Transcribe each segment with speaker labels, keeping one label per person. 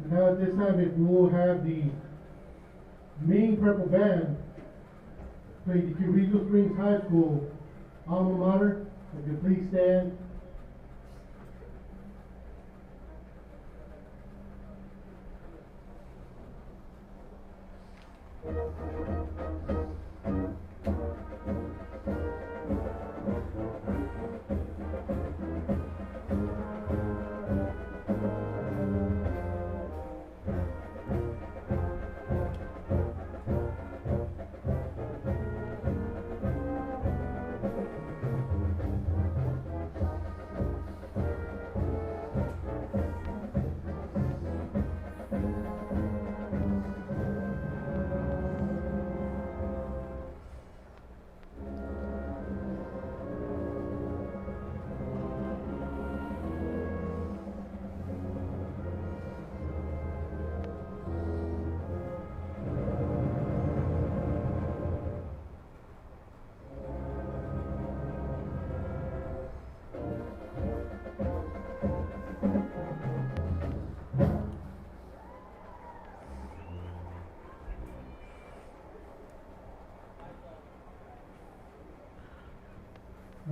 Speaker 1: And now at this time, if you will have the main purple band play the Carrizo Springs High School alma mater, if you please stand.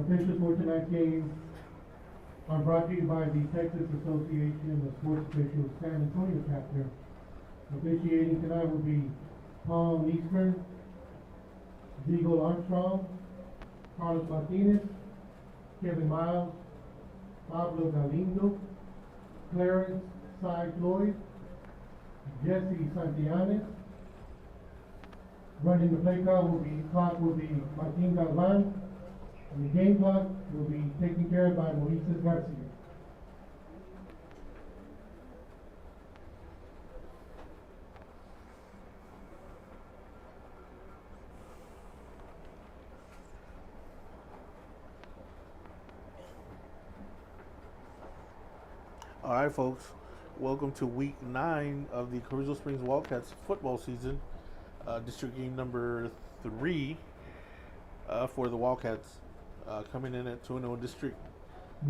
Speaker 1: Officials for tonight's game are brought to you by the Texas Association of Sports Officials San Antonio chapter. Officiating tonight will be Paul Niesburn, Vigo Armstrong, Carlos Martinez, Kevin Miles, Pablo Galindo, Clarence Cy Floyd, Jesse Santillanes. Running the play clock will be Martin Galvan. And the game clock will be taken care of by Moises Garcia.
Speaker 2: All right, folks. Welcome to week 9 of the Carrizo Springs Wildcats football season. District game number 3 for the Wildcats. Coming in at 2-0 district.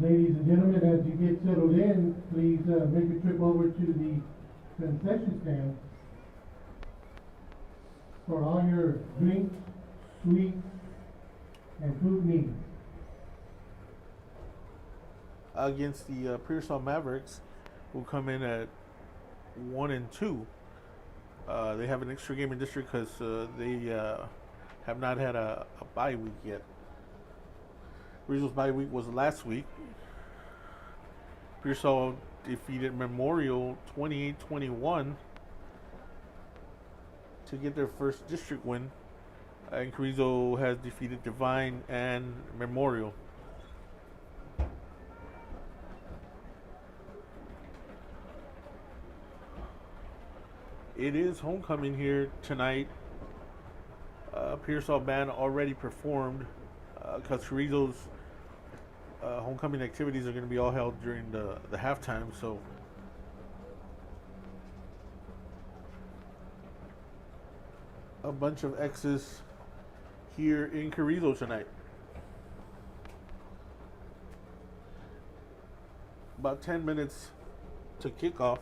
Speaker 1: Ladies and gentlemen, as you get settled in, please make a trip over to the concession stand for all your drinks, sweets, and food needs.
Speaker 2: Against the Pearsall Mavericks, who come in at 1-2. They have an extra game in district because they have not had a bye week yet. Carrizo's bye week was last week. Pearsall defeated Memorial 28-21 to get their first district win. And Carrizo has defeated Divine and Memorial. It is homecoming here tonight. Pearsall band already performed because Carrizo's homecoming activities are going to be all held during the halftime. So a bunch of X's here in Carrizo tonight. About 10 minutes to kickoff.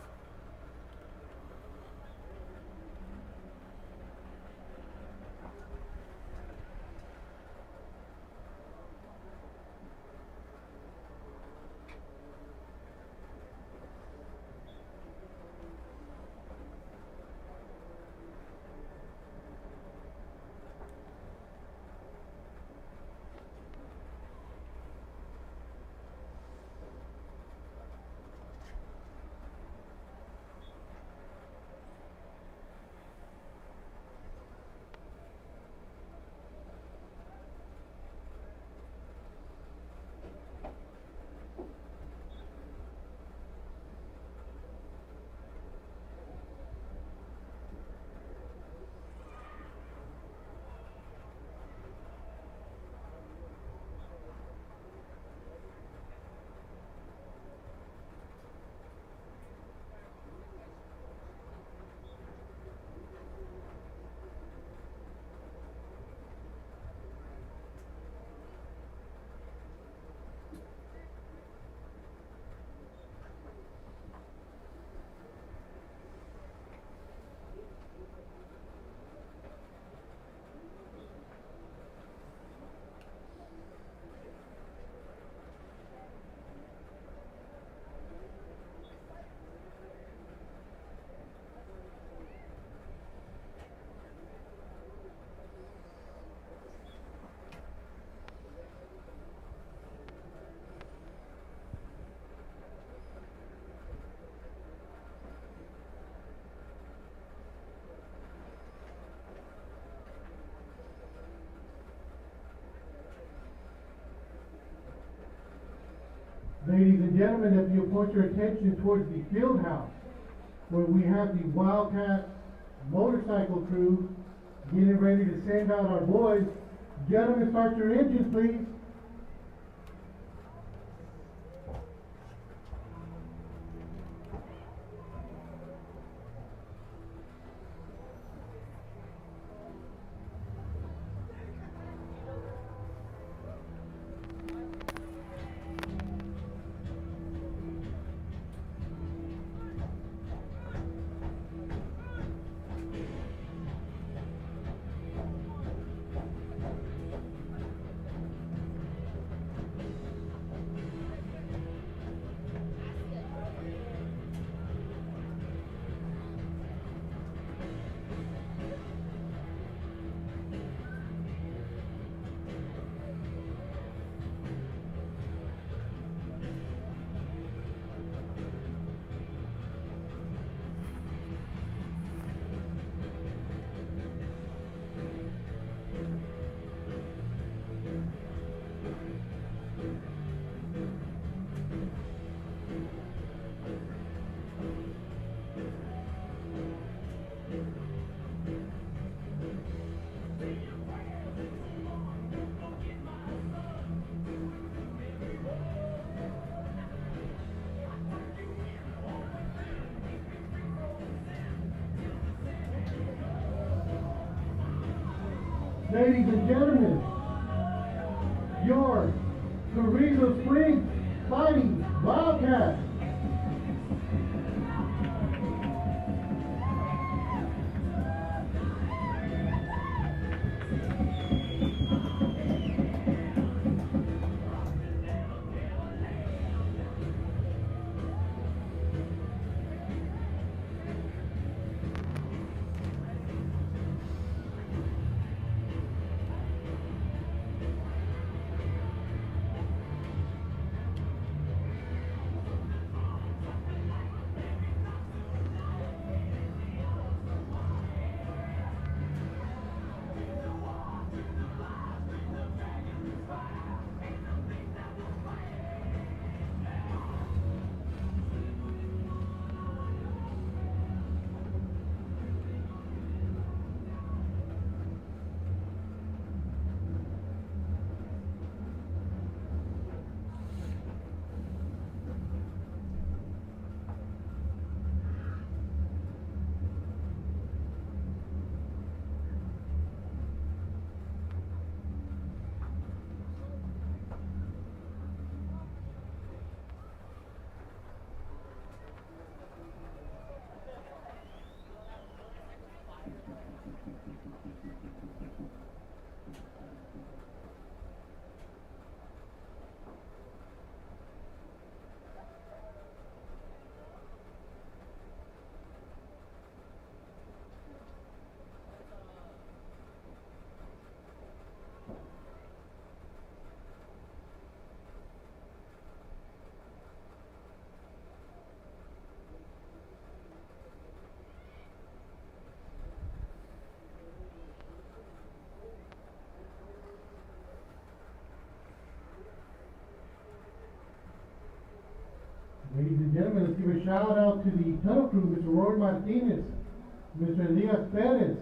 Speaker 1: Ladies and gentlemen, if you point your attention towards the field house, where we have the Wildcat motorcycle crew getting ready to send out our boys. Gentlemen, start your engines, please. Ladies and gentlemen, your Carrizo Springs Fighting Wildcat. Ladies and gentlemen, let's give a shout out to the tunnel crew, Mr. Roy Martinez, Mr. Elias Perez.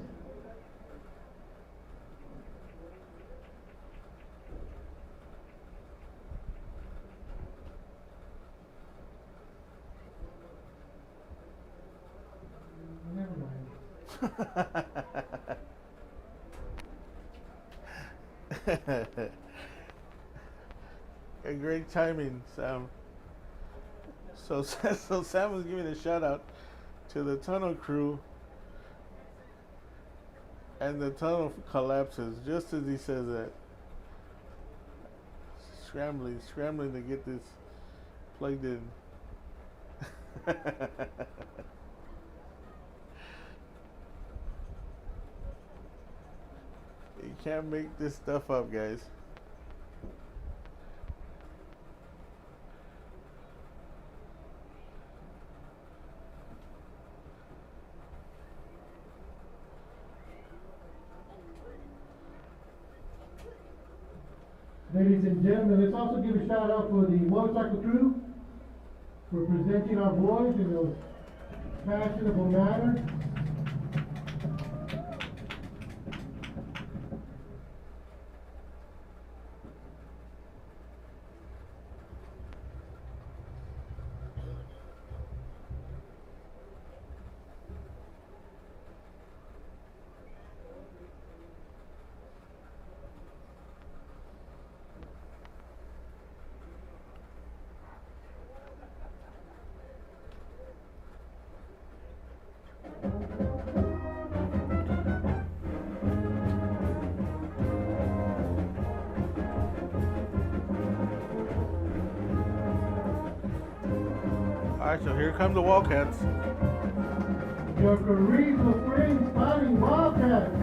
Speaker 1: Never mind.
Speaker 2: A great timing, Sam. So Sam was giving a shout out to the tunnel crew, and the tunnel collapses just as he says that. Scrambling to get this plugged in. You can't make this stuff up, guys.
Speaker 1: Ladies and gentlemen, let's also give a shout out for the motorcycle crew for presenting our boys in a fashionable manner.
Speaker 2: Alright, so here come the Wildcats.
Speaker 1: Your Carrizo Springs Fighting Wildcats.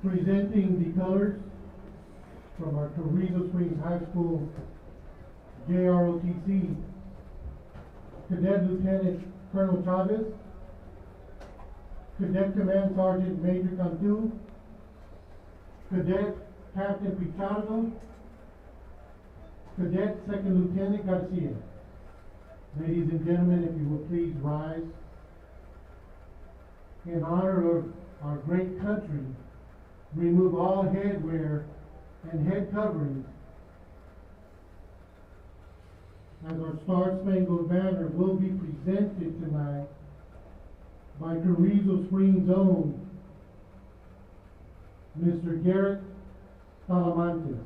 Speaker 1: Presenting the colors from our Carrizo Springs High School JROTC, Cadet Lieutenant Colonel Chavez, Cadet Command Sergeant Major Cantu, Cadet Captain Pichardo, Cadet Second Lieutenant Garcia. Ladies and gentlemen, if you will please rise in honor of our great country. Remove all headwear and head coverings as our Star Spangled Banner will be presented tonight by Carrizo Springs' own Mr. Garrett Talamantes.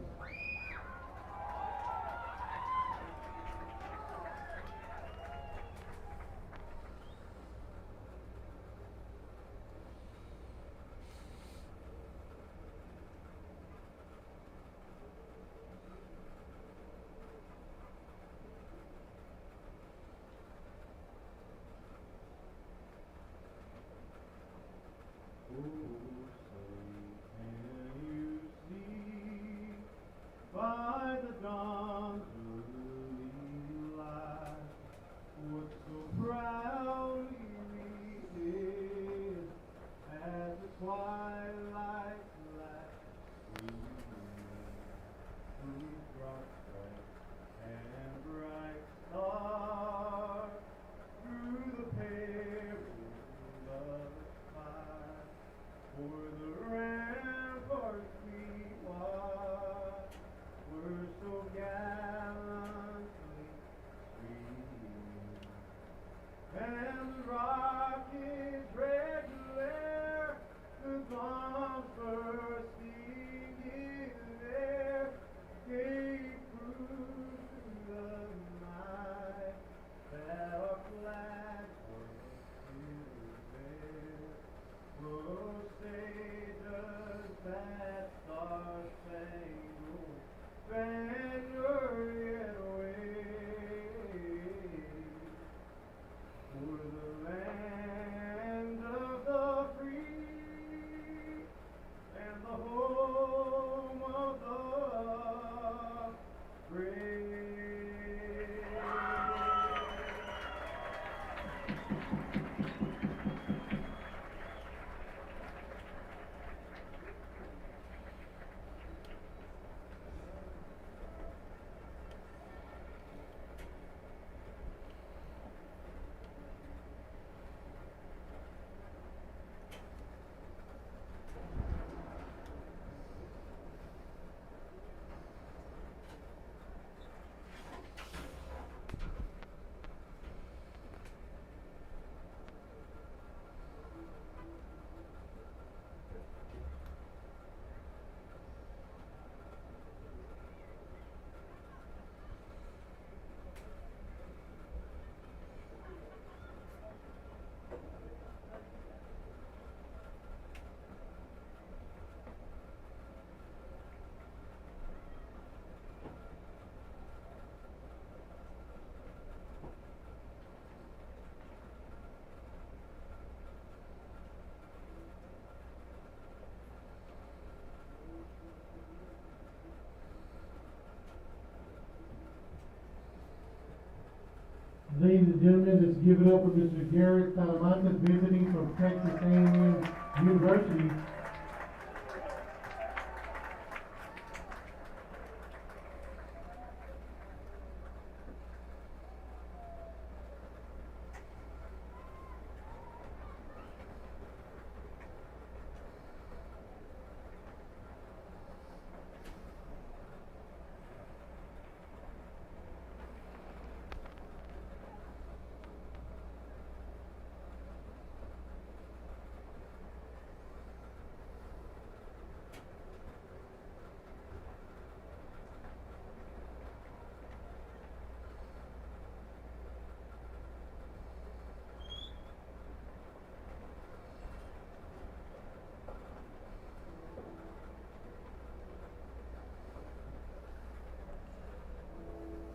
Speaker 1: ladies and gentlemen, let's give it up for Mr. Garrett Salamanca visiting from Texas A&M University.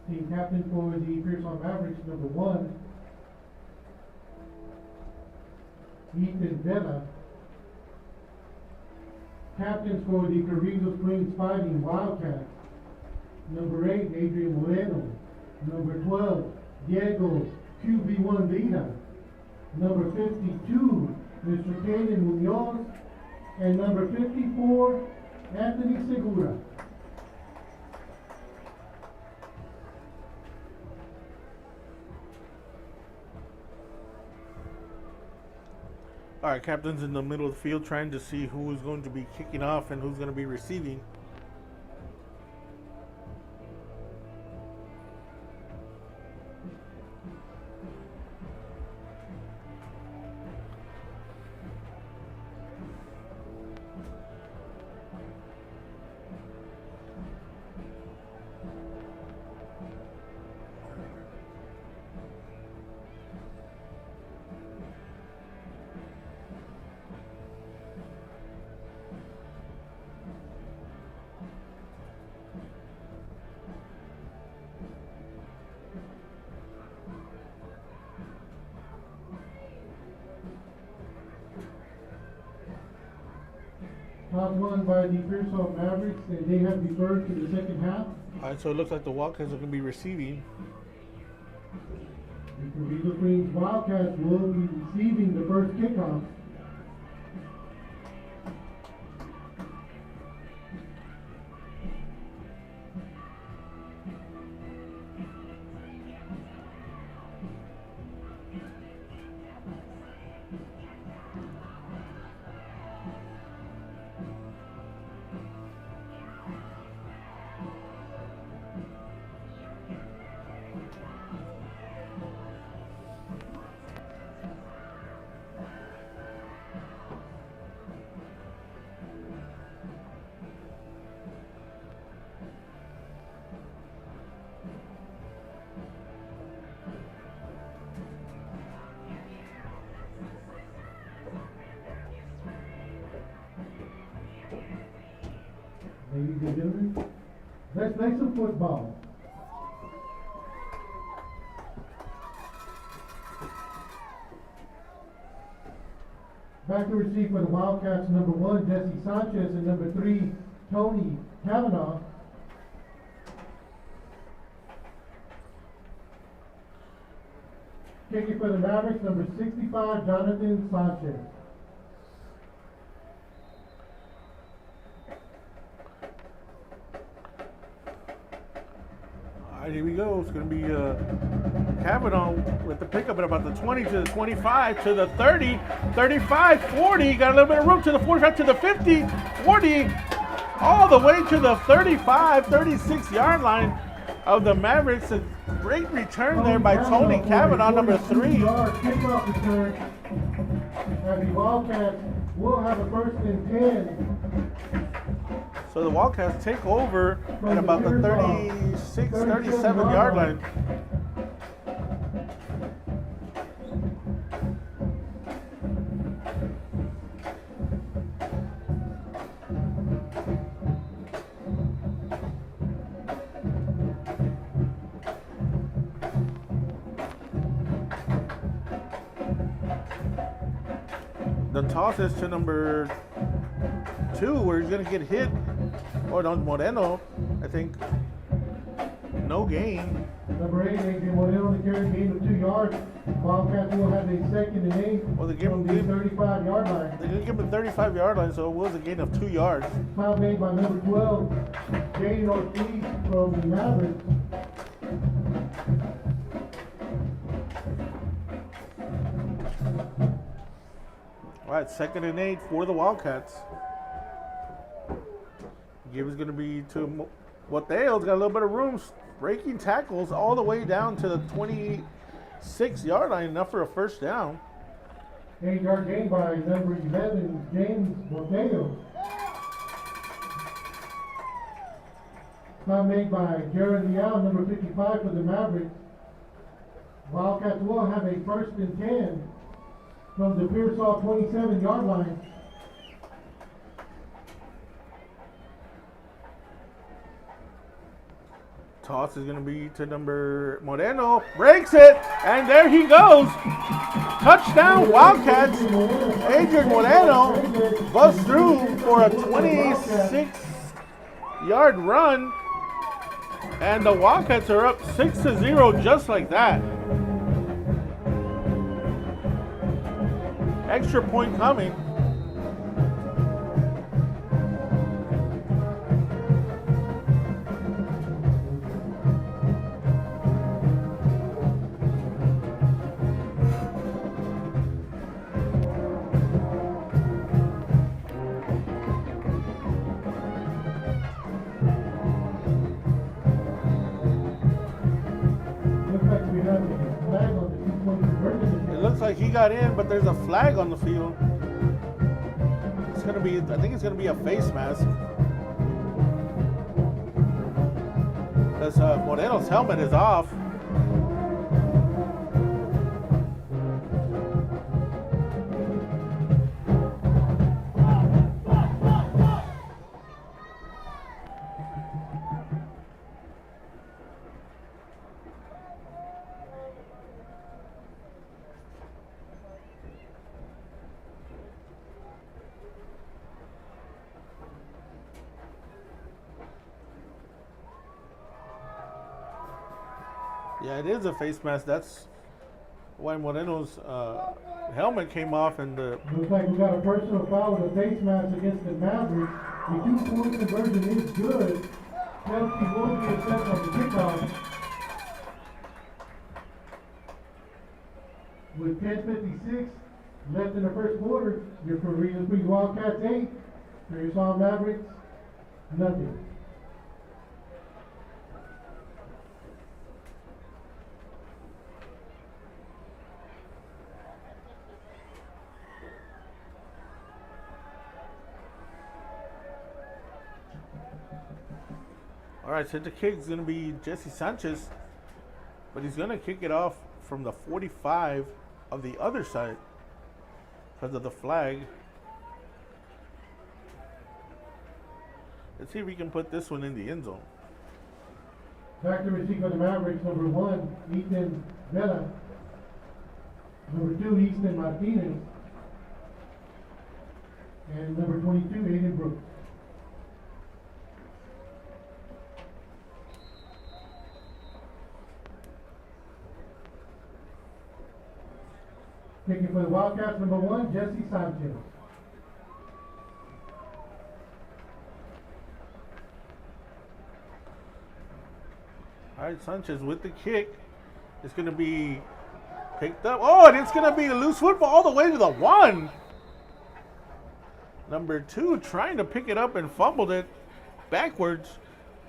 Speaker 1: Team captain for the Pearsall Mavericks, number 1, Ethan Vela. Captains for the Carrizo Springs Fighting Wildcats, number 8, Adrian Moreno. Number 12, Diego QB1 Vida. Number 52, Mr. Caden Munoz. And number 54, Anthony Segura.
Speaker 2: All right, captain's in the middle of the field trying to see who is going to be kicking off and who's going to be receiving.
Speaker 1: Toss one by the Pearsall Mavericks, and they have deferred to the second half.
Speaker 2: All right, so it looks like the Wildcats are going to be receiving.
Speaker 1: The Carrizo Springs Wildcats will be receiving the first kickoff. Ladies and gentlemen, let's play some football. Back to receive for the Wildcats, number 1, Jesse Sanchez, and number 3, Tony Kavanaugh. Kicking for the Mavericks, number 65, Jonathan Sanchez.
Speaker 2: Here we go. It's going to be Kavanaugh with the pickup at about the 20 to the 25 to the 30, 35, 40. Got a little bit of room to the 45 to the 50, 40, all the way to the 35, 36 yard line of the Mavericks. A great return there by Tony Kavanaugh, number 3.
Speaker 1: Kickoff return. And the Wildcats will have a first and 10.
Speaker 2: So the Wildcats take over at about the 36, 37 yard line. The toss is to number 2, where he's going to get hit. Or no, Moreno, I think. no gain.
Speaker 1: Number 8, AJ Moreno, the carry gain of 2 yards. Wildcats will have a 2nd and 8
Speaker 2: Well, they
Speaker 1: from the 35-yard line.
Speaker 2: They're going to give him a 35-yard line, so it was a gain of 2 yards.
Speaker 1: Foul made by number 12, Jaden Ortiz from the Mavericks.
Speaker 2: All right, 2nd and 8 for the Wildcats. Give is going to be to Mateo's got a little bit of room, breaking tackles all the way down to the 26-yard line, enough for a first down.
Speaker 1: 8-yard gain by number 11, James Mateo. Foul made by Jared Leal, number 55 for the Mavericks. Wildcats will have a 1st and 10 from the Pearsall 27-yard line.
Speaker 2: Toss is going to be to number Moreno. Breaks it, and there he goes. Touchdown, Wildcats. Adrian Moreno busts through for a 26-yard run. And the Wildcats are up 6-0 just like that. Extra point coming. It looks like he got in, but there's a flag on the field. It's gonna be, I think it's gonna be a face mask. Because Moreno's helmet is off. Yeah, it is a face mask. That's why Moreno's helmet came off, and the
Speaker 1: looks like we got a personal foul with a face mask against the Mavericks. The 2-point conversion is good. Penalty will be assessed on the kickoff. With 10:56 left in the first quarter, your Carrizo Springs Wildcats 8, Pearsall Mavericks nothing.
Speaker 2: all right, so the kick is going to be Jesse Sanchez, but he's going to kick it off from the 45 of the other side because of the flag. Let's see if we can put this one in the end zone.
Speaker 1: Back to receive for the Mavericks, number 1, Ethan Vela. Number 2, Easton Martinez. And number 22, Aiden Brooks. Kicking for the Wildcats, number 1, Jesse Sanchez.
Speaker 2: All right, Sanchez with the kick. It's going to be picked up. Oh, and it's going to be a loose football all the way to the 1. Number 2 trying to pick it up and fumbled it backwards.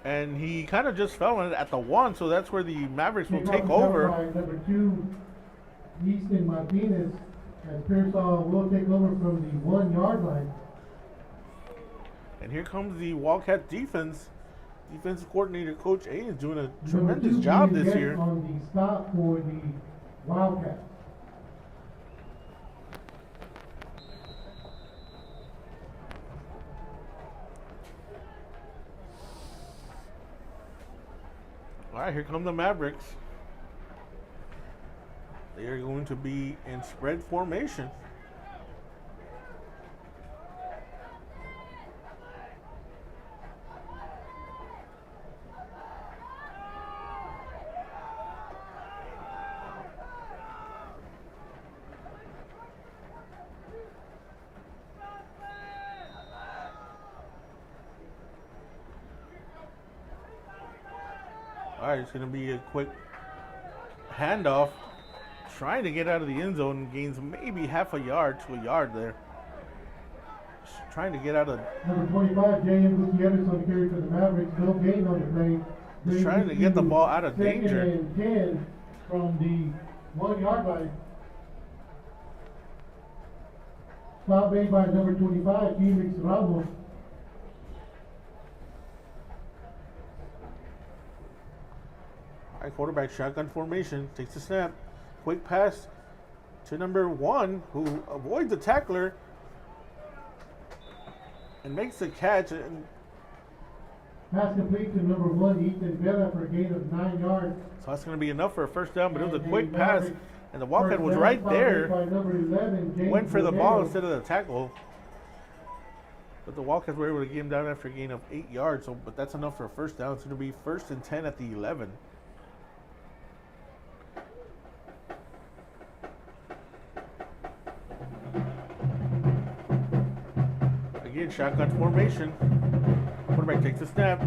Speaker 2: And he kind of just fell on it at the 1, so that's where the Mavericks will take over.
Speaker 1: Number 2, Easton Martinez, as Pearsall will take over from the 1-yard line.
Speaker 2: And here comes the Wildcat defense. Defensive coordinator Coach A is doing a tremendous job this year.
Speaker 1: On the stop for the Wildcats.
Speaker 2: All right, here come the Mavericks. They are going to be in spread formation. right, it's going to be a quick handoff. Trying to get out of the end zone, gains maybe half a yard to a yard there. Just trying to get out of.
Speaker 1: Number 25, J.M. Gutierrez on the carry for the Mavericks. No gain on the play.
Speaker 2: Just trying to get the ball out of danger.
Speaker 1: Second and 10 from the 1 yard line. Stop made by number 25, Felix Ramos.
Speaker 2: All right, quarterback shotgun formation, takes the snap. Quick pass to number 1, who avoids the tackler and makes the catch. And
Speaker 1: pass complete to number 1, Ethan Vela for a gain of 9 yards.
Speaker 2: so that's going to be enough for a first down, but it was a quick pass, and the Wildcat was right there. Went for the ball instead of the tackle. But the Wildcats were able to get him down after a gain of 8 yards. So, but that's enough for a first down. It's going to be 1st and 10 at the 11. Again, shotgun formation. Quarterback takes the snap.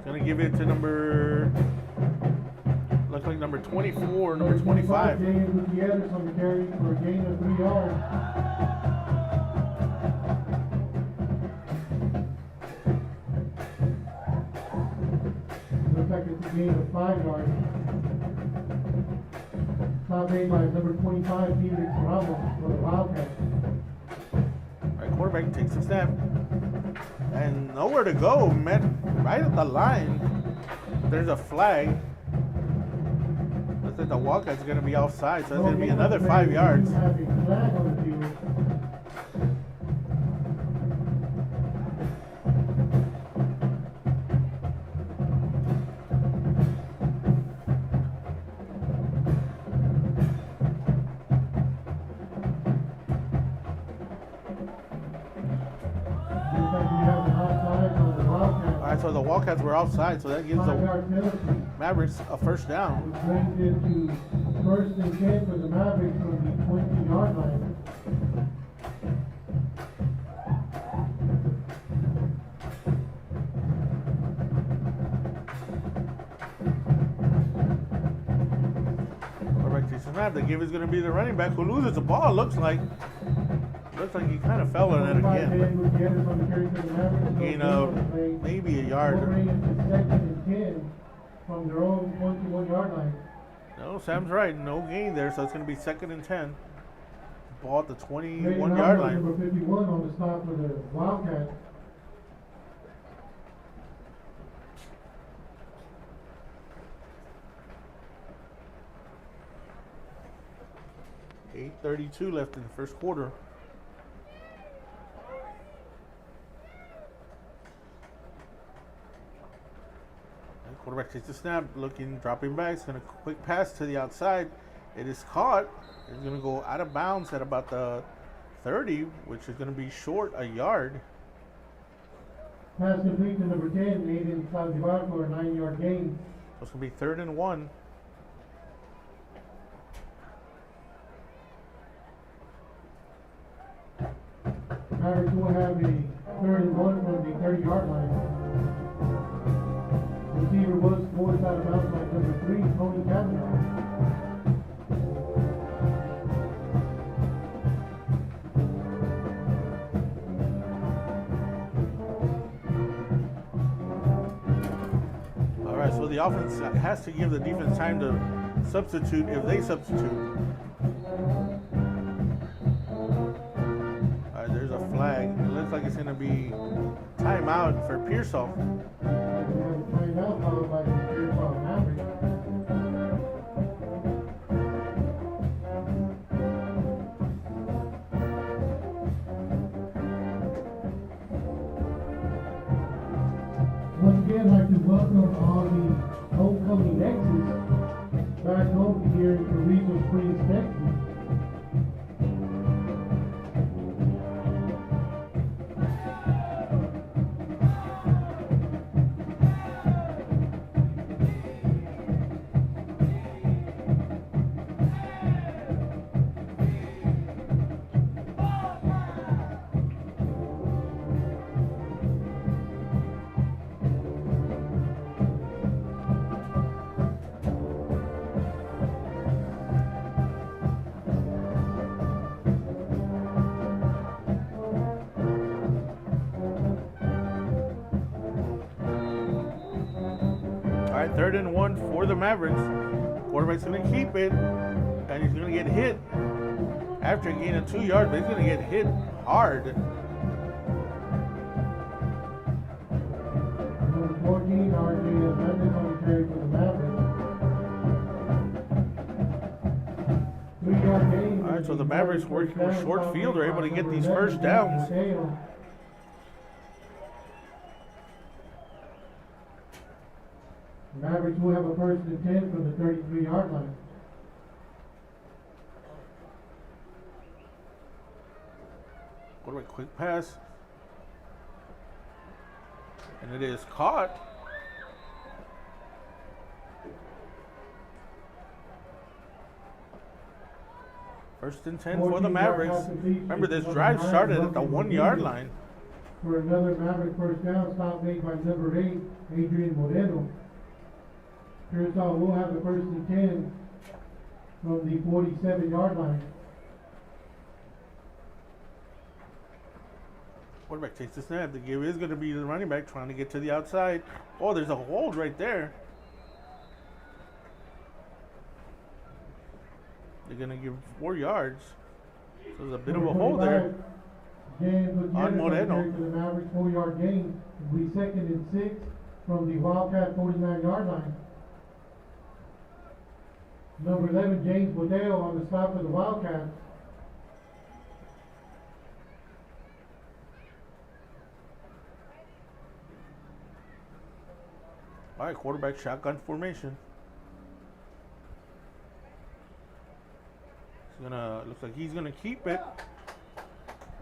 Speaker 2: Going to give it to looks like number 24, number 25.
Speaker 1: J.M. Gutierrez on the carry for a gain of 3 yards. Looks like it's a gain of 5 yards. Stop made by number 25, Felix Ramos for the Wildcat.
Speaker 2: Quarterback takes the snap and nowhere to go, met right at the line. There's a flag. Looks like the Wildcat's going to be offside, so that's going to be another 5 yards. So the Wildcats were outside, so that gives the Mavericks a first down.
Speaker 1: Which brings it to 1st and 10 for the Mavericks from the 20-yard line.
Speaker 2: Quarterback takes the snap. The give is going to be the running back who loses the ball. Looks like he kind of fell on it again. Gain of maybe a yard.
Speaker 1: Second and 10 from their own 21-yard line.
Speaker 2: No, Sam's right. No gain there, so it's going to be 2nd and 10. Ball at the 21-yard line.
Speaker 1: Number 51 on the stop for the Wildcat.
Speaker 2: .8:32 left in the first quarter. Quarterback takes the snap, dropping back. It's going to quick pass to the outside. It is caught. It's going to go out of bounds at about the 30, which is going to be short a yard.
Speaker 1: Pass complete to number 10, Aiden Saldivar for a 9-yard gain.
Speaker 2: So it's going to be 3rd and 1.
Speaker 1: Mavericks will have a 3rd and 1 from the 30-yard line. Receiver was forced out of bounds by number 3, Tony Kavanaugh.
Speaker 2: All right, so the offense has to give the defense time to substitute if they substitute. All right, there's a flag. It looks like it's going to be timeout for Pearsall.
Speaker 1: Timeout followed by the Pearsall Mavericks. Once again, I'd like to welcome all the homecoming Nexus back home here in Carrizo Springs, Texas.
Speaker 2: right, 3rd and 1 for the Mavericks. Quarterback's going to keep it, and he's going to get hit after a gain of 2 yards, but he's going to get hit hard.
Speaker 1: Number 14, RJ Hernandez on the carry for the Mavericks. 3-yard gain.
Speaker 2: All right, so the Mavericks working with short field are able to get these first downs.
Speaker 1: The Mavericks will have a 1st and 10 from the 33-yard line.
Speaker 2: Quarterback quick pass. And it is caught. First and 10 for the Mavericks. Remember, this drive started at the 1-yard line.
Speaker 1: For another Maverick first down, stop made by number 8, Adrian Moreno. Pearsall will have the 1st and 10 from the 47-yard line.
Speaker 2: Quarterback takes the snap. The give is going to be the running back trying to get to the outside. Oh, there's a hold right there. They're going to give 4 yards. So there's a bit of a hold there on Moreno.
Speaker 1: To the Mavericks 4-yard gain. It'll be 2nd and 6 from the Wildcat 49-yard line. Number 11, James Bodeo on the stop for the Wildcats.
Speaker 2: All right, quarterback shotgun formation. Looks like he's gonna keep it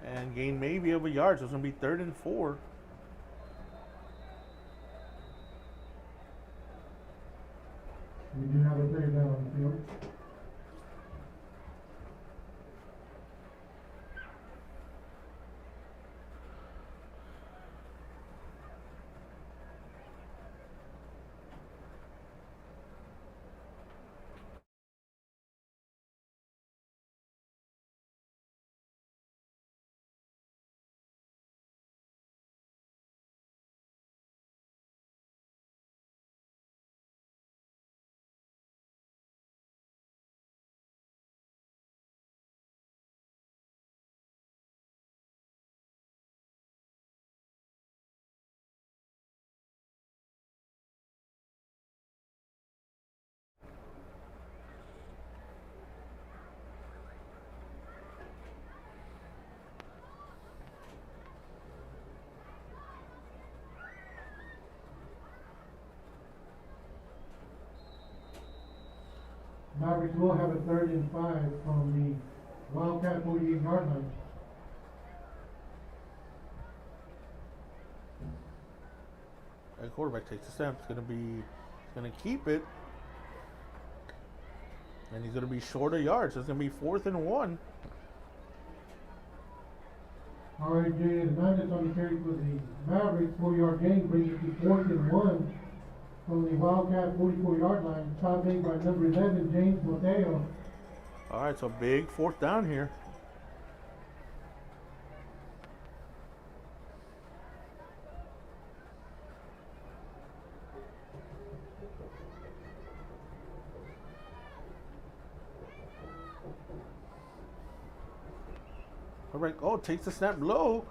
Speaker 2: and gain maybe of a yard. So it's gonna be 3rd and 4.
Speaker 1: We do have a player down on the field. Mavericks will have a 3rd and 5 from the Wildcat 48-yard line.
Speaker 2: The quarterback takes the snap. He's gonna keep it, and he's gonna be short of yards. So it's gonna be 4th and 1.
Speaker 1: RJ Hernandez on the carry for the Mavericks 4-yard gain brings it to 4th and 1 from the Wildcat 44-yard line. Stop made by number 11, James Mateo.
Speaker 2: All right, so big 4th down here. All right, oh, takes the snap low.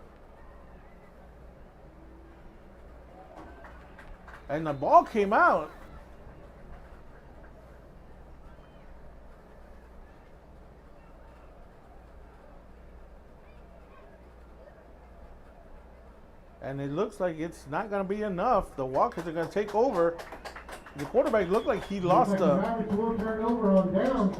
Speaker 2: And the ball came out. And it looks like it's not going to be enough. The Wildcats are going to take over. The quarterback looked like he lost
Speaker 1: the Mavericks will turn over on downs.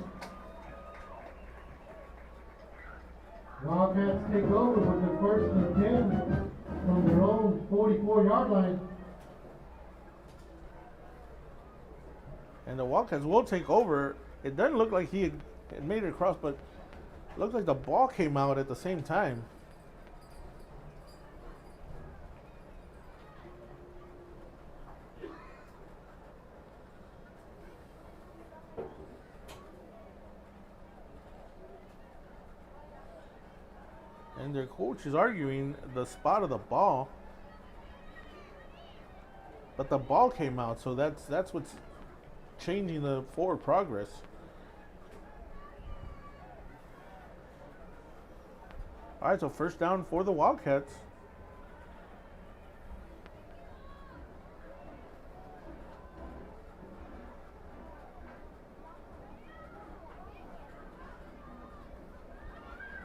Speaker 1: Wildcats take over with the 1st and 10 from their own 44-yard line.
Speaker 2: And the Wildcats will take over. It doesn't look like he had made it across, but it looks like the ball came out at the same time. And their coach is arguing the spot of the ball. but the ball came out, so that's what's changing the forward progress. All right, so first down for the Wildcats.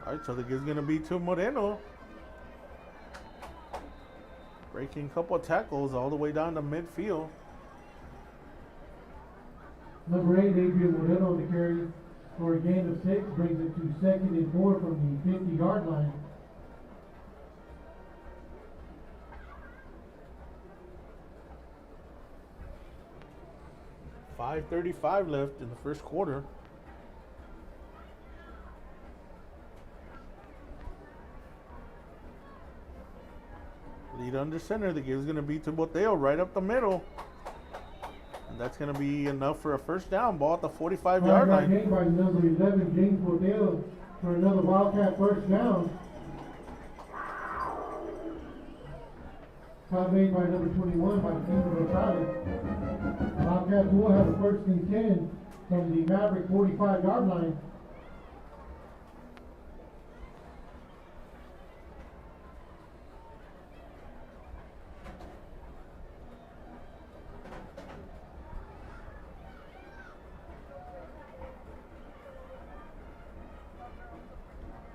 Speaker 2: All right, so the give's gonna be to Moreno. Breaking a couple of tackles all the way down to midfield.
Speaker 1: Number 8, Adrian Moreno, the carry for a gain of 6, brings it to 2nd and 4 from the 50-yard line.
Speaker 2: .5:35 left in the first quarter. Lead under center. The give is going to be to Boteo right up the middle. And that's going to be enough for a first down. Ball at the 45-yard line.
Speaker 1: Gained by number 11, James Boteo, for another Wildcat first down. Foul made by number 21 by Stephen Gonzalez. Wildcats will have a first and 10 from the Maverick 45-yard line.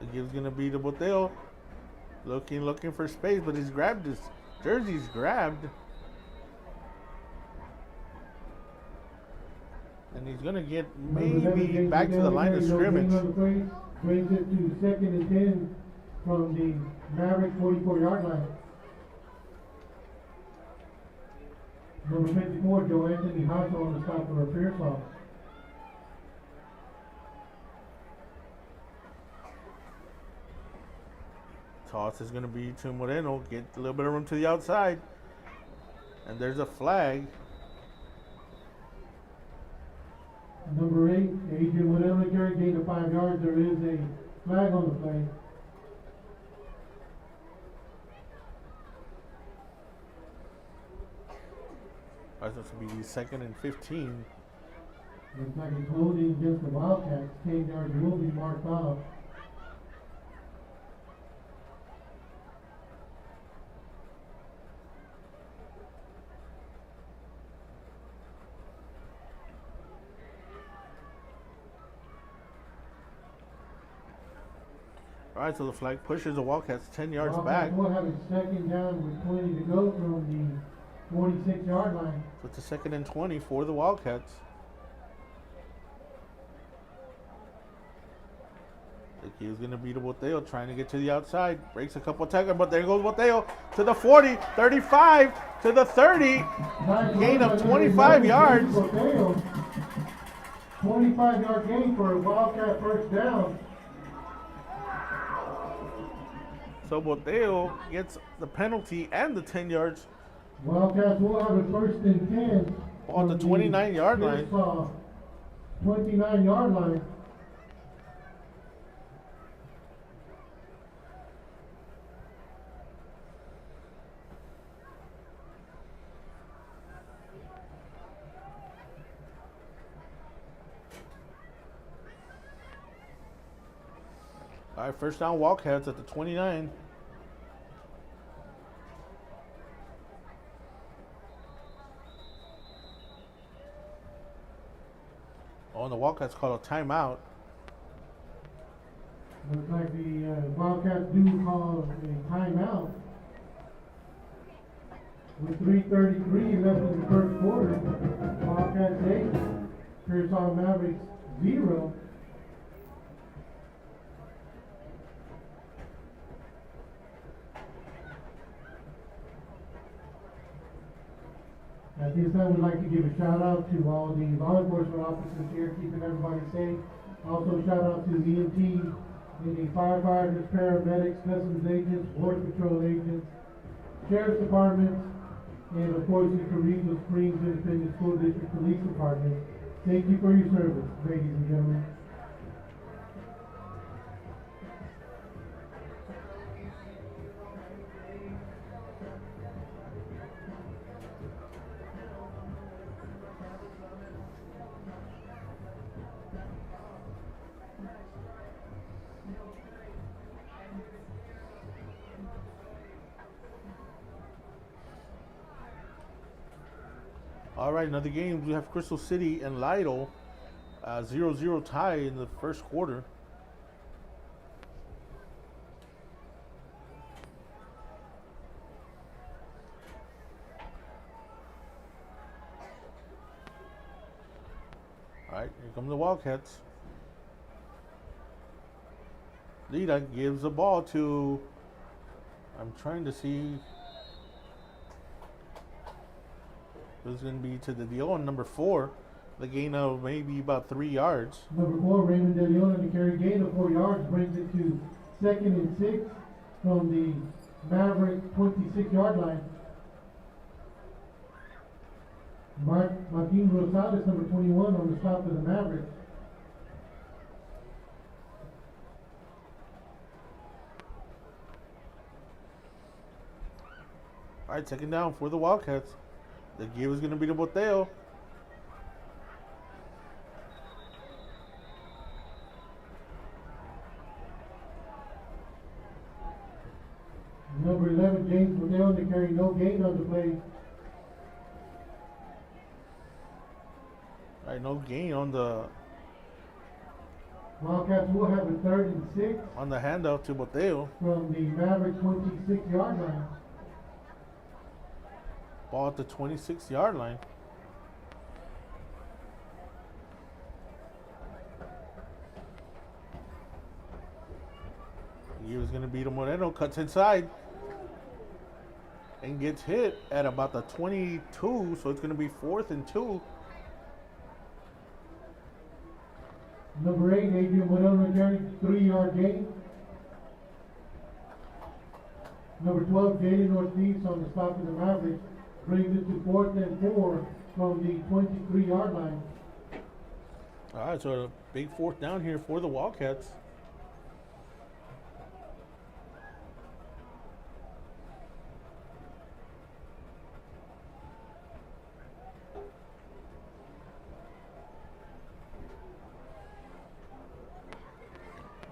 Speaker 2: The give's going to be to Boteo. Looking for space, but he's grabbed his jersey's grabbed. And he's going to get maybe back to the line of scrimmage.
Speaker 1: Brings it to 2nd and 10 from the Maverick 44-yard line. Number 54, Joe Anthony Hasso on the stop for Pearsall.
Speaker 2: Toss is going to be to Moreno. Get a little bit of room to the outside. And there's a flag.
Speaker 1: Number 8, Adrian Moreno, carry gain of 5 yards. There is a flag on the play.
Speaker 2: That's going to be 2nd and 15.
Speaker 1: Looks like it's holding against the Wildcats. 10 yards will be marked off.
Speaker 2: All right, so the flag pushes the Wildcats 10 yards
Speaker 1: Wildcats
Speaker 2: back.
Speaker 1: will have a second down with 20 to go from the 46-yard line.
Speaker 2: So it's a 2nd and 20 for the Wildcats. The key is going to be to Boteo, trying to get to the outside. Breaks a couple tackles, but there goes Boteo to the 40, 35, to the 30. Gain of 25 yards.
Speaker 1: 25-yard gain for a Wildcat first down.
Speaker 2: So Boteo gets the penalty and the 10 yards.
Speaker 1: Wildcats will have a first and 10
Speaker 2: on the 29-yard line.
Speaker 1: 29-yard line.
Speaker 2: All right, first down Wildcats at the 29. Oh, and the Wildcats call a timeout.
Speaker 1: Looks like the Wildcats do call a timeout. With 3:33 left in the first quarter, Wildcats 8, Pearsall Mavericks 0. At this time, we'd like to give a shout out to all the law enforcement officers here, keeping everybody safe. Also, shout out to EMT, any firefighters, paramedics, customs agents, border patrol agents, sheriff's departments, and of course the Carrizo Springs Independent School District Police Department. Thank you for your service, ladies and gentlemen.
Speaker 2: All right, another game. We have Crystal City and Lytle. 0-0 tie in the first quarter. All right, here come the Wildcats. Lita gives the ball to, I'm trying to see who's going to be to the Leon, number 4. The gain of maybe about 3 yards.
Speaker 1: Number 4, Raymond De Leon, on the carry gain of 4 yards, brings it to 2nd and 6 from the Maverick 26-yard line. Martin Rosales, number 21, on the stop of the Mavericks.
Speaker 2: All right, 2nd down for the Wildcats. The give is going to be to Boteo.
Speaker 1: Number 11, James Boteo, to carry no gain on the play.
Speaker 2: All right, no gain on the
Speaker 1: Wildcats will have a 3rd and 6
Speaker 2: on the handoff to Boteo.
Speaker 1: from the Maverick 26-yard line.
Speaker 2: Ball at the 26-yard line. He was going to beat Moreno, cuts inside, and gets hit at about the 22, so it's going to be 4th and 2.
Speaker 1: Number 8, Adrian Moreno, carry 3-yard gain. Number 12, Jalen Ortiz, on the stop of the Mavericks, brings it to 4th and 4 from the 23-yard line.
Speaker 2: All right, so a big 4th down here for the Wildcats.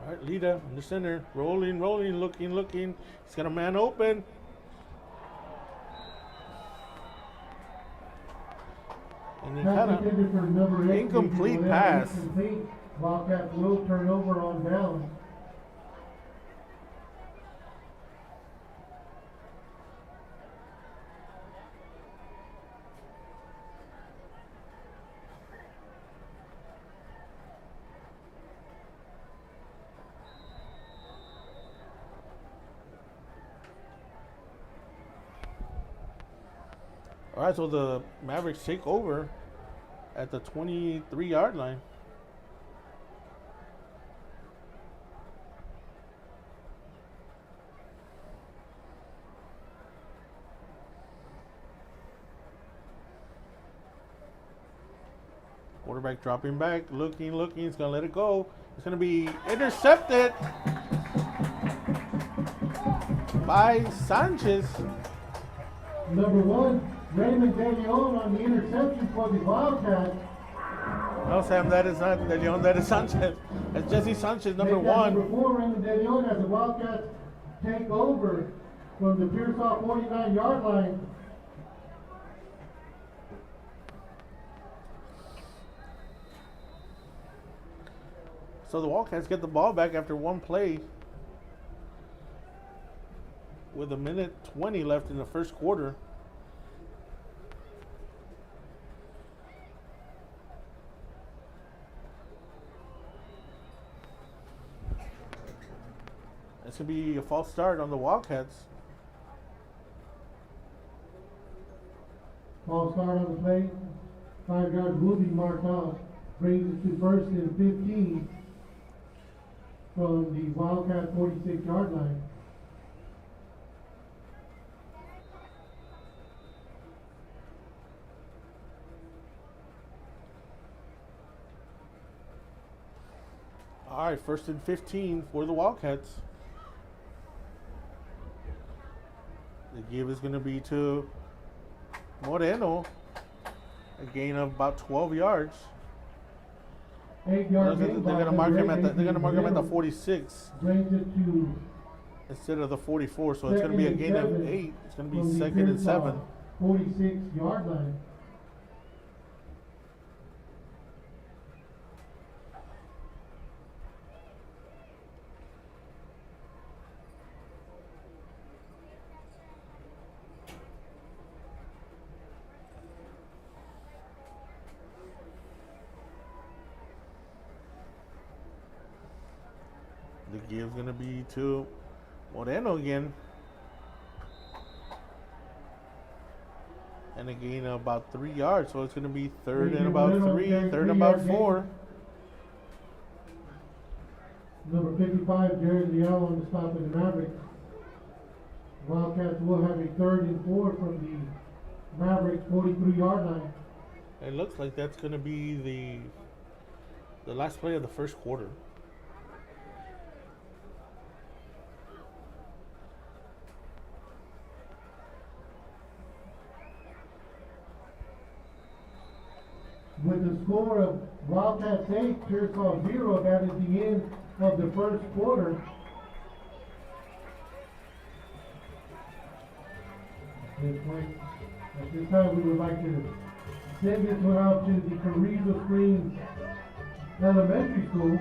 Speaker 2: All right, Lita in the center, rolling, looking. He's got a man open. And then kind of incomplete pass.
Speaker 1: Wildcats will turn over on down.
Speaker 2: All right, so the Mavericks take over at the 23-yard line. Quarterback dropping back, looking. He's going to let it go. It's going to be intercepted by Sanchez.
Speaker 1: Number 1, Raymond De Leon on the interception for the Wildcats.
Speaker 2: No, Sam, that is not De Leon, that is Sanchez. That's Jesse Sanchez, number 1.
Speaker 1: Number 4, Raymond De Leon, as the Wildcats take over from the Pearsall 49-yard line.
Speaker 2: So the Wildcats get the ball back after one play with 1:20 left in the first quarter. It's going to be a false start on the Wildcats.
Speaker 1: False start on the play. 5 yards will be marked off. Brings it to 1st and 15 from the Wildcat 46-yard line.
Speaker 2: All right, 1st and 15 for the Wildcats. The give is going to be to Moreno. A gain of about 12 yards.
Speaker 1: 8-yard gain.
Speaker 2: They're going to mark him at the 46
Speaker 1: Brings it to
Speaker 2: instead of the 44. So it's going to be a gain of 8. It's going to be 2nd and 7.
Speaker 1: 46-yard line.
Speaker 2: The give's going to be to Moreno again. And a gain of about 3 yards. So it's going to be third and about 3, third and about 4.
Speaker 1: Number 55, Jared Leal on the stop of the Mavericks. Wildcats will have a 3rd and 4 from the Mavericks 43-yard line.
Speaker 2: It looks like that's going to be the last play of the first quarter.
Speaker 1: With the score of Wildcats 8, Pearsall 0, that is the end of the first quarter. At this time, we would like to send this one out to the Carrizo Springs Elementary School.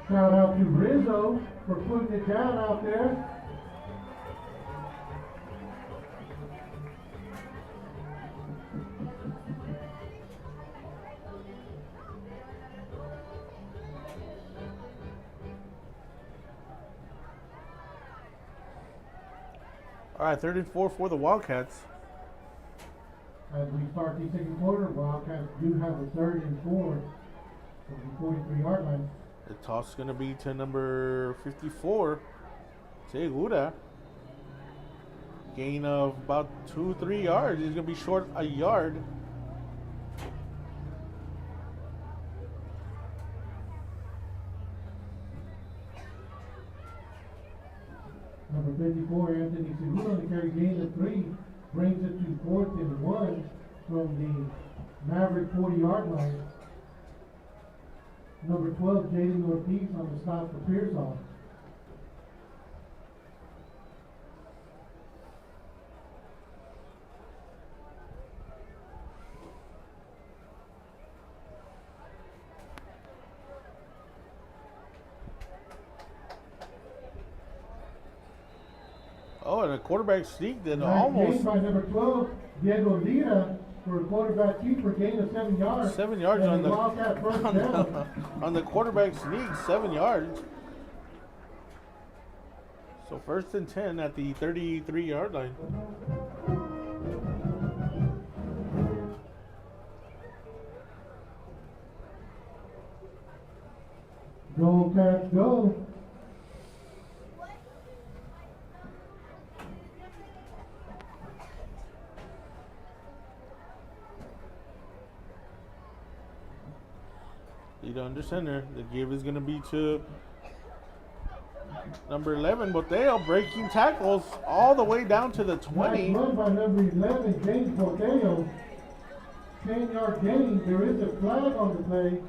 Speaker 1: Shout out to Rizzo for putting it down out there.
Speaker 2: All right, 3rd and 4 for the Wildcats.
Speaker 1: As we start the second quarter, Wildcats do have a 3rd and 4 from the 43-yard line.
Speaker 2: The toss is going to be to number 54, Segura. Gain of about 2-3 yards. He's going to be short a yard.
Speaker 1: Number 54, Anthony Segura, on the carry, gain of 3, brings it to 4th and 1 from the Maverick 40-yard line. Number 12, Jaden Ortiz on the stop for Pearsall.
Speaker 2: Oh, and a quarterback sneak that
Speaker 1: Nice
Speaker 2: almost
Speaker 1: gain by number 12, Diego Lira, for a quarterback keeper, gain of 7 yards.
Speaker 2: 7 yards
Speaker 1: and
Speaker 2: on the
Speaker 1: Wildcat first down.
Speaker 2: on the quarterback sneak, 7 yards. So 1st and 10 at the 33-yard line.
Speaker 1: Go, Cats, go.
Speaker 2: Lead under center. The give is going to be to number 11, Boteo, breaking tackles all the way down to the 20.
Speaker 1: Nice run by number 11, James Boteo. 10-yard gain. There is a flag on the play.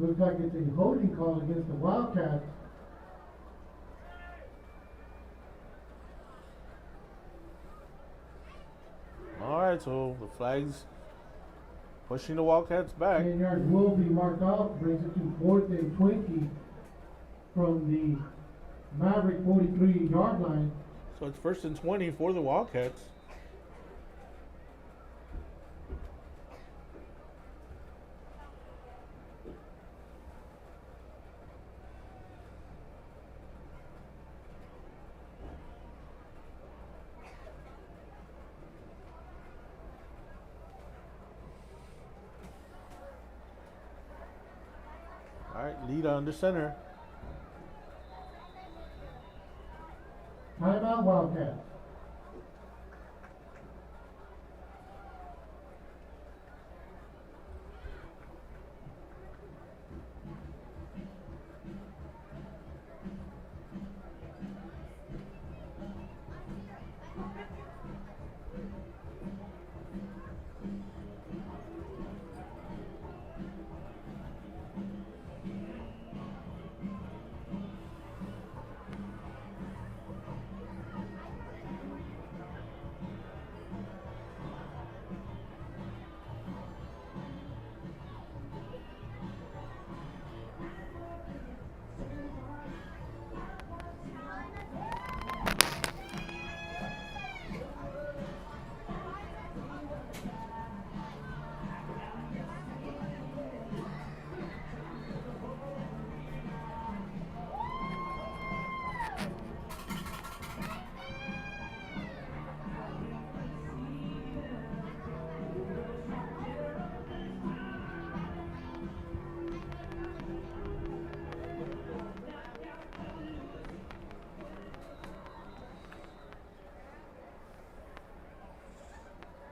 Speaker 1: Looks like it's a holding call against the Wildcats.
Speaker 2: All right, so the flag's pushing the Wildcats back.
Speaker 1: 10 yards will be marked off, brings it to 4th and 20 from the Maverick 43-yard line.
Speaker 2: So it's 1st and 20 for the Wildcats. right, lead under center.
Speaker 1: Timeout Wildcat.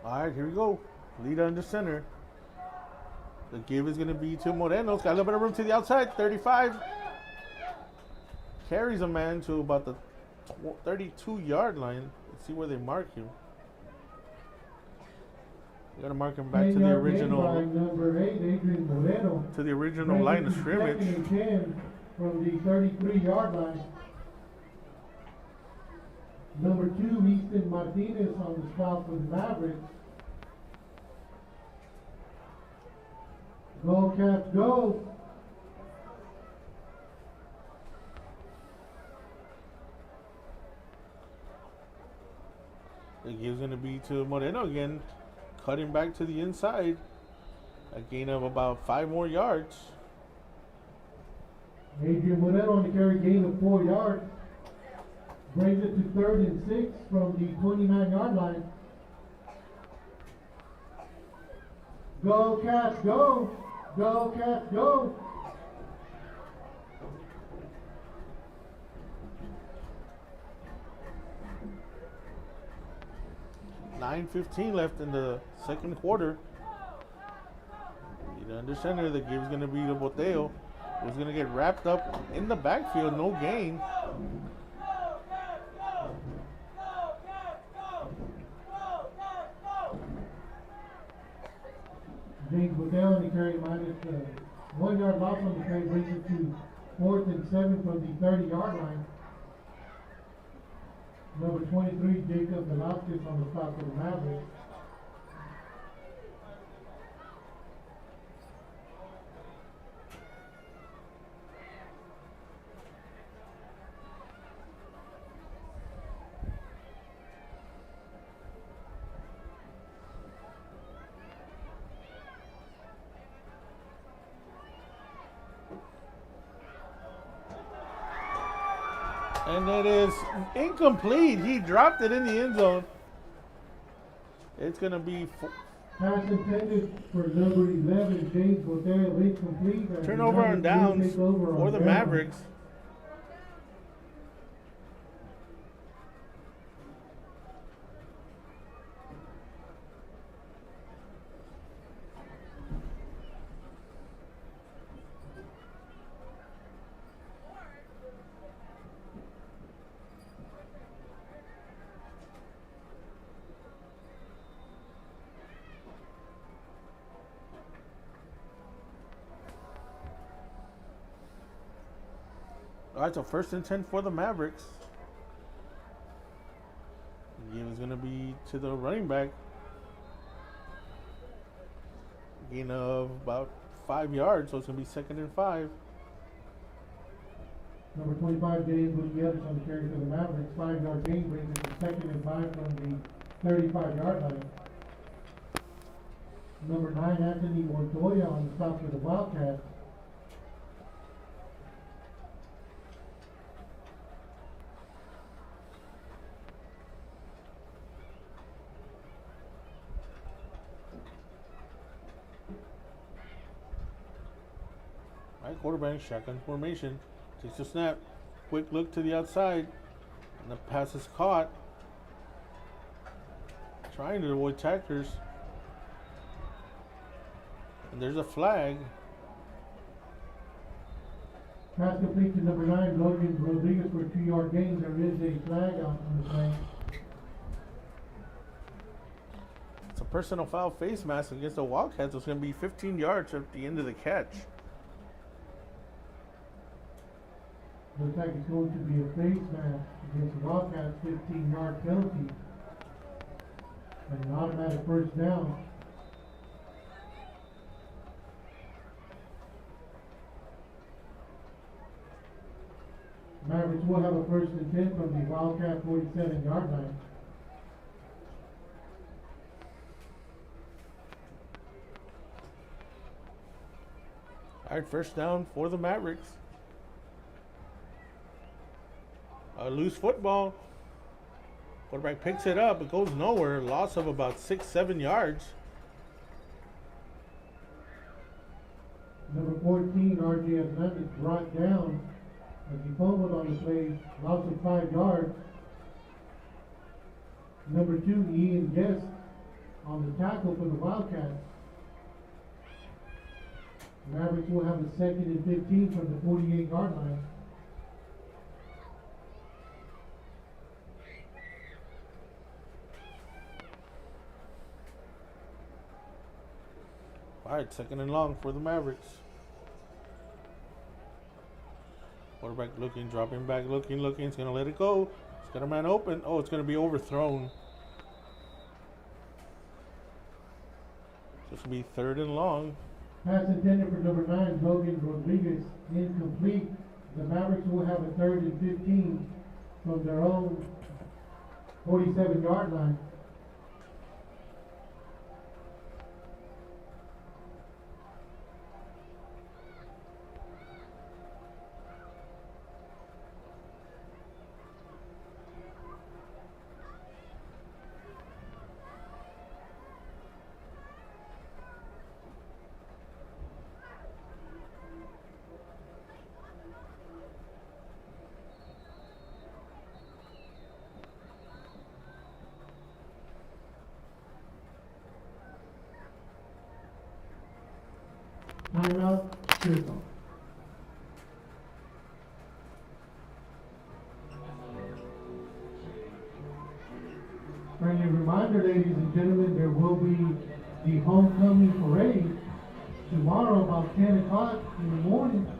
Speaker 2: All right, here we go. Lead under center. The give is going to be to Moreno. Got a little bit of room to the outside. 35. Carries a man to about the 32-yard line. Let's see where they mark him. You got to mark him back to the original.
Speaker 1: Number 8, Adrian Moreno.
Speaker 2: To the original line of scrimmage.
Speaker 1: 2nd and 10 from the 33-yard line. Number 2, Easton Martinez on the stop for the Mavericks. Go Cats, go!
Speaker 2: The give's going to be to Moreno again. Cutting back to the inside. A gain of about 5 more yards.
Speaker 1: Adrian Moreno on the carry, gain of 4 yards. Brings it to 3rd and 6 from the 29-yard line. Go Cats, go! Go Cats, go!
Speaker 2: $9:15 left in the second quarter. Lead under center. The give's going to be to Boteo, who's going to get wrapped up in the backfield. No gain.
Speaker 1: James Boteo on the carry minus 1 yard loss on the carry, brings it to 4th and 7 from the 30-yard line. Number 23, Jacob Velasquez on the stop for the Mavericks.
Speaker 2: And it is incomplete. He dropped it in the end zone. It's going to be
Speaker 1: pass intended for number 11, James Boteo, incomplete.
Speaker 2: Turnover on downs for the Mavericks. All right, so 1st and 10 for the Mavericks. The game is going to be to the running back. Gain of about 5 yards, so it's going to be 2nd and 5.
Speaker 1: Number 25, James Gutierrez on the carry for the Mavericks. 5-yard gain brings it to 2nd and 5 from the 35-yard line. Number 9, Anthony Montoya on the stop for the Wildcat.
Speaker 2: All right, quarterback, shotgun formation. Takes a snap. Quick look to the outside. And the pass is caught. Trying to avoid tacklers. And there's a flag.
Speaker 1: Pass complete to number 9, Logan Rodriguez for a 2-yard gain. There is a flag out on the play.
Speaker 2: It's a personal foul face mask against the Wildcats. It's going to be 15 yards at the end of the catch.
Speaker 1: Looks like it's going to be a face mask against the Wildcats, 15-yard penalty. And an automatic first down. Mavericks will have a first and 10 from the Wildcat 47-yard line.
Speaker 2: All right, first down for the Mavericks. A loose football. Quarterback picks it up. It goes nowhere. Loss of about 6-7 yards.
Speaker 1: Number 14, R.J. Hernandez brought down as he fumbled on the play. Loss of 5 yards. Number 2, Ian Guest on the tackle for the Wildcats. Mavericks will have a second and 15 from the 48-yard line.
Speaker 2: All right, second and long for the Mavericks. Quarterback looking, dropping back, looking. He's going to let it go. He's got a man open. Oh, it's going to be overthrown. So it's going to be third and long.
Speaker 1: Pass intended for number 9, Logan Rodriguez, incomplete. The Mavericks will have a third and 15 from their own 47-yard line. Timeout, Pearsall. Friendly reminder, ladies and gentlemen, there will be the homecoming parade tomorrow about 10 o'clock in the morning.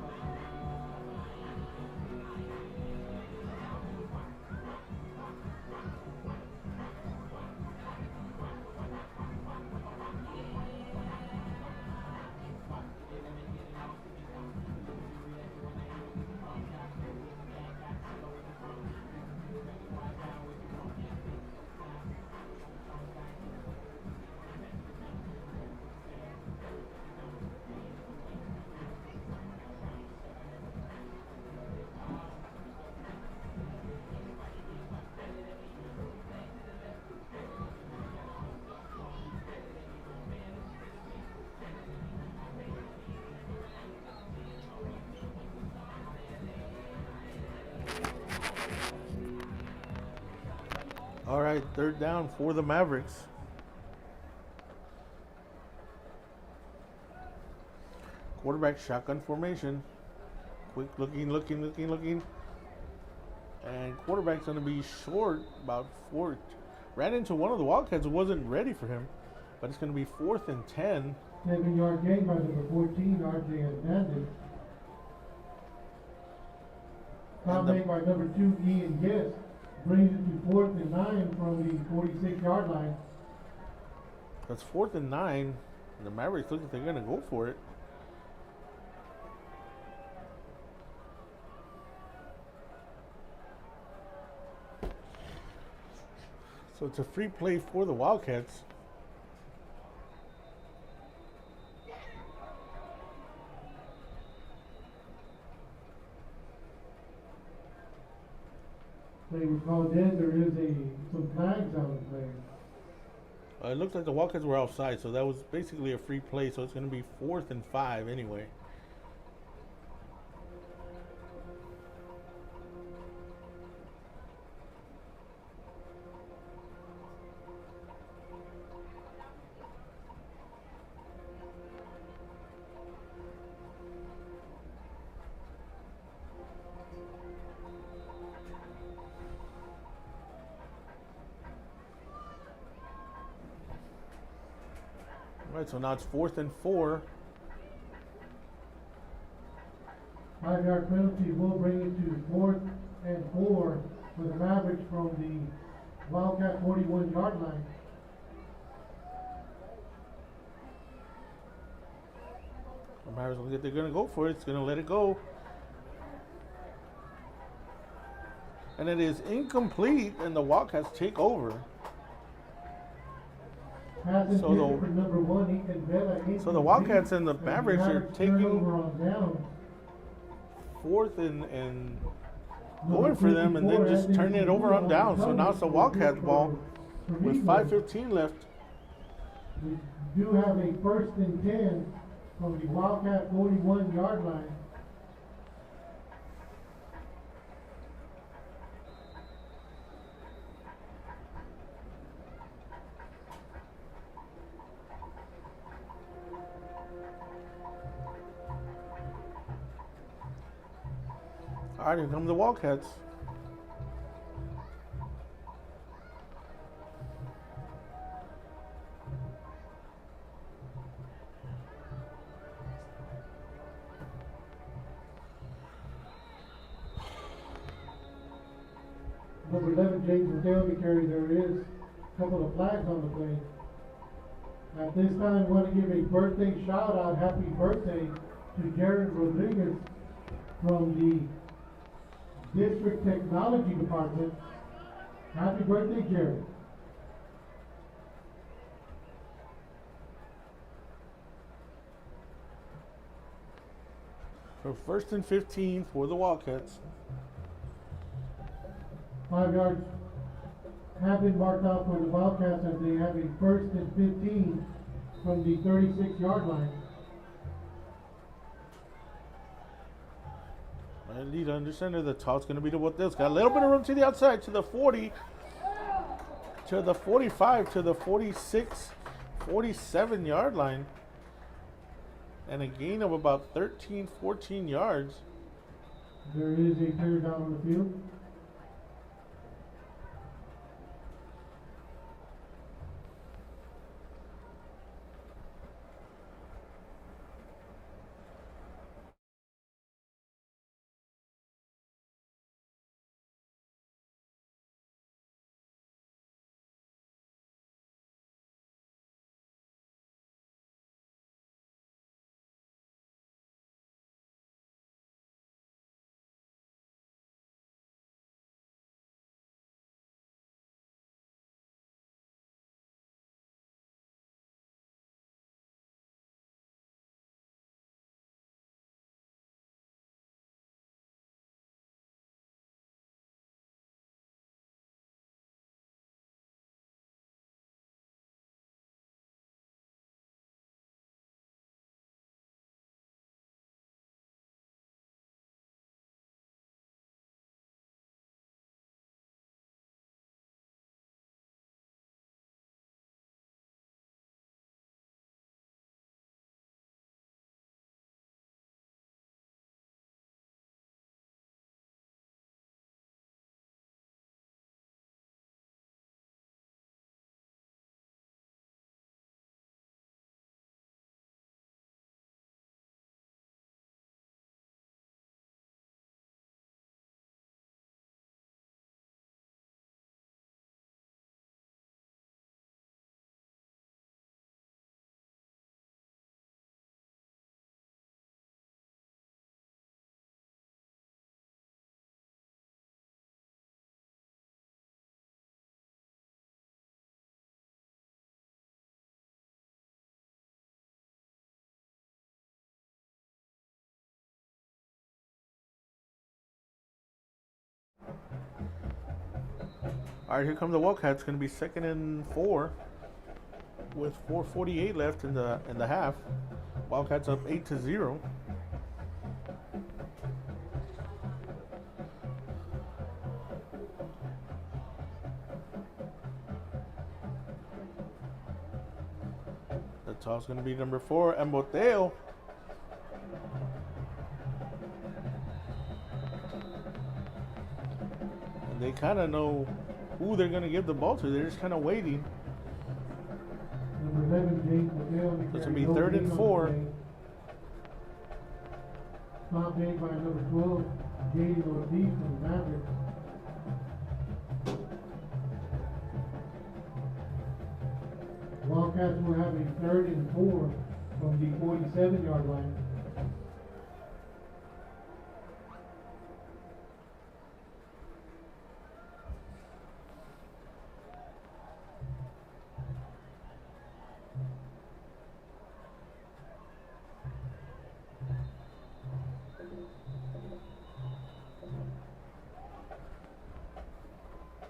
Speaker 2: All right, third down for the Mavericks. Quarterback shotgun formation. Quick looking. And quarterback's going to be short, about 4. Ran into one of the Wildcats who wasn't ready for him. But it's going to be 4th and 10.
Speaker 1: 7-yard gain by number 14, R.J. Hernandez. Foul made by number 2, Ian Guest. Brings it to 4th and 9 from the 46-yard line.
Speaker 2: That's 4th and 9. The Mavericks look like they're going to go for it. So it's a free play for the Wildcats.
Speaker 1: Play was called in. There is some flags out of play.
Speaker 2: It looked like the Wildcats were offside, so that was basically a free play. So it's going to be 4th and 5 anyway. right, so now it's 4th and 4.
Speaker 1: 5-yard penalty will bring it to 4th and 4 for the Mavericks from the Wildcat 41-yard line.
Speaker 2: The Mavericks look like they're going to go for it. It's going to let it go. And it is incomplete, and the Wildcats take over. So the Wildcats and the Mavericks are taking 4th and going for them, and then just turning it over on down. So now it's the Wildcats ball with 5:15 left.
Speaker 1: We do have a 1st and 10 from the Wildcat 41-yard line.
Speaker 2: All right, here come the Wildcats.
Speaker 1: Number 11, James Mateo, to carry. There is a couple of flags on the play. At this time, I want to give a birthday shout out, happy birthday, to Jared Rodriguez from the District Technology Department. Happy birthday, Jared.
Speaker 2: So 1st and 15 for the Wildcats.
Speaker 1: 5 yards have been marked out for the Wildcats as they have a 1st and 15 from the 36-yard line.
Speaker 2: Lead under center. The toss going to be to what this. Got a little bit of room to the outside, to the 40, to the 45, to the 46, 47-yard line. And a gain of about 13, 14 yards.
Speaker 1: There is a third down on the field.
Speaker 2: All right, here come the Wildcats. Going to be 2nd and 4 with 4:48 left in the half. Wildcats up 8-0. The toss going to be number 4, Emboteo. And they kind of know who they're going to give the ball to. They're just kind of waiting.
Speaker 1: Number 11, James Mateo on the
Speaker 2: So it's
Speaker 1: carry.
Speaker 2: going to be 3rd and 4.
Speaker 1: Stop made by number 12, Jaden Ortiz from the Mavericks. Wildcats will have a 3rd and 4 from the 47-yard line.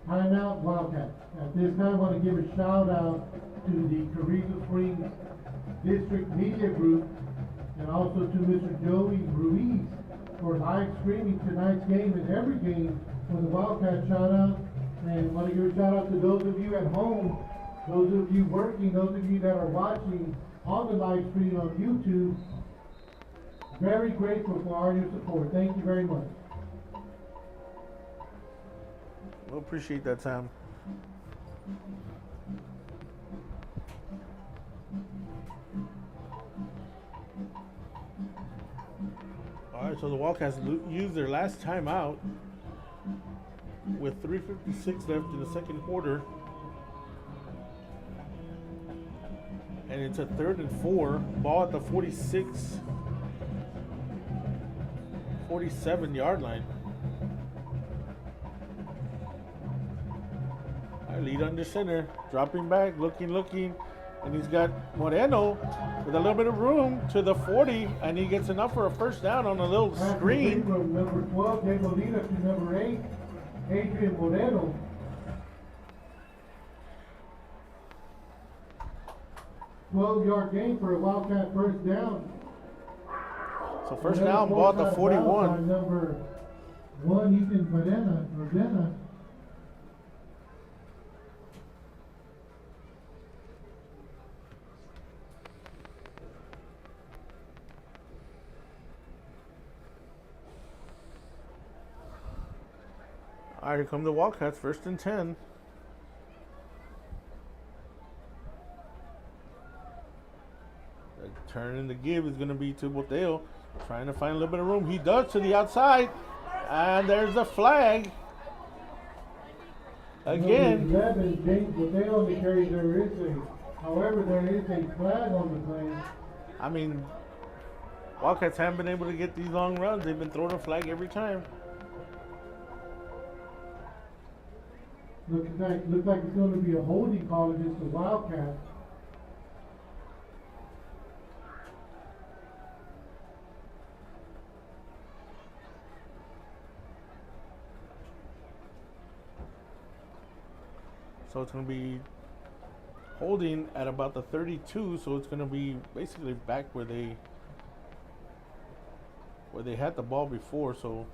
Speaker 1: Timeout, Wildcats. At this time, I want to give a shout out to the Carrizo Springs District Media Group and also to Mr. Joey Ruiz for live streaming tonight's game and every game for the Wildcat shout out. And want to give a shout out to those of you at home, those of you working, those of you that are watching on the live stream on YouTube. Very grateful for all your support. Thank you very much.
Speaker 2: We'll appreciate that, Sam. All right, so the Wildcats used their last timeout with 3:56 left in the second quarter. And it's a 3rd and 4. Ball at the 47-yard line. Lead under center, dropping back, looking, and he's got Moreno with a little bit of room to the 40, and he gets enough for a first down on a little screen.
Speaker 1: From number 12, De Molina, to number 8, Adrian Moreno. "12-yard gain for a Wildcat first down."
Speaker 2: So first down, ball at the 41.
Speaker 1: Number 1, Ethan Rodena.
Speaker 2: All right, here come the Wildcats, 1st and 10. The turn and the give is going to be to Boteo, trying to find a little bit of room. He does to the outside, and there's the flag. Again.
Speaker 1: Number 11, James Boteo on the carry. However, there is a flag on the play.
Speaker 2: I mean, Wildcats haven't been able to get these long runs. They've been throwing a flag every time.
Speaker 1: Looks like it's going to be a holding call against the Wildcats.
Speaker 2: So it's going to be holding at about the 32. So it's going to be basically back where they had the ball before. So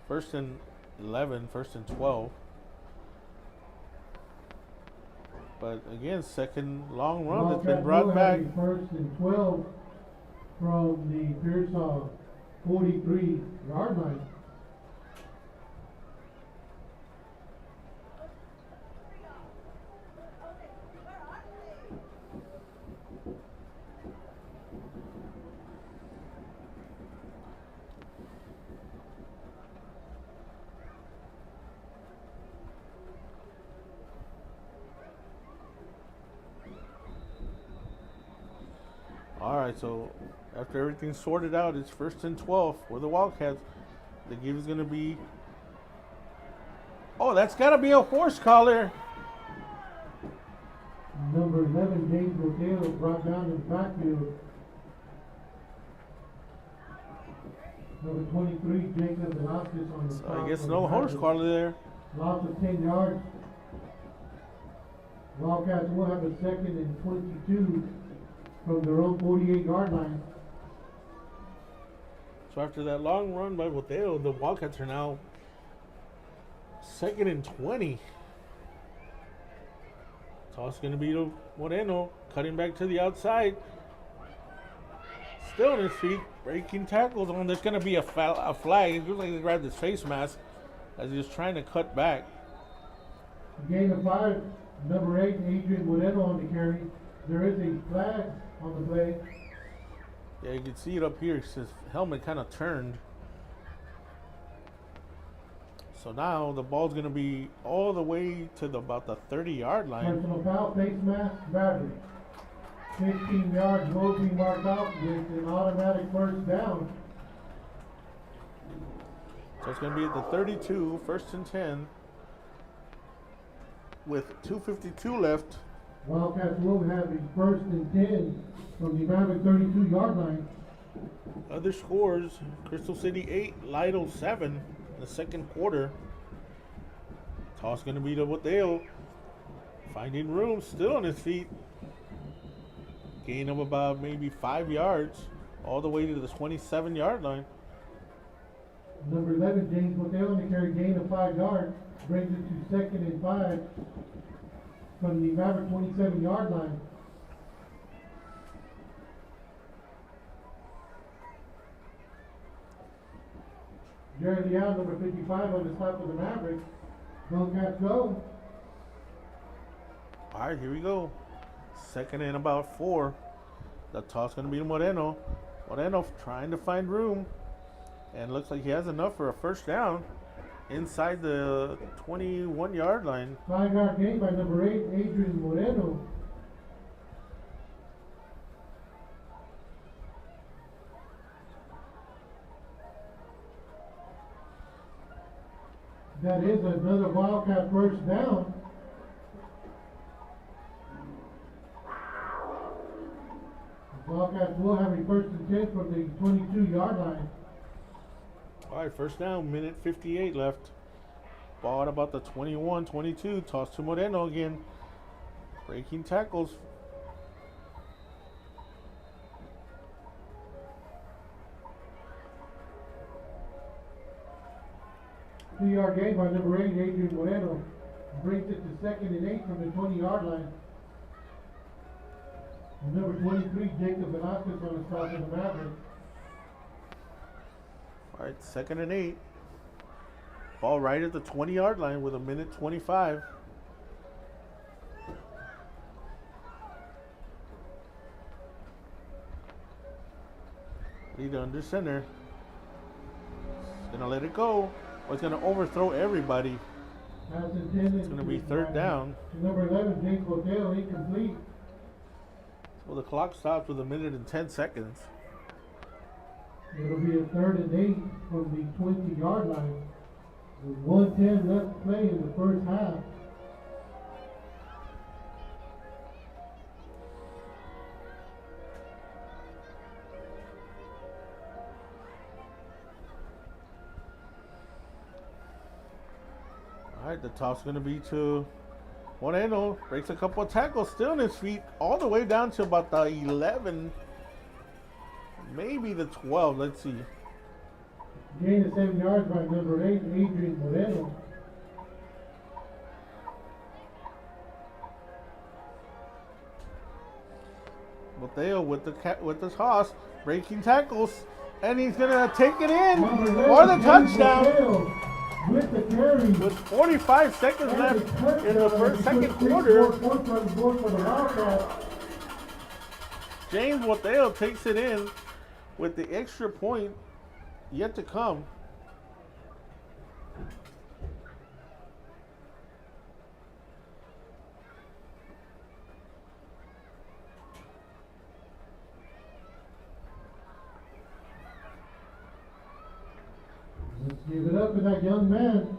Speaker 2: 1st and 11, 1st and 12. But again, second long run that's been brought back.
Speaker 1: 1st and 12 from the Pearsall 43-yard line.
Speaker 2: All right, so after everything's sorted out, it's 1st and 12 for the Wildcats. The give is going to be... Oh, that's got to be a horse collar.
Speaker 1: Number 11, James Boteo, brought down in the backfield. Number 23, Jacob Velasquez on the
Speaker 2: So I guess no horse collar there.
Speaker 1: Loss of 10 yards. Wildcats will have a 2nd and 22 from their own 48-yard line.
Speaker 2: So after that long run by Boteo, the Wildcats are now 2nd and 20. Toss going to be to Moreno, cutting back to the outside. Still on his feet, breaking tackles on. There's going to be a flag. It looks like they grabbed his face mask as he was trying to cut back.
Speaker 1: Gain of 5, number 8, Adrian Moreno on the carry. There is a flag on the play.
Speaker 2: Yeah, you can see it up here. His helmet kind of turned. So now the ball's going to be all the way to about the 30-yard line.
Speaker 1: Personal foul, face mask, Mavericks. 15 yards will be marked out with an automatic first down.
Speaker 2: So it's going to be at the 32, first and 10, with 2:52 left.
Speaker 1: Wildcats will have a first and 10 from the Maverick 32-yard line.
Speaker 2: Other scores, Crystal City 8, Lido 7 in the second quarter. Toss going to be to Wadale. Finding room, still on his feet. Gain of about maybe 5 yards, all the way to the 27-yard line.
Speaker 1: Number 11, James Wadale, on the carry, gain of 5 yards. Brings it to 2nd and 5 from the Maverick 27-yard line. Jared Leal, number 55, on the top of the Mavericks. Wildcats go.
Speaker 2: All right, here we go. 2nd and about 4. The toss going to be to Moreno. Moreno trying to find room. And looks like he has enough for a first down inside the 21-yard line.
Speaker 1: 5-yard gain by number 8, Adrian Moreno. That is another Wildcat first down. Wildcats will have a first and 10 from the 22-yard line.
Speaker 2: All right, first down, minute 58 left. Ball at about the 21-22. Toss to Moreno again. Breaking tackles.
Speaker 1: Two-yard gain by number 8, Adrian Moreno. Brings it to 2nd and 8 from the 20-yard line. And number 23, Jacob Velasquez, on the stop of the Mavericks.
Speaker 2: All right, 2nd and 8. Ball right at the 20-yard line with a minute 25. Lead under center. He's gonna let it go. Or he's gonna overthrow everybody. It's gonna be 3rd down.
Speaker 1: Number 11, James Wadale, incomplete.
Speaker 2: Well, the clock stops with a minute and 10 seconds.
Speaker 1: It'll be a 3rd and 8 from the 20-yard line. With 1:10 left to play in the first half.
Speaker 2: All right, the toss is going to be to Moreno. Breaks a couple of tackles, still on his feet, all the way down to about the 11, maybe the 12. Let's see.
Speaker 1: Gain of 7 yards by number 8, Adrian Moreno.
Speaker 2: Mateo with the toss, breaking tackles, and he's gonna take it in for the touchdown.
Speaker 1: With the carry.
Speaker 2: With 45 seconds left in the second quarter, James Mateo takes it in with the extra point yet to come.
Speaker 1: Let's give it up for that young man.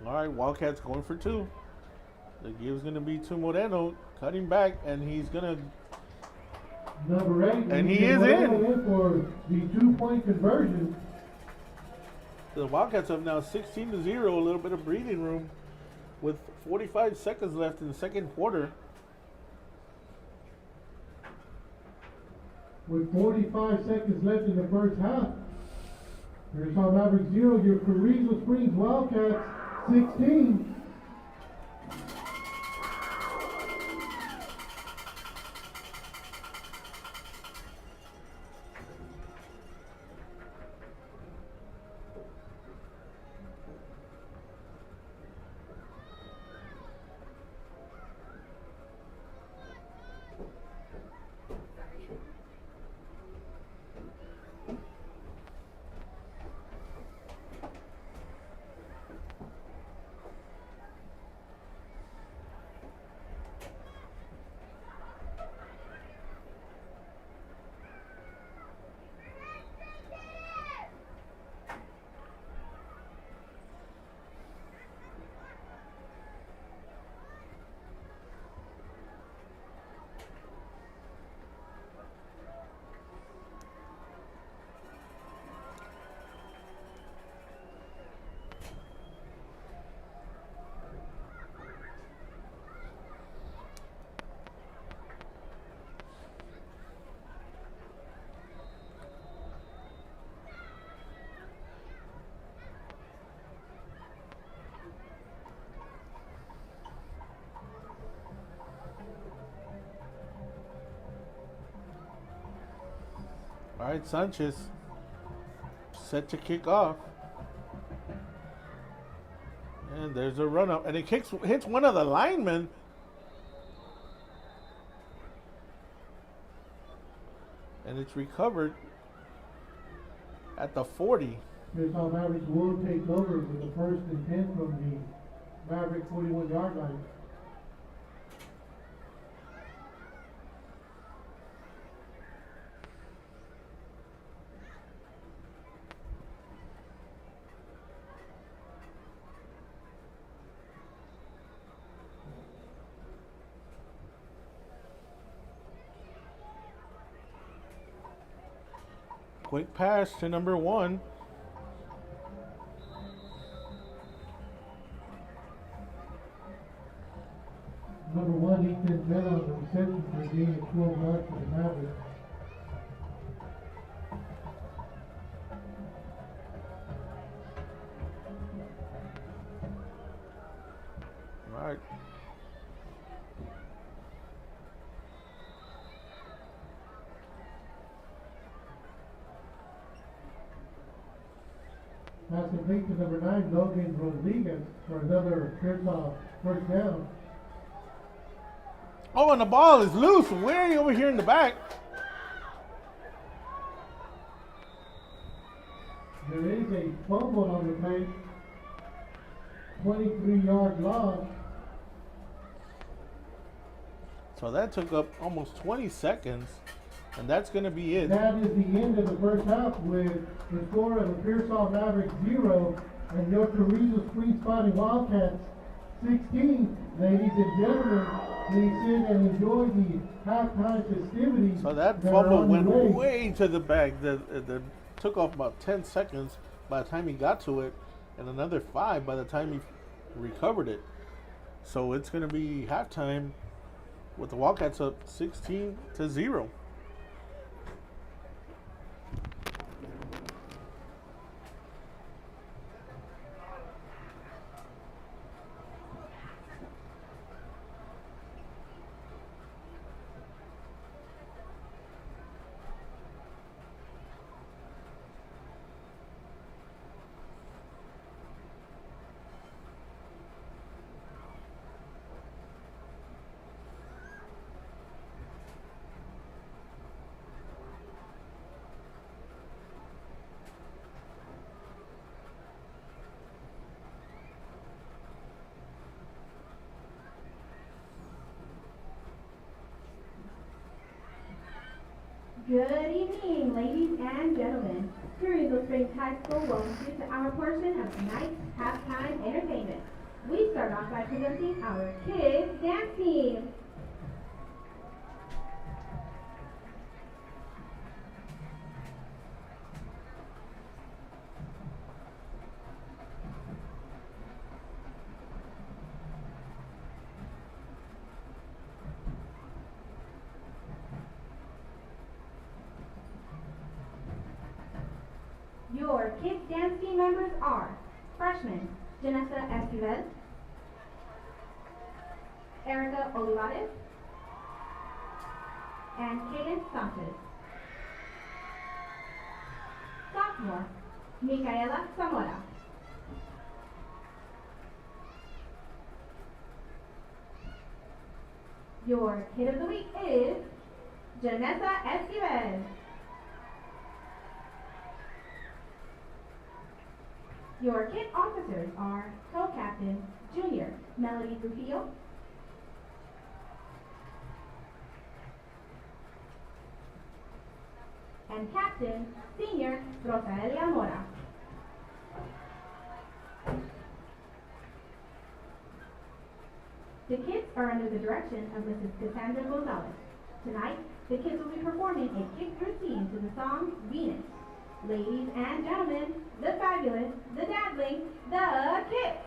Speaker 2: All right, Wildcats going for 2. The give's going to be to Moreno, cutting back, and he's going to...
Speaker 1: Number 8.
Speaker 2: And he is in
Speaker 1: for the 2-point conversion.
Speaker 2: The Wildcats have now 16-0, a little bit of breathing room with 45 seconds left in the second quarter.
Speaker 1: With 45 seconds left in the first half. Pearsall Mavericks 0, your Carrizo Springs Wildcats 16.
Speaker 2: All right, Sanchez set to kick off. And there's a run up. And it hits one of the linemen. And it's recovered at the 40.
Speaker 1: Pearsall Mavericks will take over with the 1st and 10 from the Maverick 41-yard line.
Speaker 2: Quick pass to number 1.
Speaker 1: Number 1, Ethan Bell on the reception for being at 12 yards for the Mavericks.
Speaker 2: All right.
Speaker 1: Pass complete to number 9, Logan Rodriguez for another Pearsall first down.
Speaker 2: Oh, and the ball is loose. Way over here in the back.
Speaker 1: There is a fumble on the play. 23-yard loss.
Speaker 2: So that took up almost 20 seconds. And that's going to be it.
Speaker 1: That is the end of the first half with the score of the Pearsall Mavericks 0 and your Carrizo Spring Spotting Wildcats 16. Ladies and gentlemen, please sit and enjoy the halftime festivities.
Speaker 2: So that fumble went way to the back. That took off about 10 seconds by the time he got to it, and another 5 by the time he recovered it. So it's going to be halftime with the Wildcats up 16-0.
Speaker 3: Good evening, ladies and gentlemen. Carrizo Springs High School welcomes you to our portion of tonight's halftime entertainment. We start off by presenting our kids dance team. Your kids dance team members are freshmen Janessa Esquivel, Erica Olivares, and Cadence Sanchez. Sophomore Micaela Zamora. Your kid of the week is Janessa Esquivel. Your kid officers are co-captain Junior Melody Trujillo, and captain Senior Rosaelia Mora. The kids are under the direction of Mrs. Cassandra Gonzalez. Tonight, the kids will be performing a kick routine to the song Venus. Ladies and gentlemen, the fabulous, the dazzling, the kick.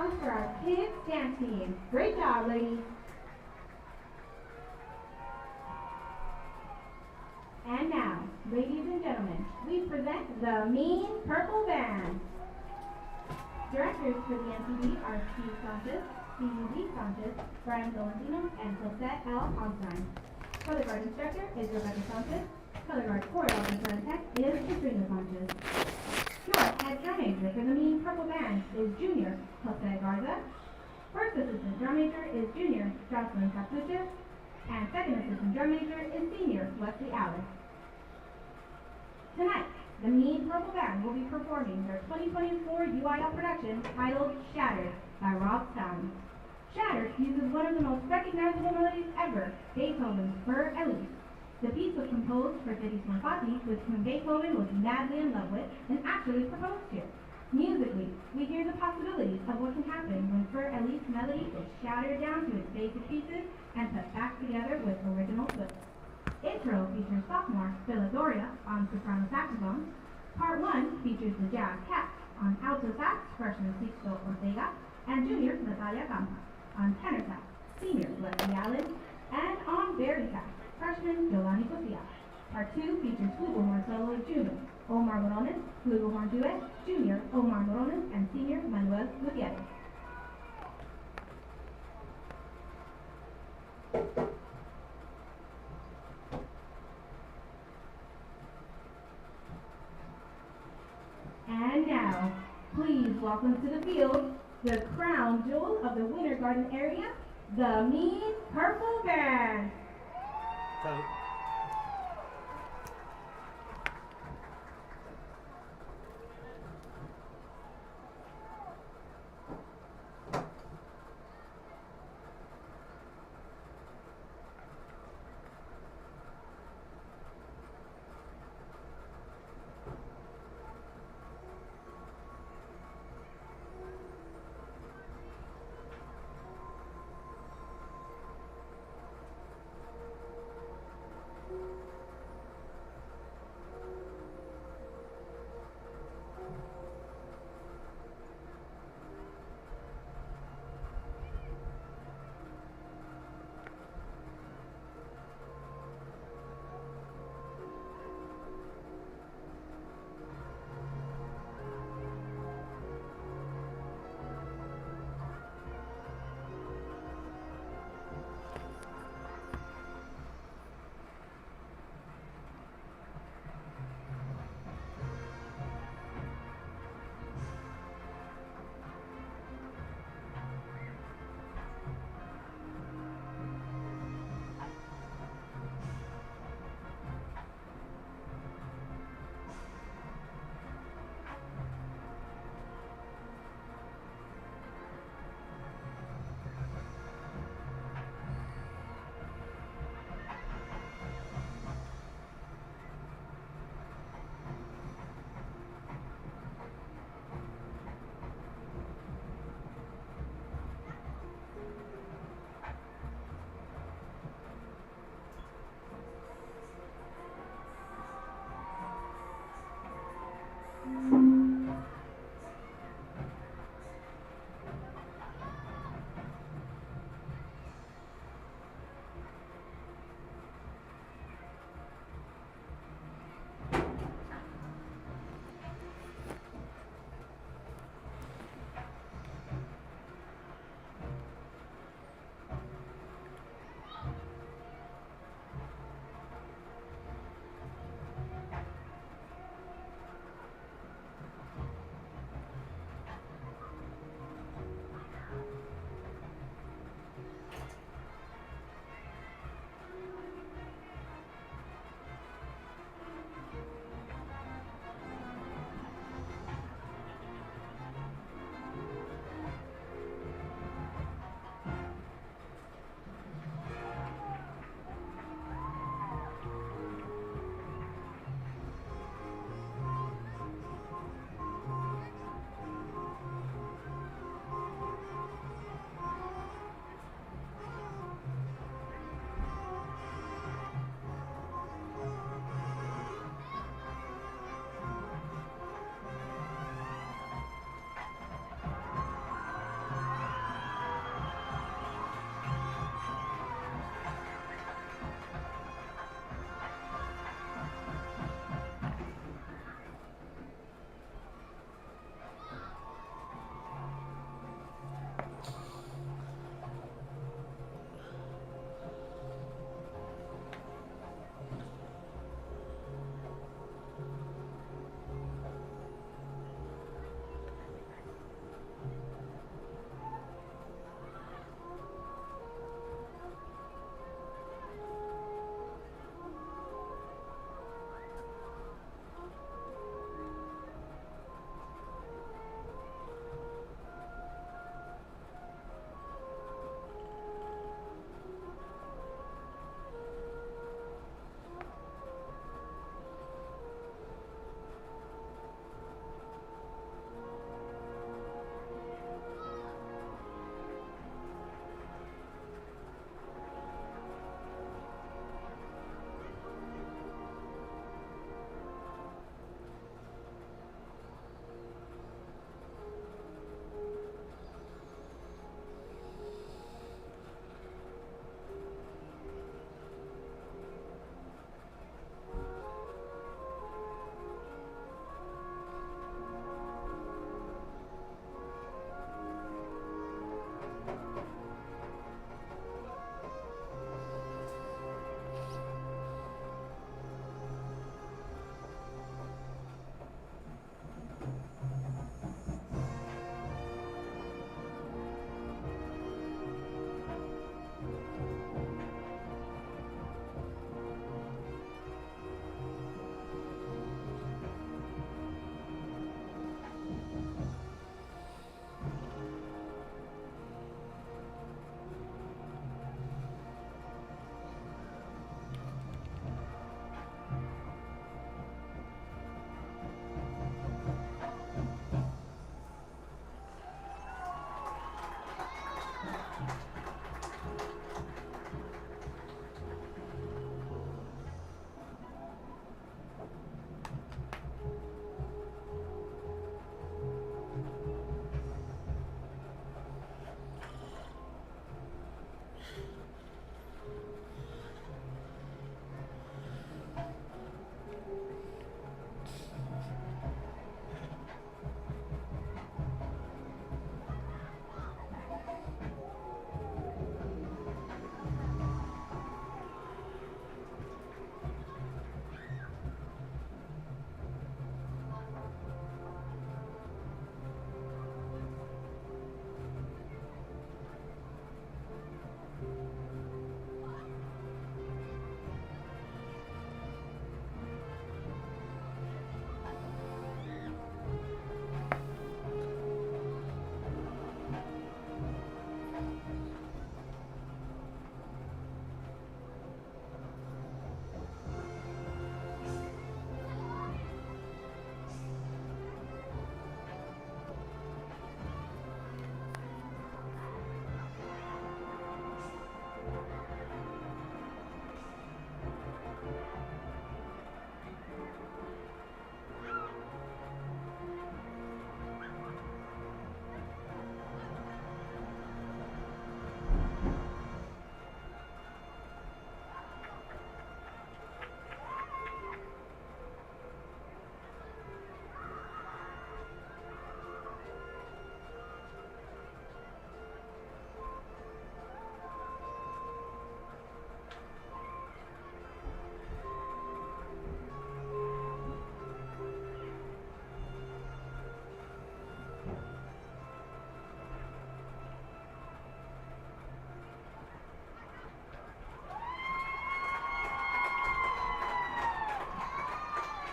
Speaker 3: applause for our kids dance team. Great job, ladies. And now, ladies and gentlemen, we present the Mean Purple Band. Directors for the MTV are Steve Sanchez, Stevie D. Sanchez, Brian Valentino, and Jose L. Onstein. Color guard instructor is Rebecca Sanchez. Color guard choreographer and tech is Katrina Sanchez. Your head drum major for the Mean Purple Band is Junior Jose Garza. First assistant drum major is Junior Jocelyn Capucha. And second assistant drum major is Senior Wesley Allen. Tonight, the Mean Purple Band will be performing their 2024 UIL production titled Shattered by Rob Stein. Shattered uses one of the most recognizable melodies ever, Beethoven's Fur Elise. The piece was composed for Feliz Malfatti, with whom Beethoven was madly in love with and actually proposed to. Musically, we hear the possibilities of what can happen when Fur Elise's melody is shattered down to its basic pieces and put back together with original twists. Intro features sophomore Philadoria on soprano saxophone. Part 1 features the Jazz Cats on alto sax, freshman Sixto Ortega, and junior Natalia Campa. On tenor sax, senior Wesley Allen, and on baritone sax, freshman Giovanni Cosia. Part 2 features flugelhorn solo junior Omar Morones, flugelhorn duet, junior Omar Morones, and senior Manuel Gutierrez. And now, please welcome to the field the crown jewel of the Winter Garden area, the Mean Purple Band.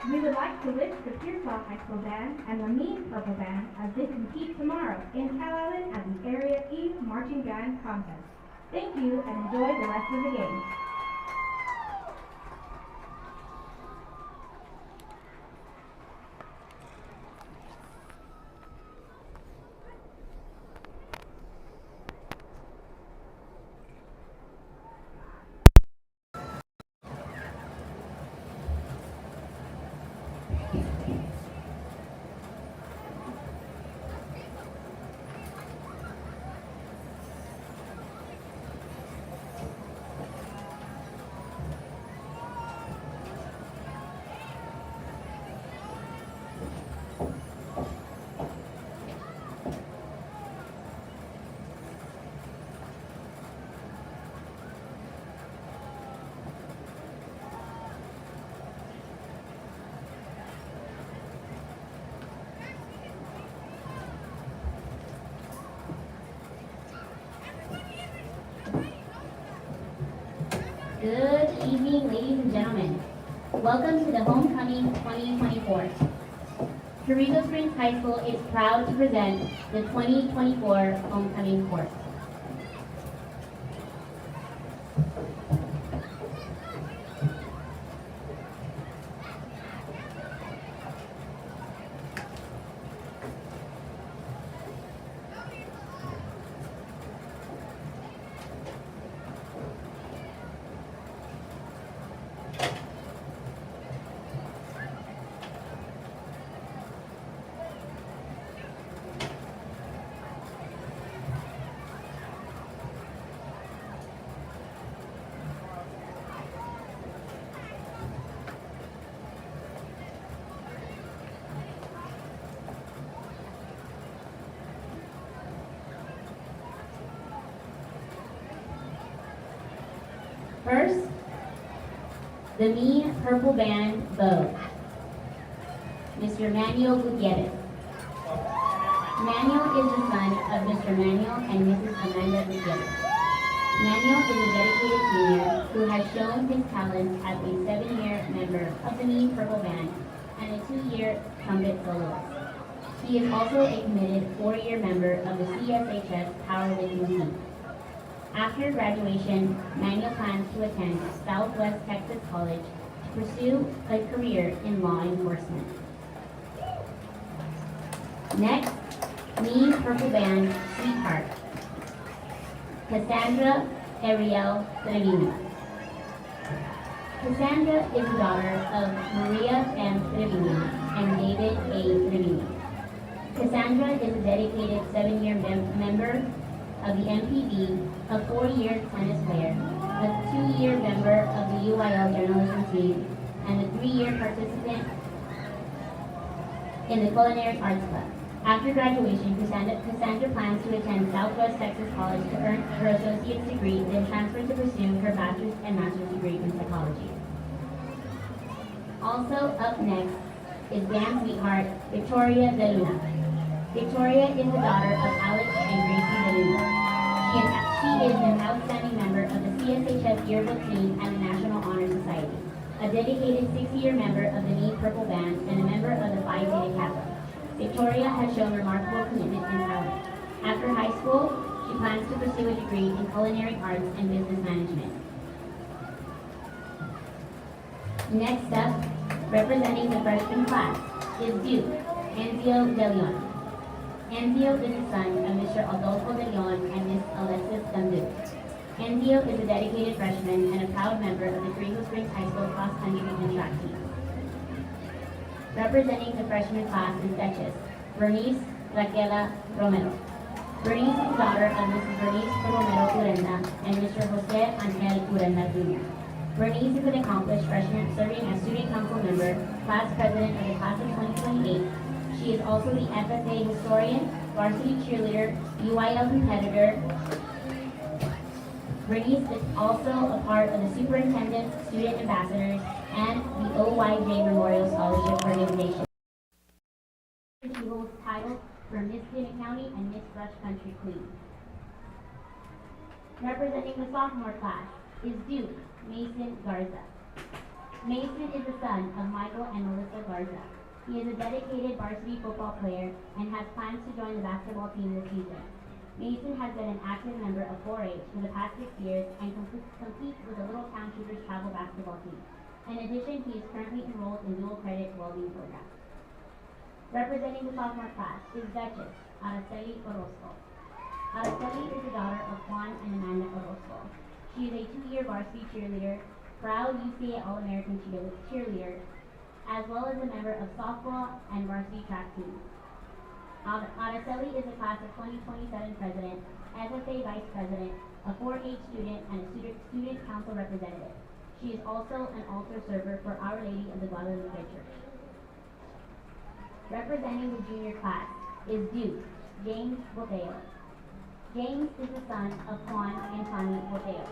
Speaker 3: We would like to wish the Pearsall High School Band and the Mean Purple Band as they compete tomorrow in Calallen at the Area Eve Marching Band Contest. Thank you and enjoy the rest of the game.
Speaker 4: Good evening, ladies and gentlemen. Welcome to the Homecoming 2024. Carrizo Springs High School is proud to present the 2024 Homecoming Course. First, the Mean Purple Band Bow, Mr. Manuel Gutierrez. Manuel is the son of Mr. Manuel and Mrs. Amanda Gutierrez. Manuel is a dedicated senior who has shown his talents as a 7-year member of the Mean Purple Band and a 2-year trumpet soloist. He is also a committed 4-year member of the CSHS powerlifting team. After graduation, Manuel plans to attend Southwest Texas College to pursue a career in law enforcement. Next, Mean Purple Band Sweetheart, Cassandra Ariel Trevino. Cassandra is the daughter of Maria M. Trevino and David A. Trevino. Cassandra is a dedicated 7-year member of the MPB, a 4-year tennis player, a 2-year member of the UIL journalism team, and a 3-year participant in the Culinary Arts Club. After graduation, Cassandra plans to attend Southwest Texas College to earn her associate's degree, then transfer to pursue her bachelor's and master's degree in psychology. Also up next is band sweetheart Victoria De Luna. Victoria is the daughter of Alex and Gracie De Luna. She is an outstanding member of the CSHS yearbook team and the National Honor Society, a dedicated 6-year member of the Mean Purple Band, and a member of the Phi Theta Kappa. Victoria has shown remarkable commitment and talent. After high school, she plans to pursue a degree in culinary arts and business management. Next up, representing the freshman class, is Duke Anzio De Leon. Anzio is the son of Mr. Adolfo De Leon and Miss Alexis Dundu. Anzio is a dedicated freshman and a proud member of the Carrizo Springs High School cross country and track team. Representing the freshman class is Duchess Bernice Raquela Romero. Bernice is the daughter of Mrs. Bernice Romero Urenda and Mr. Jose Angel Urenda Jr. Bernice is an accomplished freshman serving as student council member, class president of the class of 2028. She is also the FFA historian, varsity cheerleader, UIL competitor. Bernice is also a part of the superintendent's student ambassadors and the OYJ Memorial Scholarship Organization. She holds titles for Miss Gwinnett County and Miss Brush Country Queen. Representing the sophomore class is Duke Mason Garza. Mason is the son of Michael and Melissa Garza. He is a dedicated varsity football player and has plans to join the basketball team this season. Mason has been an active member of 4-H for the past 6 years and competes with the Little Town Shooters travel basketball team. In addition, he is currently enrolled in dual credit welding program. Representing the sophomore class is Duchess Araceli Orozco. Araceli is the daughter of Juan and Amanda Orozco. She is a 2-year varsity cheerleader, proud UCA All-American cheerleader, as well as a member of softball and varsity track teams. Araceli is the class of 2027 president, SFA vice president, a 4-H student, and a student council representative. She is also an altar server for Our Lady of the Guadalupe Church. Representing the junior class is Duke James Boteo. James is the son of Juan and Connie Boteo.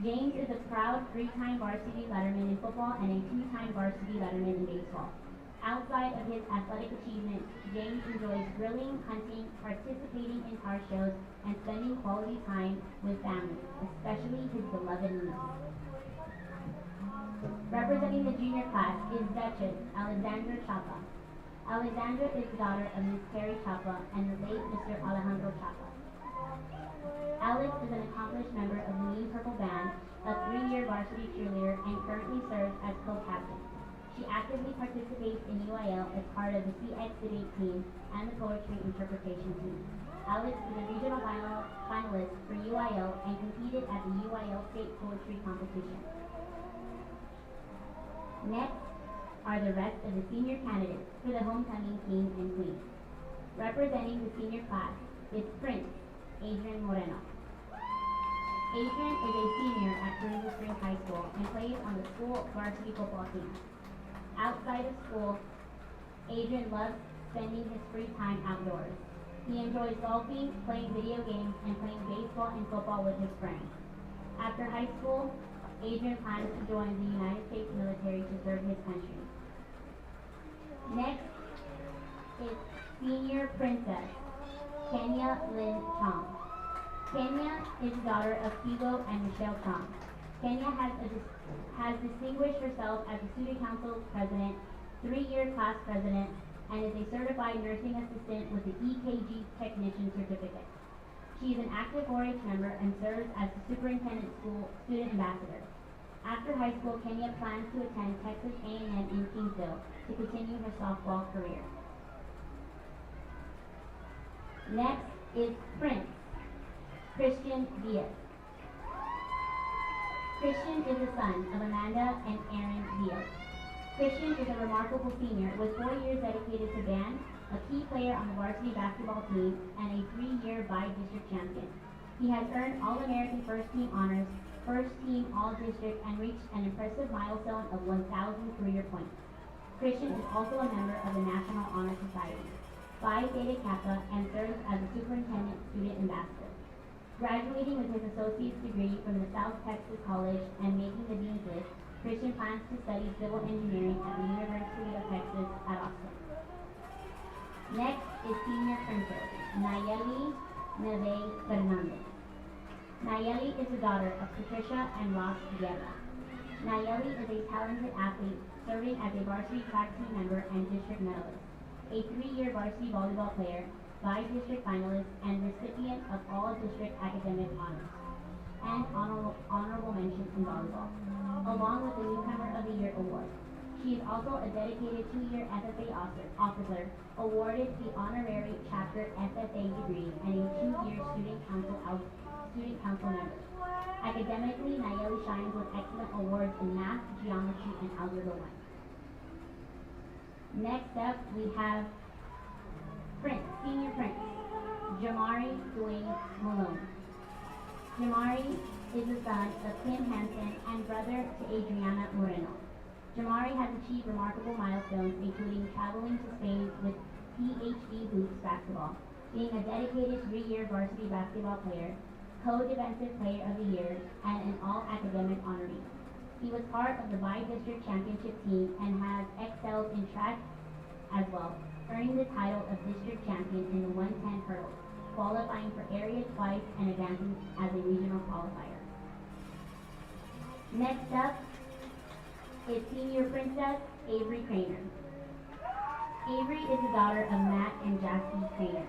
Speaker 4: James is a proud 3-time varsity letterman in football and a 2-time varsity letterman in baseball. Outside of his athletic achievements, James enjoys grilling, hunting, participating in car shows, and spending quality time with family, especially his beloved niece. Representing the junior class is Duchess Alexandra Chapa. Alexandra is the daughter of Ms. Carrie Chapa and the late Mr. Alejandro Chapa. Alex is an accomplished member of the Mean Purple Band, a 3-year varsity cheerleader, and currently serves as co-captain. She actively participates in UIL as part of the CX debate team and the poetry interpretation team. Alex is a regional finalist for UIL and competed at the UIL state poetry competition. Next are the rest of the senior candidates for the homecoming king and queen. Representing the senior class is Prince Adrian Moreno. Adrian is a senior at Carrizo Springs High School and plays on the school varsity football team. Outside of school, Adrian loves spending his free time outdoors. He enjoys golfing, playing video games, and playing baseball and football with his friends. After high school, Adrian plans to join the United States military to serve his country. Next is Senior Princess Kenya Lynn Chong. Kenya is the daughter of Figo and Michelle Chong. Kenya has distinguished herself as a student council president, 3-year class president, and is a certified nursing assistant with the EKG technician certificate. She is an active 4-H member and serves as the superintendent school student ambassador. After high school, Kenya plans to attend Texas A&M in Kingsville to continue her softball career. Next is Prince Christian Diaz. Christian is the son of Amanda and Aaron Diaz. Christian is a remarkable senior with 4 years dedicated to band, a key player on the varsity basketball team, and a 3-year by-district champion. He has earned All-American First Team honors, First Team All-District, and reached an impressive milestone of 1,000 career points. Christian is also a member of the National Honor Society, Phi Theta Kappa, and serves as a superintendent student ambassador. Graduating with his associate's degree from the South Texas College and making the Dean's List, Christian plans to study civil engineering at the University of Texas at Austin. Next is Senior Princess Nayeli Neve Fernandez. Nayeli is the daughter of Patricia and Ross Guerra. Nayeli is a talented athlete, serving as a varsity track team member and district medalist, a 3-year varsity volleyball player, by-district finalist, and recipient of all district academic honors, and honorable mention in volleyball, along with the Newcomer of the Year award. She is also a dedicated 2-year FFA officer, awarded the honorary chapter FFA degree, and a 2-year student council member. Academically, Nayeli shines with excellent awards in math, geometry, and algebra 1. Next up, we have Senior Prince, Jamari Dwayne Malone. Jamari is the son of Kim Hansen and brother to Adriana Moreno. Jamari has achieved remarkable milestones, including traveling to Spain with PhD hoops basketball, being a dedicated 3-year varsity basketball player, co-defensive player of the year, and an all-academic honoree. He was part of the by-district championship team and has excelled in track as well, earning the title of district champion in the 110 hurdles. qualifying for area twice and advancing as a regional qualifier. Next up is Senior Princess Avery Craner. Avery is the daughter of Matt and Jasky Craner.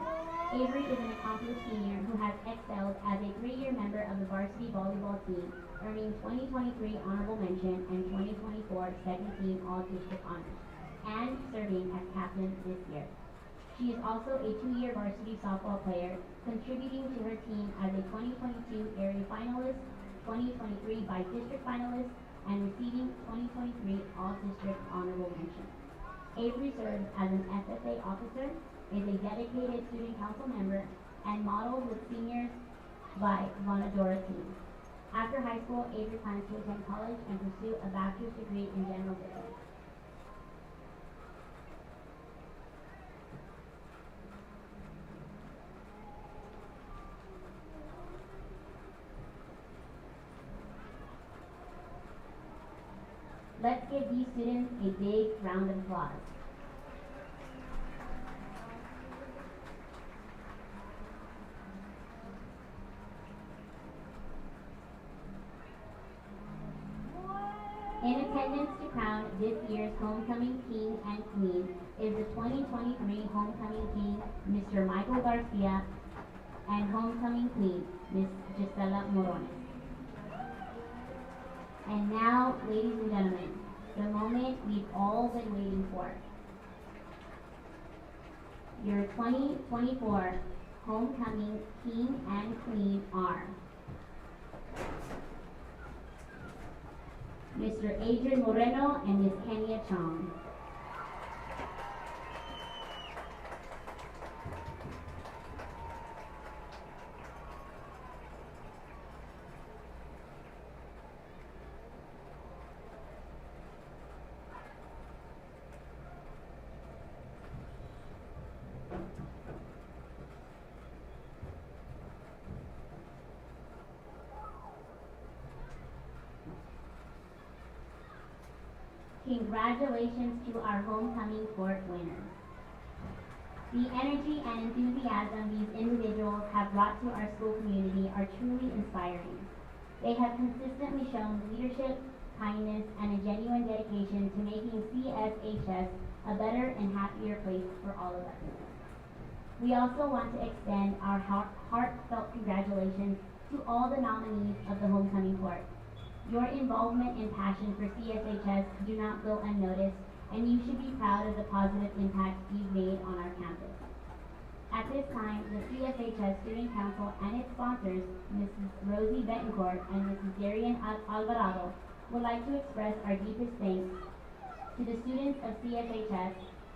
Speaker 4: Avery is an accomplished senior who has excelled as a 3-year member of the varsity volleyball team, earning 2023 honorable mention and 2024 second team all-district honors, and serving as captain this year. She is also a 2-year varsity softball player, contributing to her team as a 2022 area finalist, 2023 by district finalist, and receiving 2023 all-district honorable mention. Avery serves as an FFA officer, is a dedicated student council member, and models with seniors by Vonadora team. After high school, Avery plans to attend college and pursue a bachelor's degree in general business. Let's give these students a big round of applause. In attendance to crown this year's homecoming king and queen is the 2023 homecoming king, Mr. Michael Garcia, and homecoming queen, Ms. Gisela Morones. And now, ladies and gentlemen, the moment we've all been waiting for. Your 2024 homecoming king and queen are Mr. Adrian Moreno and Ms. Kenya Chong. Congratulations to our homecoming court winners. The energy and enthusiasm these individuals have brought to our school community are truly inspiring. They have consistently shown leadership, kindness, and a genuine dedication to making CSHS a better and happier place for all of us. We also want to extend our heartfelt congratulations to all the nominees of the homecoming court. Your involvement and passion for CSHS do not go unnoticed, and you should be proud of the positive impact you've made on our campus. At this time, the CSHS Student Council and its sponsors, Mrs. Rosie Betancourt and Mrs. Darian Alvarado, would like to express our deepest thanks to the students of CSHS,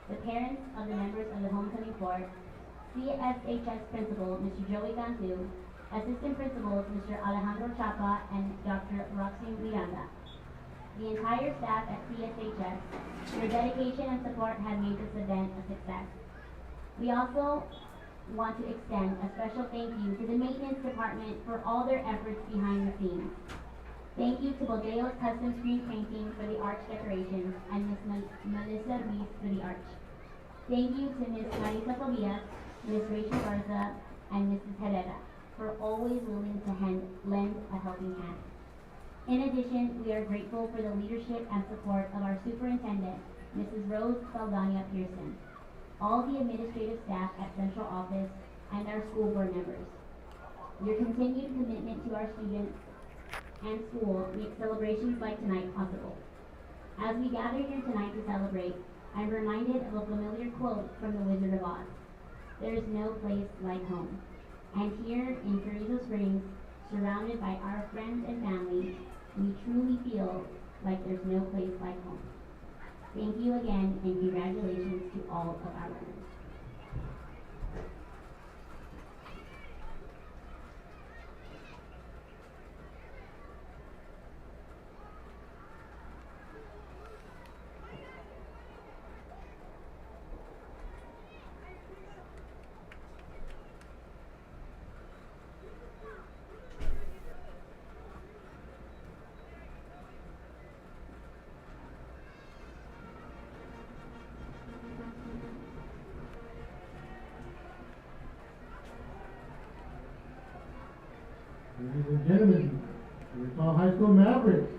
Speaker 4: the parents of the members of the homecoming court, CSHS Principal, Mr. Joey Cantu, Assistant Principals, Mr. Alejandro Chapa and Dr. Roxy Miranda. The entire staff at CSHS, your dedication and support have made this event a success. We also want to extend a special thank you to the maintenance department for all their efforts behind the scenes. Thank you to Bodeo's Custom Screen Painting for the arch decorations and Ms. Melissa Ruiz for the arch. Thank you to Ms. Marisa Tobias, Ms. Rachel Garza, and Mrs. Herrera for always willing to lend a helping hand. In addition, we are grateful for the leadership and support of our superintendent, Mrs. Rose Saldana Pearson, all the administrative staff at Central Office, and our school board members. Your continued commitment to our students and school makes celebrations like tonight possible. As we gather here tonight to celebrate, I'm reminded of a familiar quote from The Wizard of Oz. There is no place like home. And here in Carrizo Springs, surrounded by our friends and family, we truly feel like there's no place like home. Thank you again, and congratulations to all of our winners.
Speaker 1: and gentlemen, Pearsall High School Mavericks.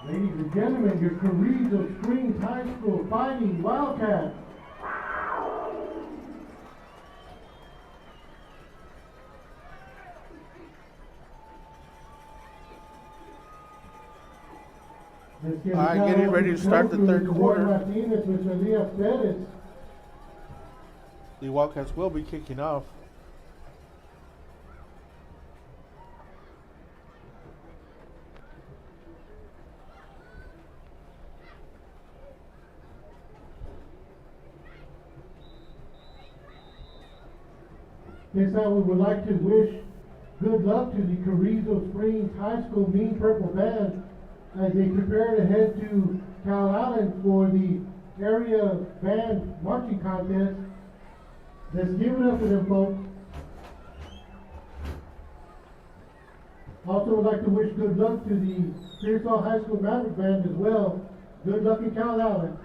Speaker 1: Ladies and gentlemen, your Carrizo Springs High School Fighting Wildcats.
Speaker 2: All right, getting ready to start the third quarter. The Wildcats will be kicking off.
Speaker 1: This time we would like to wish good luck to the Carrizo Springs High School Mean Purple Band as they prepare to head to Cal Allen for the area band marching contest. Let's give it up for them, folks. Also would like to wish good luck to the Pearsall High School Mavericks Band as well. Good luck in Cal Allen.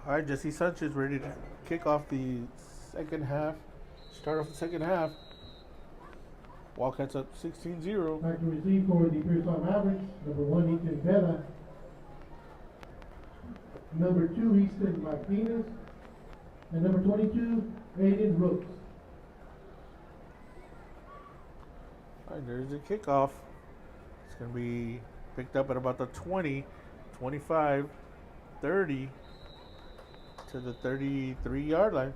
Speaker 2: All right, Jesse Sanchez ready to kick off the second half. Start off the second half. Wildcats up 16-0.
Speaker 1: Back to receive for the Pearsall Mavericks. Number 1, Ethan Vela. Number 2, Easton Martinez. And number 22, Aiden Rooks.
Speaker 2: All right, there's the kickoff. It's going to be picked up at about the 20, 25, 30 to the 33-yard line.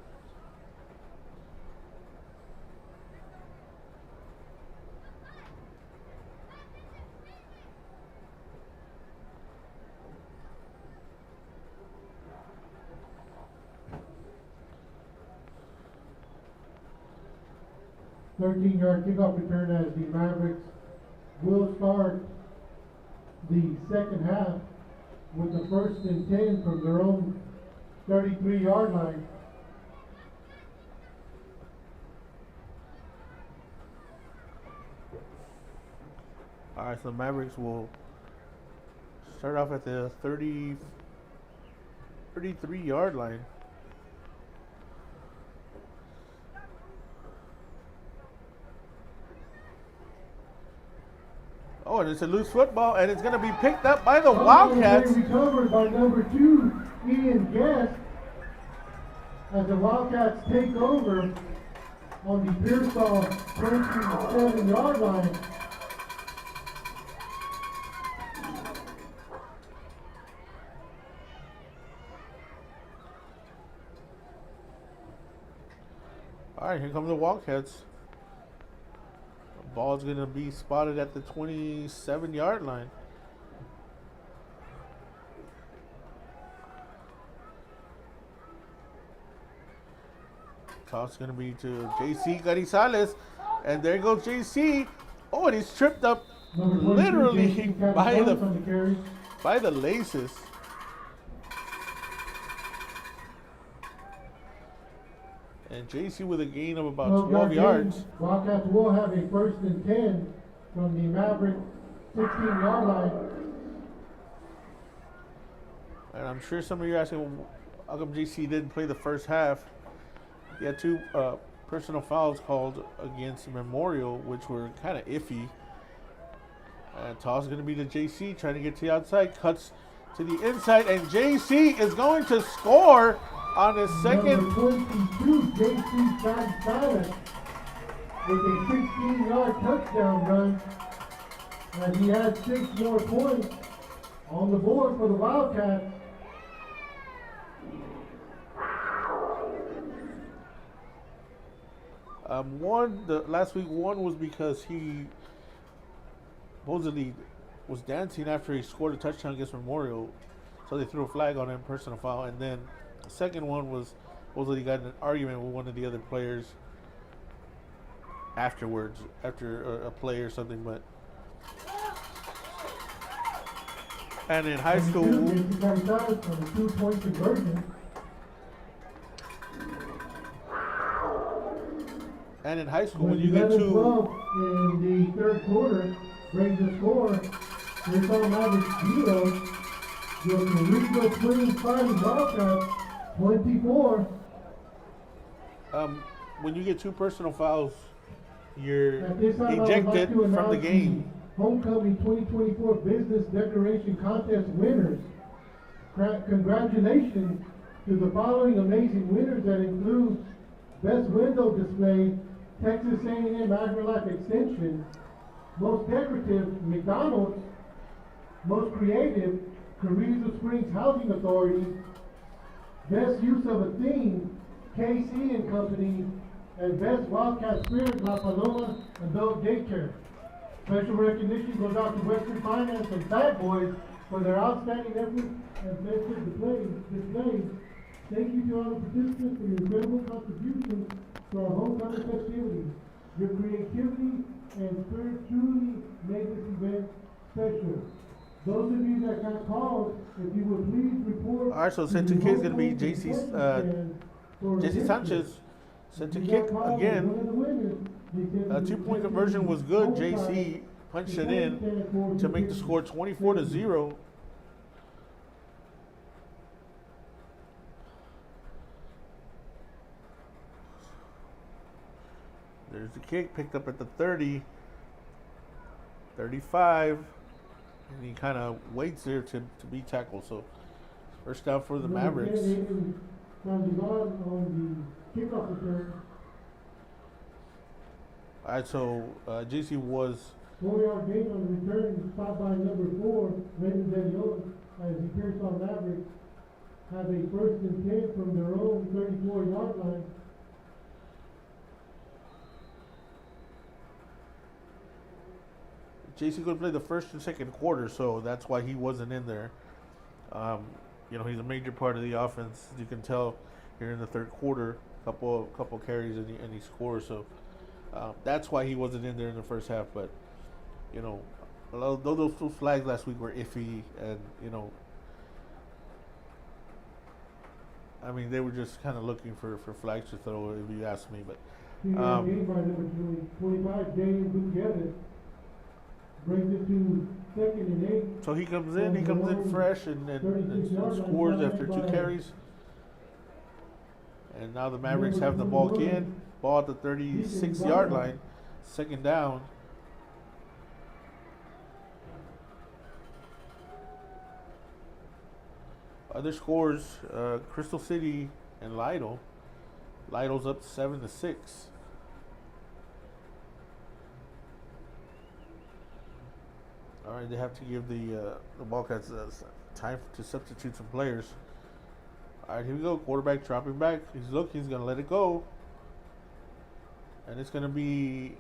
Speaker 1: Thirteen-yard kickoff return as the Mavericks will start the second half with the 1st and 10 from their own 33-yard line.
Speaker 2: All right, so the Mavericks will start off at the 33-yard line. Oh, and it's a loose football, and it's going to be picked up by the Wildcats.
Speaker 1: Recovered by number 2, Ian Guest, as the Wildcats take over on the Pearsall 27-yard line.
Speaker 2: All right, here come the Wildcats. Ball's going to be spotted at the 27-yard line. Toss going to be to JC Garizales. And there goes JC. Oh, and he's tripped up literally by the laces. And And JC with a gain of about
Speaker 1: 12
Speaker 2: 12 yards.
Speaker 1: gain. Wildcats will have a 1st and 10 from the Maverick 16-yard line.
Speaker 2: And I'm sure some of you are asking, well, how come JC didn't play the first half? He had 2 personal fouls called against Memorial, which were kind of iffy. And toss is going to be to JC, trying to get to the outside, cuts to the inside, and JC is going to score on his second.
Speaker 1: Number 22, JC Gonzalez with a 16-yard touchdown run. And he had 6 more points on the board for the Wildcats.
Speaker 2: Last week one was because he supposedly was dancing after he scored a touchdown against Memorial, so they threw a flag on him, personal foul. And then the second one was supposedly he got in an argument with one of the other players afterwards, after a play or something. But and in high school,
Speaker 1: JC Gonzalez on a 2-point conversion.
Speaker 2: when you get
Speaker 1: 11-12
Speaker 2: to
Speaker 1: in the 3rd quarter, brings the score. Pearsall Mavericks 0. Your Carrizo Springs Fighting Wildcats 24.
Speaker 2: when you get 2 personal fouls, you're
Speaker 1: At this time, I would like
Speaker 2: ejected
Speaker 1: to
Speaker 2: from the
Speaker 1: announce
Speaker 2: game.
Speaker 1: Homecoming 2024 Business Decoration Contest winners. Congratulations to the following amazing winners that include Best Window Display, Texas A&M AgriLife Extension, Most Decorative, McDonald's, Most Creative, Carrizo Springs Housing Authority, Best Use of a Theme, KC and Company, and Best Wildcat Spirit, La Paloma Adult Daycare. Special recognition goes out to Western Finance and Fat Boys for their outstanding efforts and festive displays. Thank you to all the participants for your incredible contributions to our homecoming festivities. Your creativity and spirit truly make this event special. Those of you that got called, if you would please report.
Speaker 2: All right, so center kick is going to be JC Sanchez. Center kick again. 2-point conversion was good. JC punched it in to make the score 24-0. There's the kick, picked up at the 30, 35, and he kind of waits there to be tackled. So first down for the Mavericks. All right, so JC was
Speaker 1: 4-yard gain on the return, stopped by number 4, Raymond De Leon, as the Pearsall Mavericks have a 1st and 10 from their own 34-yard line.
Speaker 2: JC going to play the first and second quarter, so that's why he wasn't in there. He's a major part of the offense. As you can tell here in the 3rd quarter, couple carries and he scores. So that's why he wasn't in there in the first half. But those 2 flags last week were iffy, and they were just kind of looking for flags to throw, if you ask me. But
Speaker 1: Game by number 25, Daniel together. Brings it to 2nd and 8.
Speaker 2: So he comes in fresh and scores after 2 carries. And now the Mavericks have the ball again. Ball at the 36-yard line. 2nd down. Other scores, Crystal City and Lytle. Lytle's up 7-6. All right, they have to give the Wildcats time to substitute some players. All right, here we go. Quarterback dropping back. He's going to let it go. And it's going to be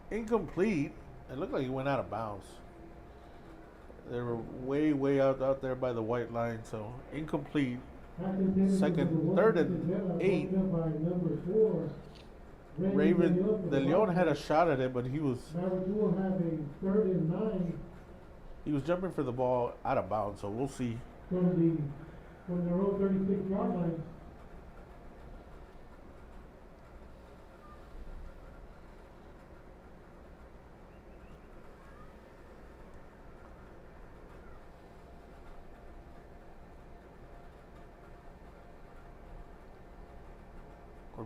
Speaker 2: incomplete. It looked like he went out of bounds. They were way out there by the white line, so incomplete. 3rd and 8. Raven De Leon had a shot at it, but he was jumping for the ball out of bounds, so we'll see.
Speaker 1: From their own 36-yard line.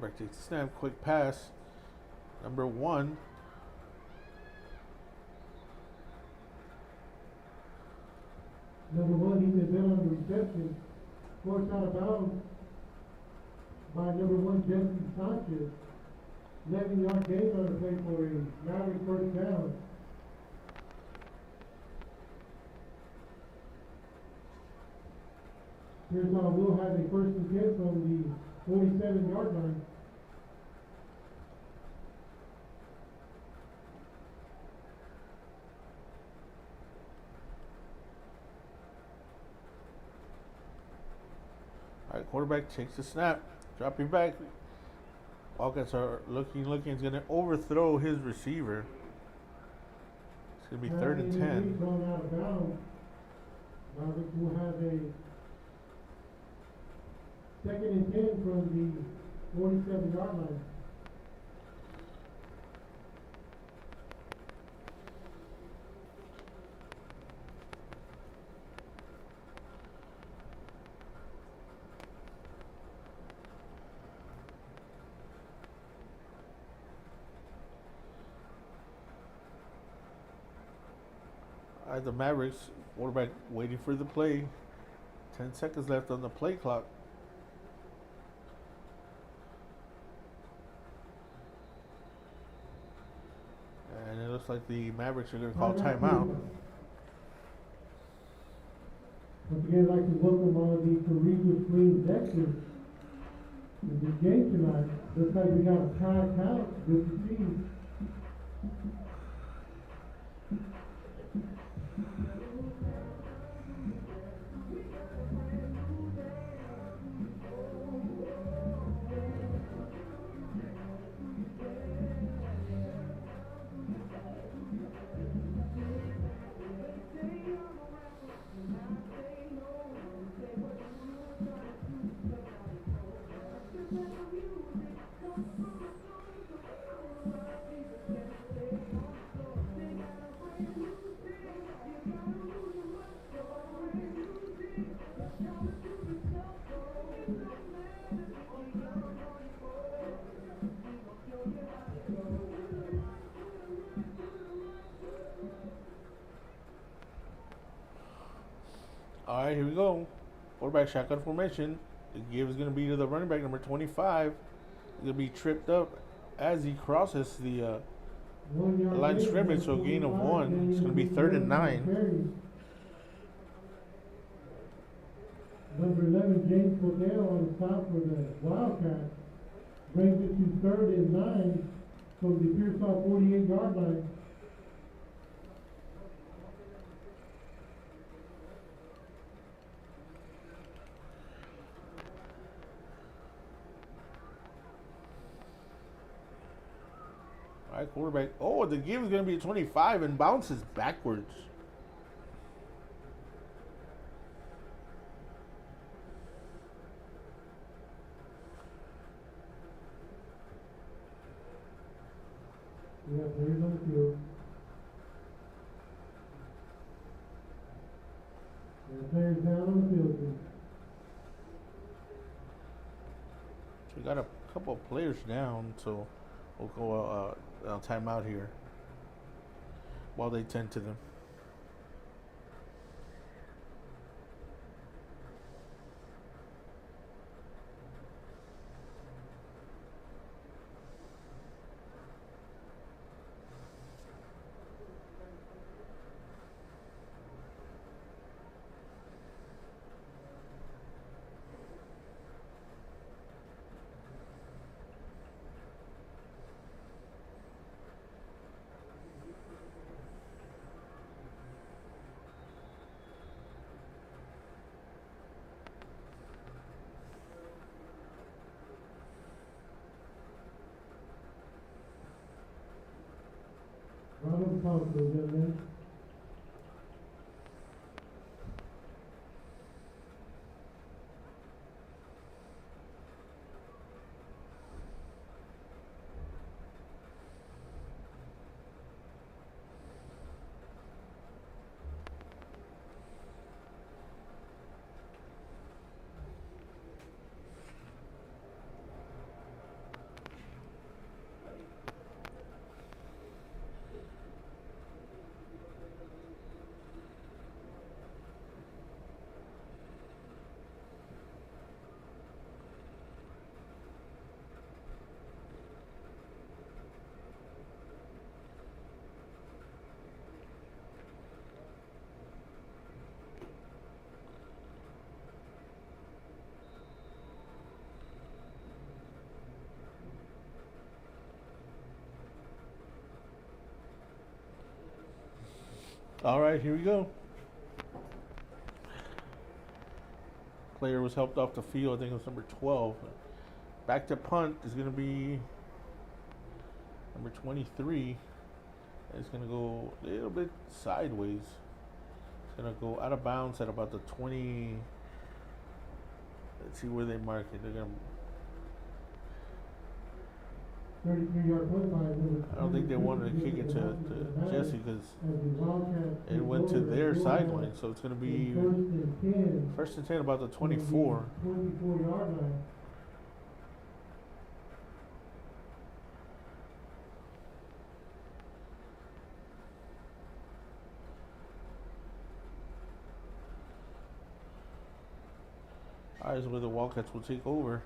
Speaker 2: Quarterback takes the snap. Quick pass. Number 1.
Speaker 1: Number 1, he did that on the reception. Forced out of bounds by number 1, Jesse Sanchez. 11-yard gain on the play for a Mavericks first down. Pearsall will have a first and 10 from the 47-yard line.
Speaker 2: All right, quarterback takes the snap, dropping back. Wildcats are looking. He's going to overthrow his receiver. It's going to be 3rd and 10.
Speaker 1: Thrown out of bounds. Mavericks will have a 2nd and 10 from the 47-yard line.
Speaker 2: The Mavericks quarterback waiting for the play. 10 seconds left on the play clock. And it looks like the Mavericks are going to call timeout.
Speaker 1: Once again, I'd like to welcome all the Carrizo Springs Extras in this game tonight. Looks like we got a packed house. Good to see you.
Speaker 2: All right, here we go. Quarterback shotgun formation. The give is going to be to the running back, number 25. He's going to be tripped up as he crosses the line of scrimmage, so a gain of 1. It's going to be 3rd and 9.
Speaker 1: Number 11, James Cordell on the stop for the Wildcat. Brings it to 3rd and 9 from the Pearsall 48-yard line.
Speaker 2: All right, quarterback. Oh, the give is going to be 25 and bounces backwards.
Speaker 1: We have players on the field. And players down on the field, too.
Speaker 2: We got a couple of players down, so we'll go timeout here while they tend to them.
Speaker 1: Round of applause, gentlemen.
Speaker 2: All right, here we go. Player was helped off the field. I think it was number 12. Back to punt is going to be number 23. It's going to go a little bit sideways. It's going to go out of bounds at about the 20. Let's see where they mark it. They're going to.
Speaker 1: 33-yard punt line.
Speaker 2: I don't think they wanted to kick it to Jesse because it went to their sideline. So it's going to be first and 10 about the 24.
Speaker 1: 24-yard line.
Speaker 2: All right, is where the Wildcats will take over.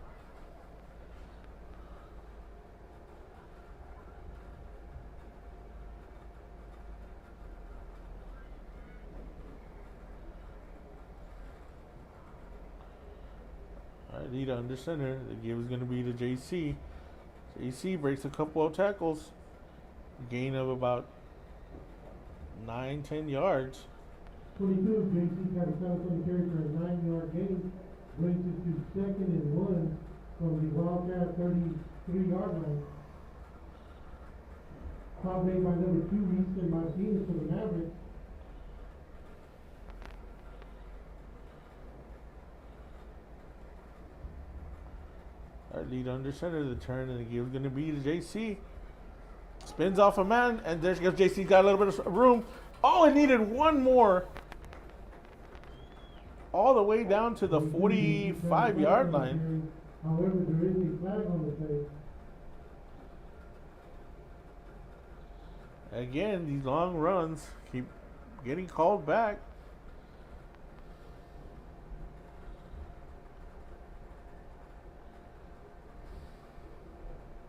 Speaker 2: All right, lead under center. The give is going to be to JC. JC breaks a couple of tackles. Gain of about 9-10 yards.
Speaker 1: 22, JC Carrizo on the carry for a 9-yard gain. Brings it to 2nd and 1 from the Wildcat 33-yard line. Foul made by number 2, Easton Martinez for the Mavericks.
Speaker 2: Our lead under center. The turn and the give is going to be to JC. Spins off a man, and there goes JC. Got a little bit of room. Oh, it needed one more. All the way down to the 45-yard line.
Speaker 1: However, there is a flag on the play.
Speaker 2: Again, these long runs keep getting called back.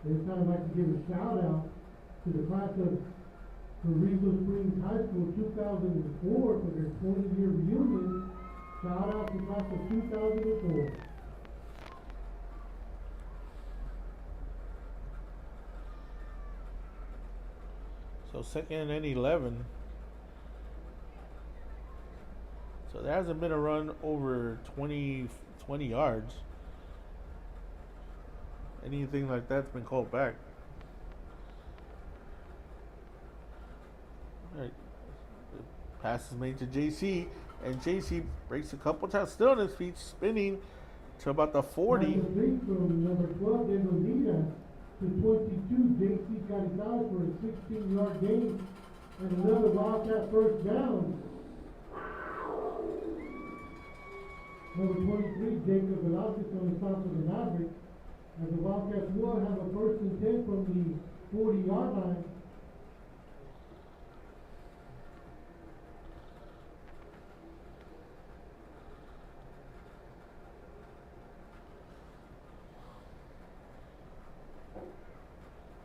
Speaker 1: This time I'd like to give a shout out to the class of Carrizo Springs High School 2004 for their 20-year reunion. Shout out to class of 2004.
Speaker 2: So 2nd and 11. So there hasn't been a run over 20 yards. Anything like that's been called back. All right. The pass is made to JC, and JC breaks a couple times, still on his feet, spinning to about the 40.
Speaker 1: From number 12, Denver to 22, JC Carrizo for a 16-yard gain and another Wildcat first down. Number 23, Jacob Velazquez on the top of the Mavericks. As the Wildcats will have a first and 10 from the 40-yard line.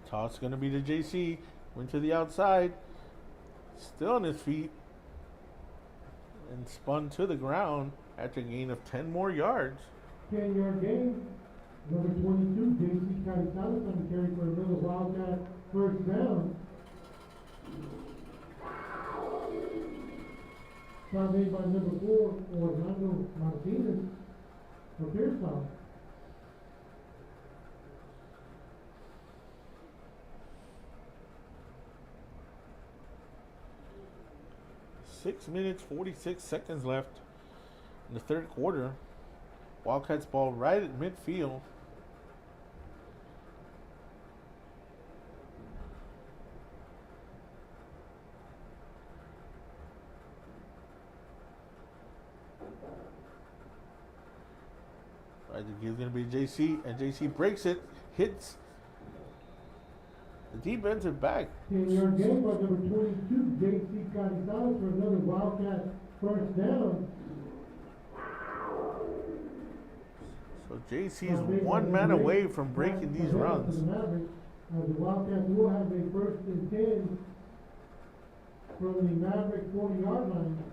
Speaker 2: Toss going to be to JC. Went to the outside. Still on his feet. And spun to the ground after a gain of 10 more yards.
Speaker 1: 10-yard gain. Number 22, JC Carrizo on the carry for another Wildcat first down. Foul made by number 4, Orlando Martinez for Pearsall.
Speaker 2: 6 minutes, 46 seconds left in the third quarter. Wildcats ball right at midfield. Right, the give is going to be JC, and JC breaks it, hits the defensive back.
Speaker 1: 10-yard gain by number 22, JC Carrizo for another Wildcat first down.
Speaker 2: So JC is one man away from breaking these runs.
Speaker 1: The Wildcats will have a first and 10 from the Maverick 40-yard line.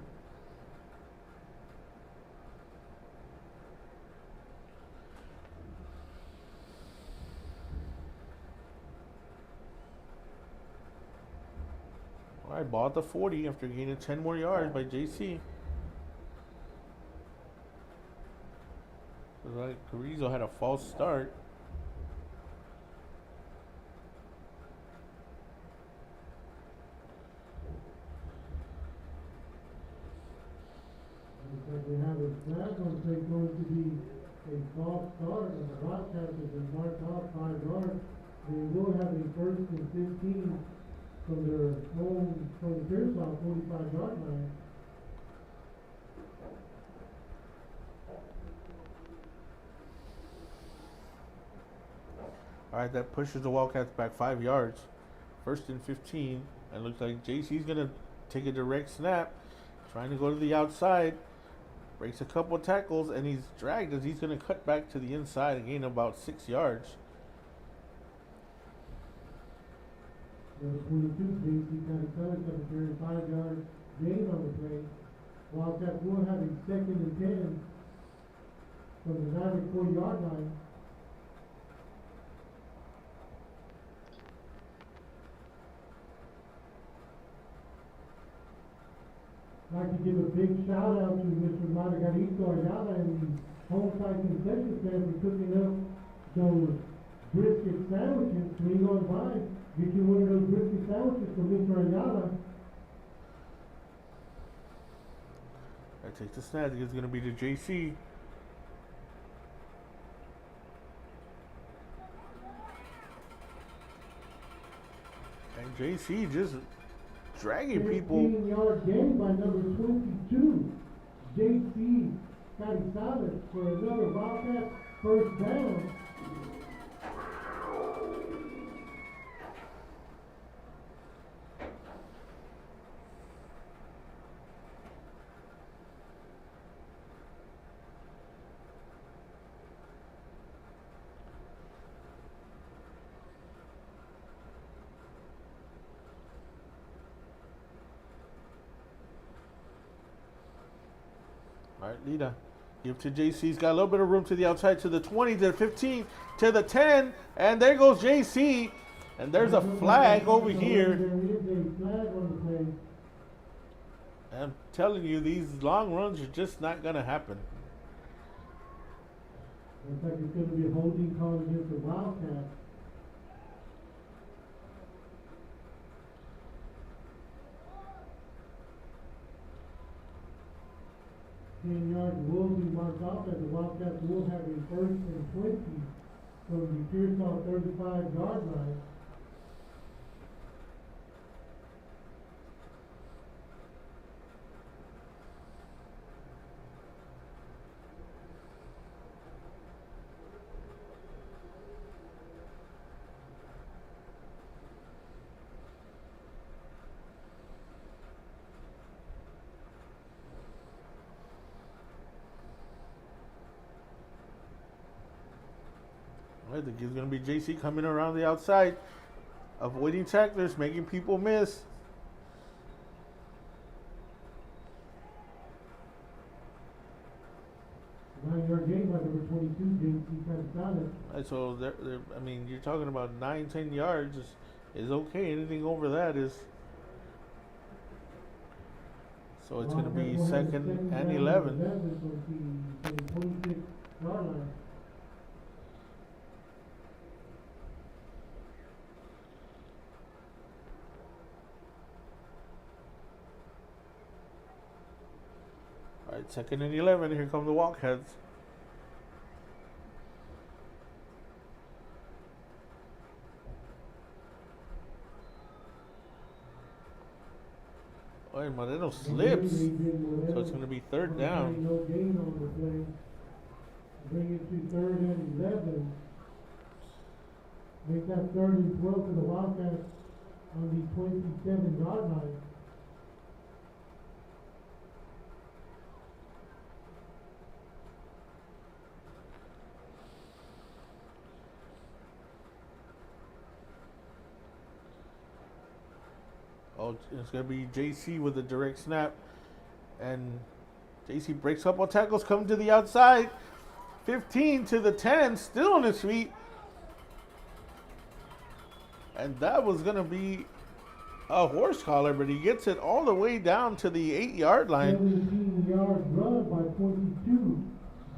Speaker 2: All right, ball at the 40 after gaining 10 more yards by JC. Looks like Carrizo had a false start.
Speaker 1: They have a flag on play going to be a false start, and the Wildcats have been marked off 5 yards. They will have a 1st and 15 from their home, from the Pearsall 45-yard line.
Speaker 2: All right, that pushes the Wildcats back 5 yards. 1st and 15. And looks like JC's going to take a direct snap. Trying to go to the outside. Breaks a couple of tackles, and he's dragged as he's going to cut back to the inside and gain about 6 yards.
Speaker 1: Number 22, JC Carrizo is going to carry 5-yard gain on the play. Wildcats will have a 2nd and 10 from the Mavericks 40-yard line. I'd like to give a big shout out to Mr. Margarito Ayala and the home site concession stand for cooking up those brisket sandwiches. Swing on by, get you one of those brisket sandwiches from Mr. Ayala.
Speaker 2: That takes the snap. It's going to be to JC. And JC just dragging people.
Speaker 1: 15-yard gain by number 22, JC Carrizo for another Wildcat 1st down.
Speaker 2: All right, Lita. Give to JC. He's got a little bit of room to the outside, to the 20, to the 15, to the 10. And there goes JC. And there's a flag over here.
Speaker 1: There is a flag on the play.
Speaker 2: I'm telling you, these long runs are just not going to happen.
Speaker 1: Looks like it's going to be a holding call against the Wildcats. Yards will be marked off as the Wildcats will have a 1st and 20 from the Pearsall 35-yard line.
Speaker 2: I think it's going to be JC coming around the outside, avoiding tacklers, making people miss.
Speaker 1: Nine-yard gain by number 22, JC Carrizo.
Speaker 2: Right, so I mean, you're talking about 9-10 yards is okay. Anything over that is. So it's going to be 2nd and 11.
Speaker 1: From the 26-yard line.
Speaker 2: All right, 2nd and 11. Here come the Wildcats. Oh, and Moreno slips. So it's going to be 3rd down.
Speaker 1: No gain on the play. Bring it to 3rd and 11. Make that 3rd and 12 for the Wildcats on the 27-yard line.
Speaker 2: Oh, it's going to be JC with a direct snap. And JC breaks up on tackles, coming to the outside. 15 to the 10, still on his feet. And that was going to be a horse collar, but he gets it all the way down to the 8-yard line.
Speaker 1: 17-yard run by 22.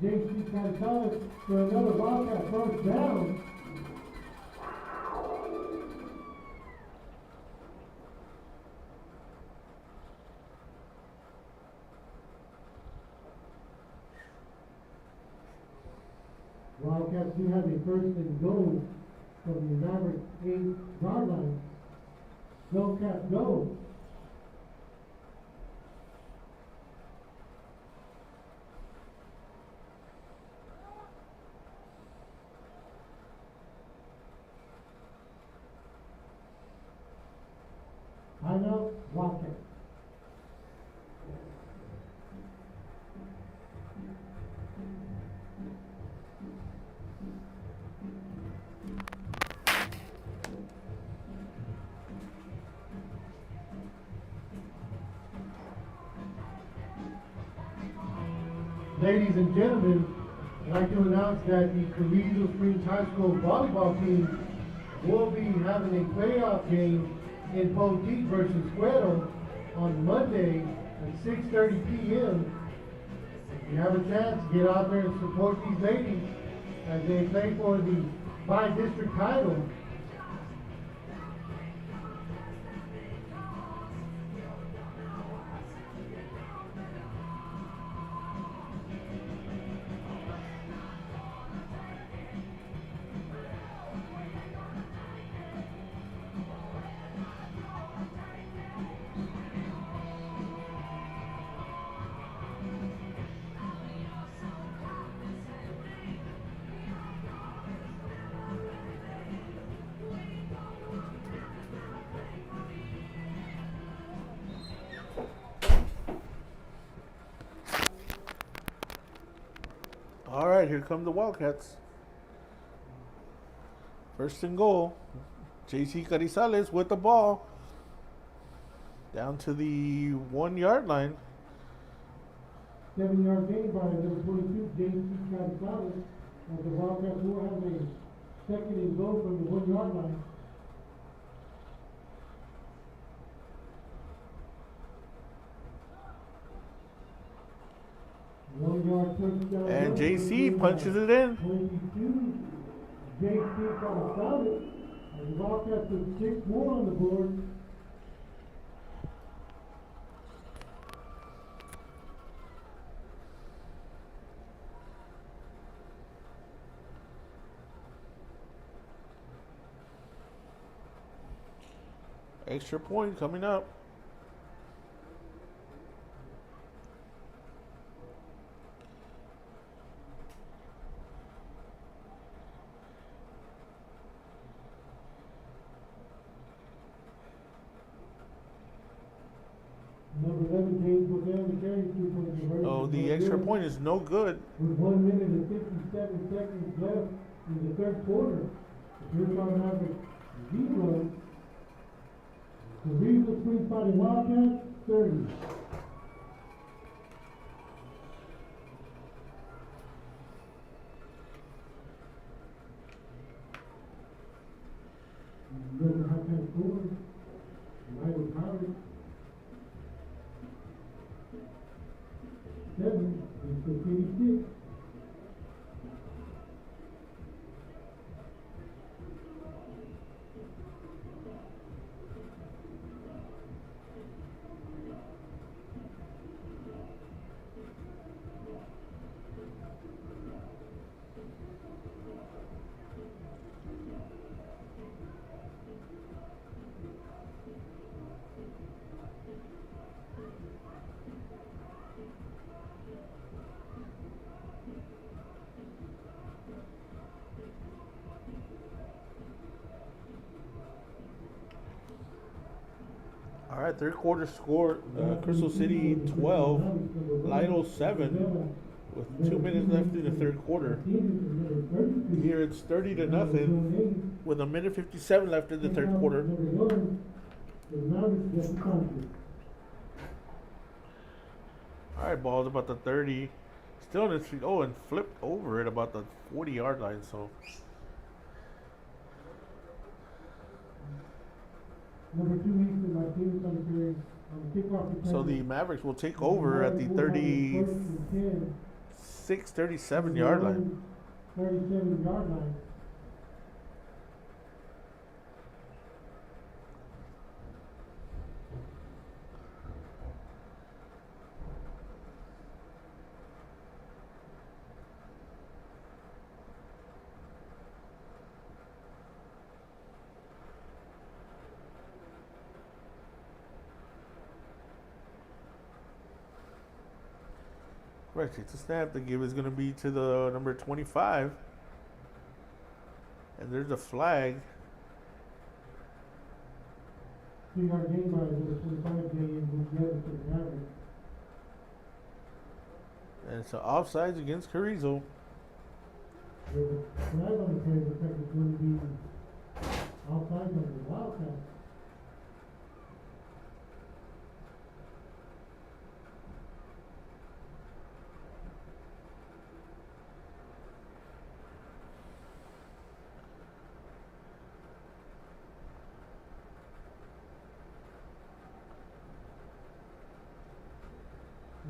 Speaker 1: J.C. Carrizo for another Wildcat first down. Wildcats do have a first and goal from the Mavericks 8-yard line. Go Cats go. Timeout, Wildcat. Ladies and gentlemen, I'd like to announce that the Carrizo Springs High School volleyball team will be having a playoff game in Poteet versus Cuero on Monday at 6:30 p.m. If you have a chance, get out there and support these ladies as they play for the by-district title.
Speaker 2: All right, here come the Wildcats. First and goal. J.C. Carrizales with the ball. Down to the 1-yard line.
Speaker 1: 7-yard gain by number 22, J.C. Carrizales. As the Wildcats will have a second and goal from the 1-yard line.
Speaker 2: And JC punches it in.
Speaker 1: 22, JC Carrizales. And the Wildcats with 6 more on the board.
Speaker 2: Extra point coming up.
Speaker 1: Number 11, James goes down to Carrizo.
Speaker 2: Oh, the extra point is no good.
Speaker 1: With 1 minute and 57 seconds left in the third quarter, the Pearsall Mavericks 0. Carrizo Springs Fighting Wildcats 30. Number halftime score, Michael Powers 7 and 56.
Speaker 2: All right, third quarter score, Crystal City 12, Lido 7, with 2 minutes left in the third quarter. Here it's 30-0, with 1:57 left in the third quarter. All right, ball's about the 30, still in the street. Oh, and flipped over at about the 40-yard line. So
Speaker 1: Number 2 Eastern by Martinez on the carry on the kickoff return.
Speaker 2: So the Mavericks will take over at the 36, 37 yard line.
Speaker 1: 37 yard line.
Speaker 2: Right, it's a snap. The give is going to be to the number 25. And there's a flag.
Speaker 1: 3-yard gain by number 25 game together for the Mavericks.
Speaker 2: And it's an offsides against Carrizo.
Speaker 1: The flag on the carry looks like it's going to be outside of the Wildcat.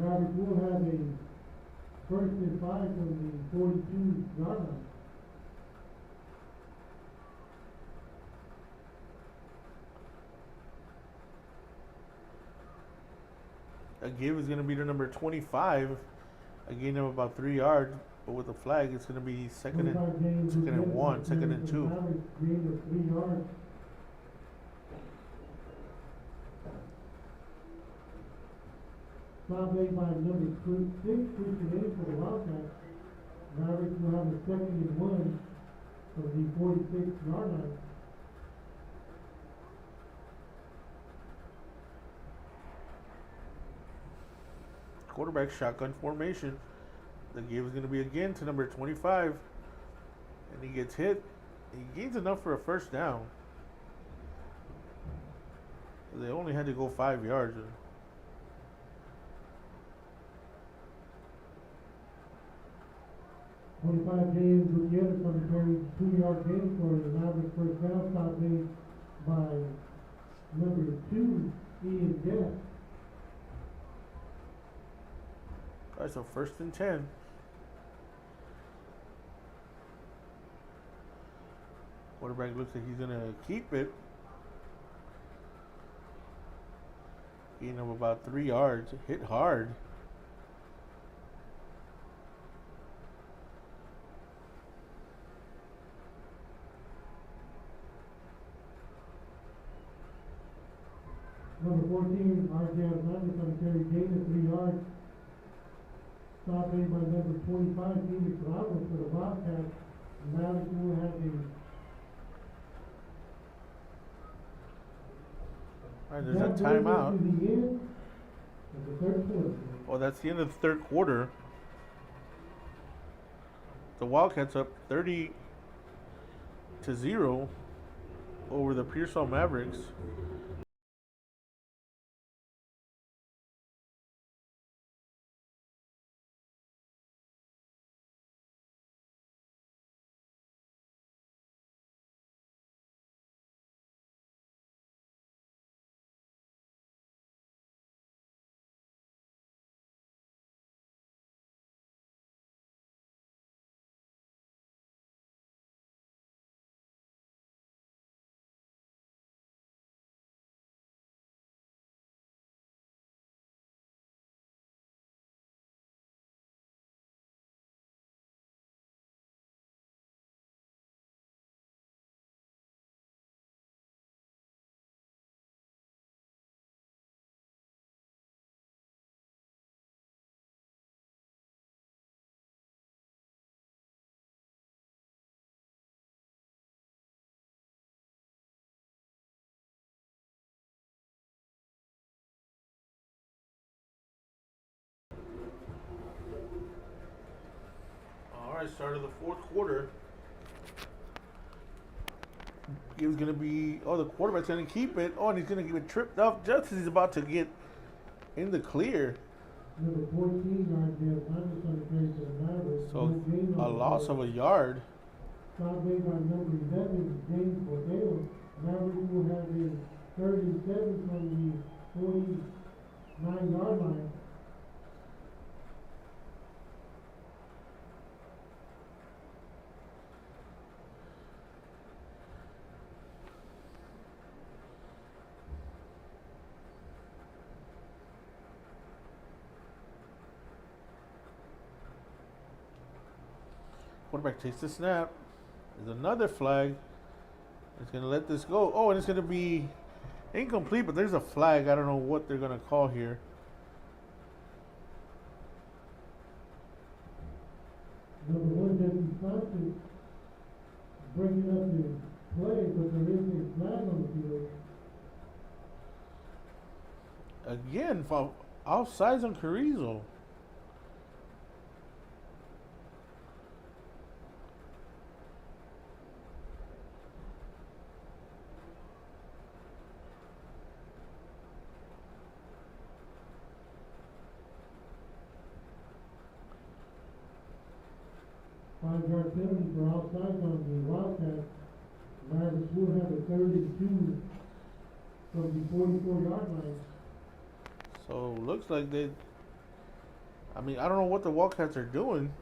Speaker 1: Mavericks will have a first and 5 from the 42-yard line.
Speaker 2: A give is going to be to number 25. A gain of about 3 yards. But with the flag, it's going to be second and 1, second and 2.
Speaker 1: Mavericks gain of 3 yards. Stop made by number 6, Christian A for the Wildcat. Mavericks will have a second and 1 from the 46-yard line.
Speaker 2: Quarterback shotgun formation. The give is going to be again to number 25. And he gets hit. He gains enough for a first down. They only had to go 5 yards.
Speaker 1: 25 games with the other from the carry, 2-yard gain for the Mavericks first down. Stop made by number 2, Ian Guest.
Speaker 2: Alright, so first and 10. Quarterback looks like he's going to keep it. Gain of about 3 yards. Hit hard.
Speaker 1: Number 14, R.J. Hernandez on the carry, gain of 3 yards. Stop made by number 25, Phoenix Ramos for the Wildcat. Mavericks will have a
Speaker 2: Alright, there's a timeout.
Speaker 1: To the end of the third quarter.
Speaker 2: Oh, that's the end of the third quarter. The Wildcats up 30-0 over the Pearsall Mavericks. Start of the fourth quarter. He was going to be, the quarterback's going to keep it. Oh, and he's going to get tripped up just as he's about to get in the clear.
Speaker 1: Number 14,
Speaker 2: so a loss of a yard.
Speaker 1: Stop made by number 11, James Bordeaux. Mavericks will have a third and 7 from the 49-yard line.
Speaker 2: Quarterback takes the snap. There's another flag. It's going to let this go. Oh, and it's going to be incomplete, but there's a flag. I don't know what they're going to call here.
Speaker 1: Number 1, Deputy Thompson, bringing up his play, but there is a flag on the field.
Speaker 2: Again, offsides on Carrizo.
Speaker 1: Five-yard penalty for offsides on the Wildcat. Mavericks will have a 3rd and 2 from the 44-yard line.
Speaker 2: So looks like they. I mean, I don't know what the Wildcats are doing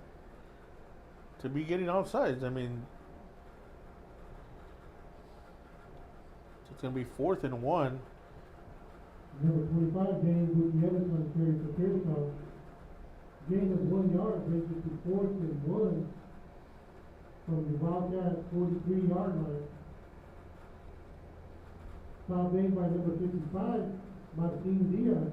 Speaker 2: to be getting offsides. I mean, it's gonna be 4th and 1.
Speaker 1: Number 25, James with the Edison carry for Pearsall. Gain of 1 yard brings it to 4th and 1 from the Wildcat 43-yard line. Foul made by number 55, Martin Diaz.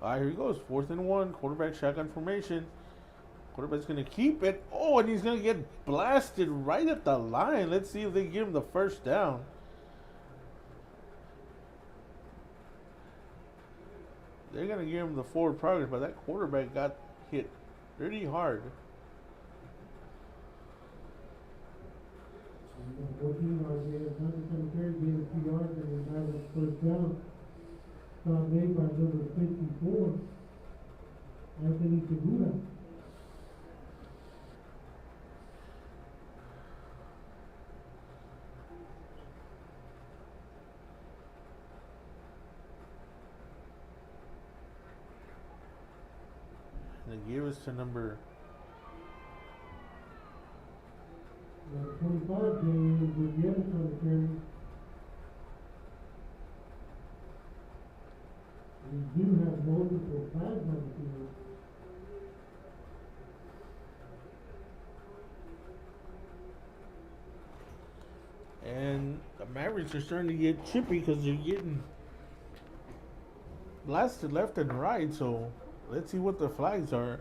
Speaker 2: All right, here he goes. 4th and 1. Quarterback shotgun formation. Quarterback's going to keep it. Oh, and he's going to get blasted right at the line. Let's see if they give him the first down. They're going to give him the forward progress, but that quarterback got hit pretty hard.
Speaker 1: 14-yard gain. Hunter carry gain of 2 yards and then first down. Foul made by number 54, Anthony Segura.
Speaker 2: They gave us to number
Speaker 1: 25 James with the Edison on the carry. We do have multiple flags on the field.
Speaker 2: And the Mavericks are starting to get chippy because they're getting blasted left and right. So let's see what the flags are.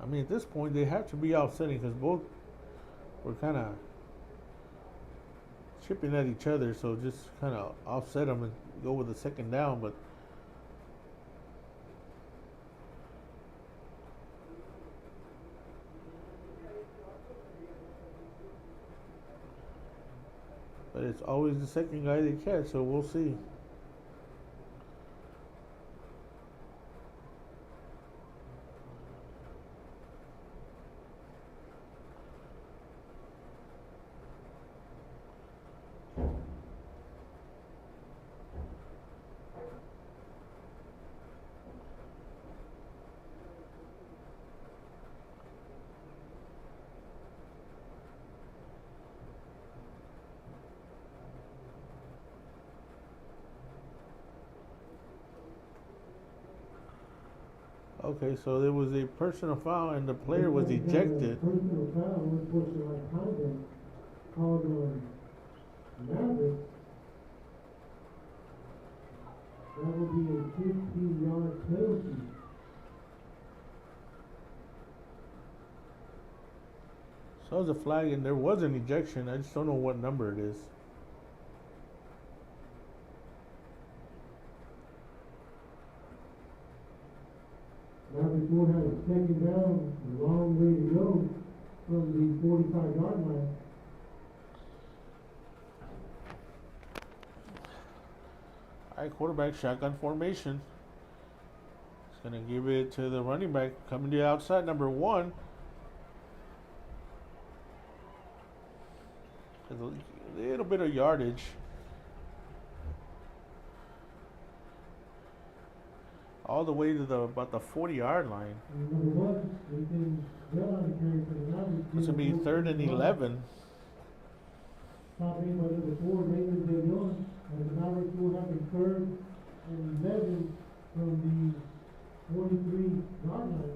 Speaker 2: I mean, at this point, they have to be offsetting because both were kind of chipping at each other. So just kind of offset them and go with the second down. But it's always the second guy they catch, so we'll see. Okay, so there was a personal foul and the player was ejected.
Speaker 1: Personal foul, unsportsmanlike conduct called on Mavericks. That would be a 15-yard penalty.
Speaker 2: So it was a flag and there was an ejection. I just don't know what number it is.
Speaker 1: Mavericks will have a second down, a long way to go from the 45-yard line.
Speaker 2: All right, quarterback shotgun formation. He's gonna give it to the running back coming to the outside, number 1. A little bit of yardage. All the way to about the 40-yard line. It's gonna be 3rd and 11.
Speaker 1: Top end by number 4, Raymond De Leon, and the Mavericks will have a 3rd and 11 from the 43-yard line.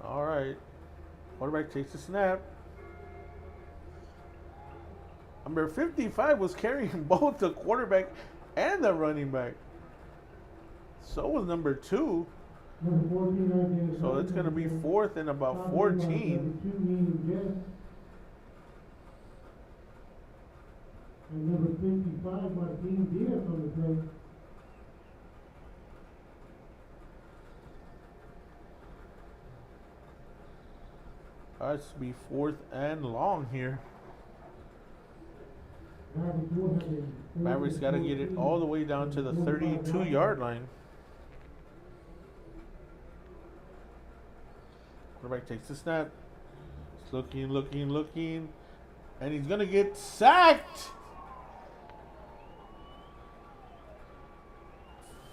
Speaker 2: All right. Quarterback takes the snap. Number 55 was carrying both the quarterback and the running back. So was number 2.
Speaker 1: Number 14,
Speaker 2: So it's going to be 4th and about 14.
Speaker 1: And number 55, Martin Diaz on the play.
Speaker 2: It's to be 4th and long here. Mavericks got to get it all the way down to the 32-yard line. Quarterback takes the snap. He's looking. And he's going to get sacked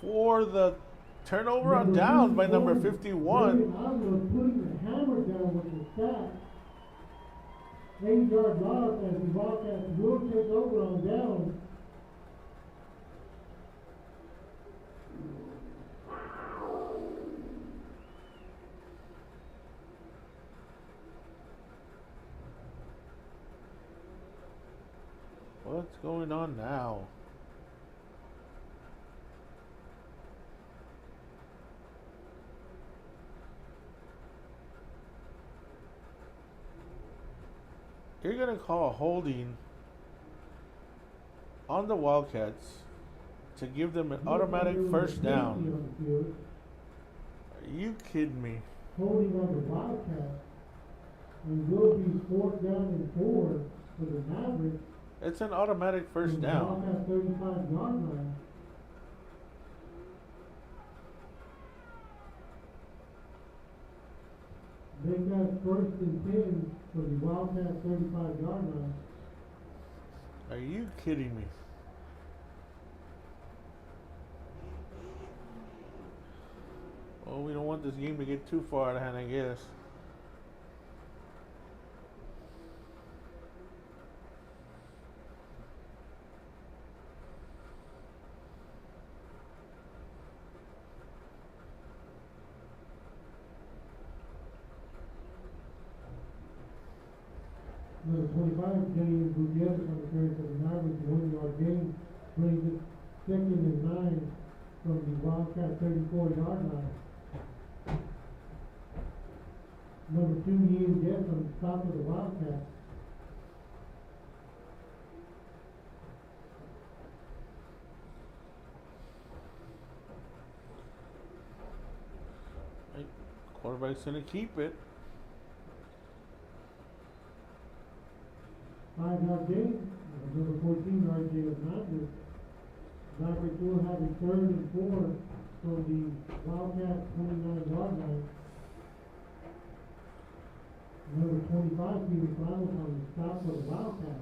Speaker 2: for the turnover on downs by number 51.
Speaker 1: Putting the hammer down with the sack. 8-yard loss as the Wildcats will take over on downs.
Speaker 2: What's going on now? You're going to call holding on the Wildcats to give them an automatic first down. Are you kidding me?
Speaker 1: Holding on the Wildcats, and will be 4th down and 4 for the Mavericks.
Speaker 2: It's an automatic first down.
Speaker 1: Wildcat 35-yard line. They got 1st and 10 for the Wildcat 35-yard line.
Speaker 2: Are you kidding me? Well, we don't want this game to get too far out of hand, I guess.
Speaker 1: Number 25, Jenny Gutierrez on the carry for the Mavericks, 1-yard gain, brings it 2nd and 9 from the Wildcat 34-yard line. Number 2, Ian Guest on the top of the Wildcat.
Speaker 2: Right. Quarterback's going to keep it.
Speaker 1: 5-yard gain, number 14, RJ Hernandez. Mavericks will have a 3rd and 4 from the Wildcat 29-yard line. Number 25, Peter Ramos on the stop for the Wildcat.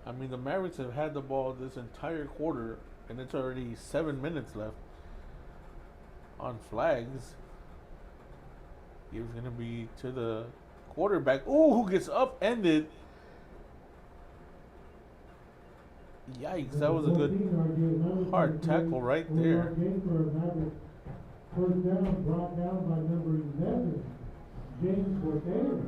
Speaker 2: I mean, the Mavericks have had the ball this entire quarter, and it's already 7 minutes left on flags. It was going to be to the quarterback. Oh, who gets upended. Yikes, that was a good hard tackle right there.
Speaker 1: First down, brought down by number 11, James Cortez.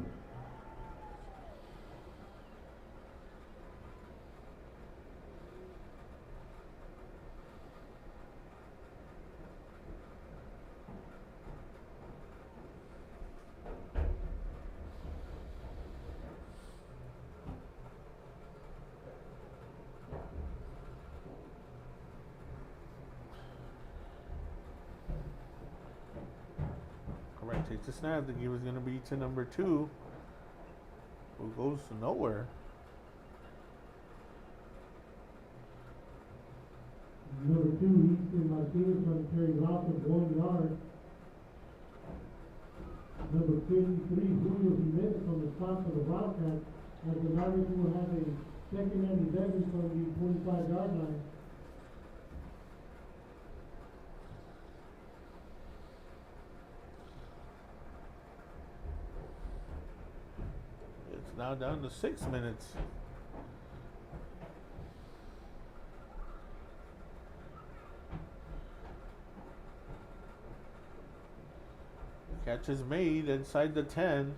Speaker 2: Takes the snap. The game was going to be to number 2, who goes to nowhere.
Speaker 1: Number 2, Easton Martinez on the carry loss of 1 yard. Number 53, Julio Jimenez on the spot for the Wildcat, as the Mavericks will have a second and 11 from the 25-yard line.
Speaker 2: Now down to 6 minutes. Catch is made inside the 10.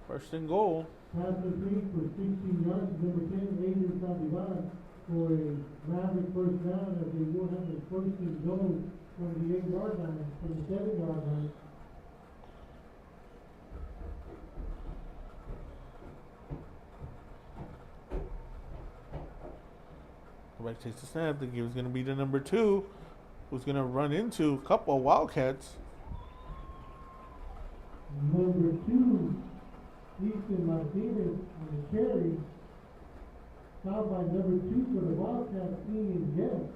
Speaker 2: First and goal.
Speaker 1: Pass complete for 16 yards. Number 10, Adrian Sandoval for a Maverick first down, as they will have the first and goal from the 8-yard line, from the 7-yard line.
Speaker 2: Quarterback takes the snap. The game is going to be to number 2, who's going to run into a couple of Wildcats.
Speaker 1: Number 2, Easton Martinez on the carry. Fouled by number 2 for the Wildcats, Ian Guest.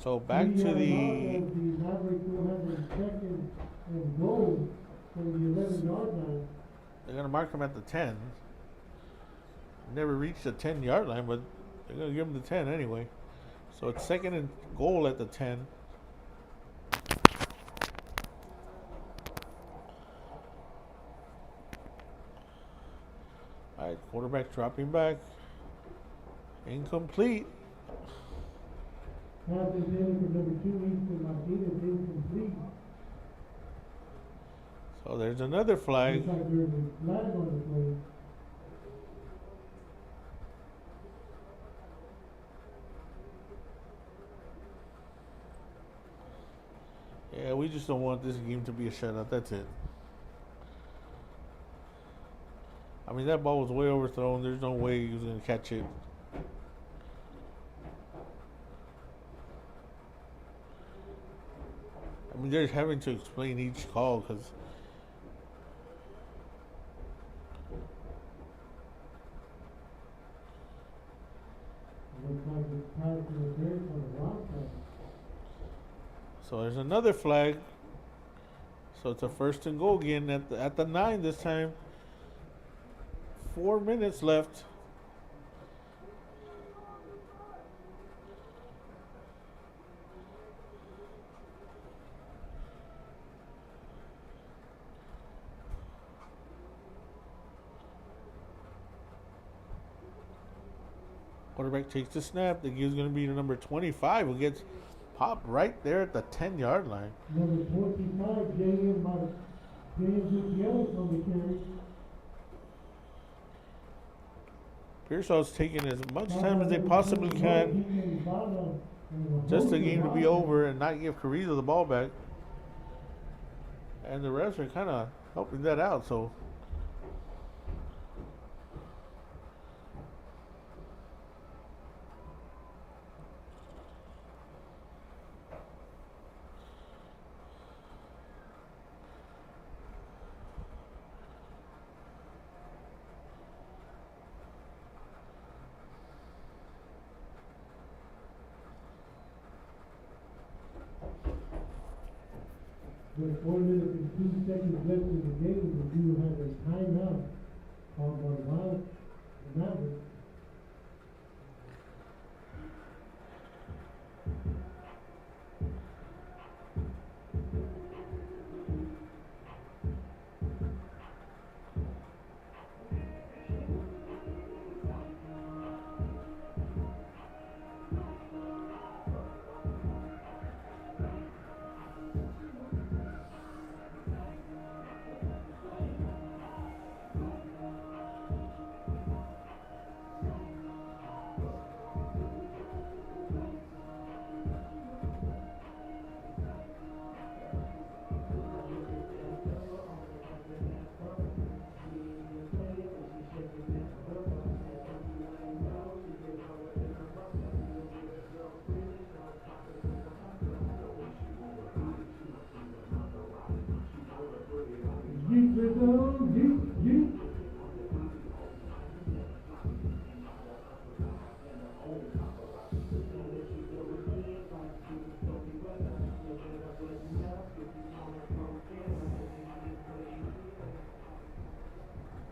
Speaker 2: So back to the
Speaker 1: Mavericks will have a second and goal from the 11-yard line.
Speaker 2: They're going to mark him at the 10. Never reached the 10-yard line, but they're going to give him the 10 anyway. So it's second and goal at the 10. All right, quarterback dropping back. Incomplete.
Speaker 1: Pass intended for number 2, Easton Martinez, incomplete.
Speaker 2: So there's another flag.
Speaker 1: Looks like there's a flag on the play.
Speaker 2: Yeah, we just don't want this game to be a shutout. That's it. I mean, that ball was way overthrown. There's no way he was going to catch it. I mean, they're having to explain each call because
Speaker 1: Looks like it's pass interference on the Wildcat.
Speaker 2: so there's another flag. So it's a first and goal again at the 9 this time. 4 minutes left. Quarterback takes the snap. The game's going to be to number 25, who gets popped right there at the 10-yard line.
Speaker 1: Number 25, James Gutierrez on the carry.
Speaker 2: Pearsall's taking as much time as they possibly can, just the game to be over and not give Carrizo the ball back. And the refs are kind of helping that out, so.
Speaker 1: With 4 minutes and 2 seconds left in the game, the Blue have a timeout called by the Mavericks. the zone. Deep, deep.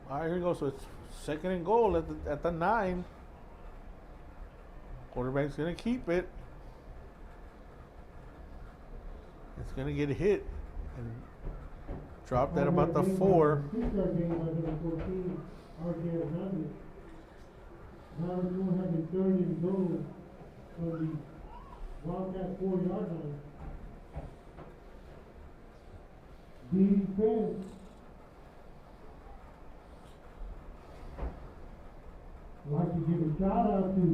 Speaker 2: All right, here we go. So it's second and goal at the 9. Quarterback's gonna keep it. It's gonna get hit and dropped at about the 4.
Speaker 1: Six-yard gain by number 14, RJ Hernandez. Now it's going to have a third and goal from the Wildcat 4-yard line. Defense. I'd like to give a shout out to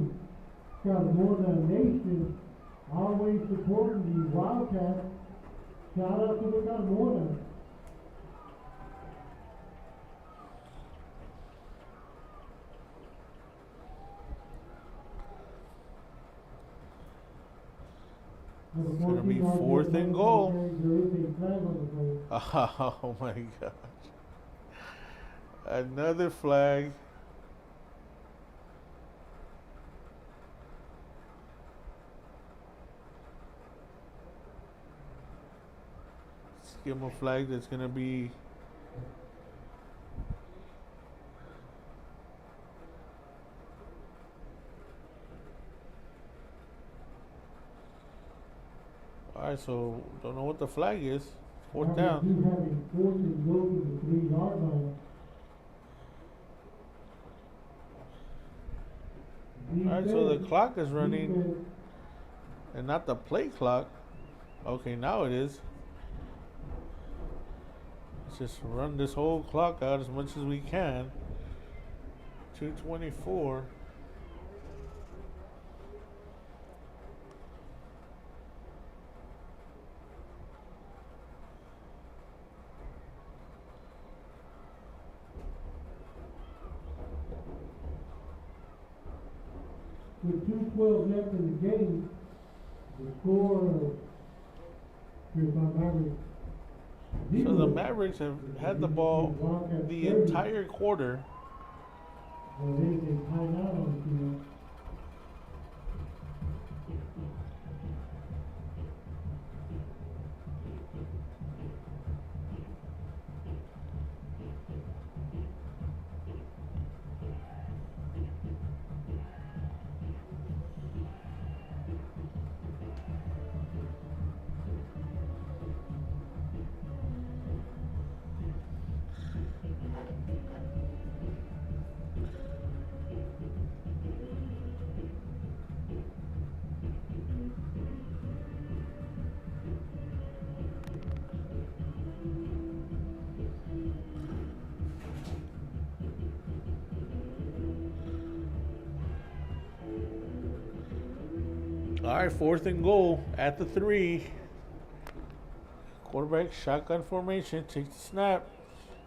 Speaker 1: California Nation, always supporting the Wildcats. Shout out to the California.
Speaker 2: It's gonna be fourth and goal.
Speaker 1: There is a flag on the play.
Speaker 2: Oh my gosh. Another flag. Let's give him a flag that's gonna be alright, so don't know what the flag is. Fourth
Speaker 1: Now
Speaker 2: down.
Speaker 1: we do have a fourth and goal to the 3-yard line.
Speaker 2: Alright, so the
Speaker 1: Defense.
Speaker 2: clock is running
Speaker 1: Defense.
Speaker 2: and not the play clock. Okay, now it is. Let's just run this whole clock out as much as we can. 2:24.
Speaker 1: With 2:12 left in the game, the score of Pearsall Mavericks.
Speaker 2: So the Mavericks have had the ball the entire quarter.
Speaker 1: Well, there's a timeout on the field.
Speaker 2: All right, fourth and goal at the 3. Quarterback shotgun formation. Takes the snap.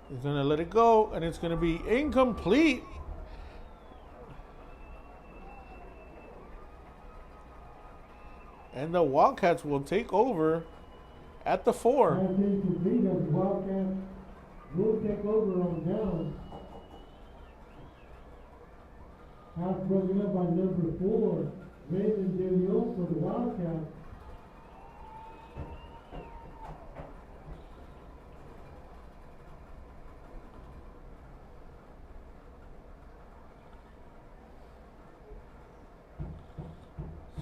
Speaker 2: He's gonna let it go, and it's gonna be incomplete. And the Wildcats will take over at the 4.
Speaker 1: As incomplete, as the Wildcats will take over on down. Pass broken up by number 4, Raymond De Leon for the Wildcats.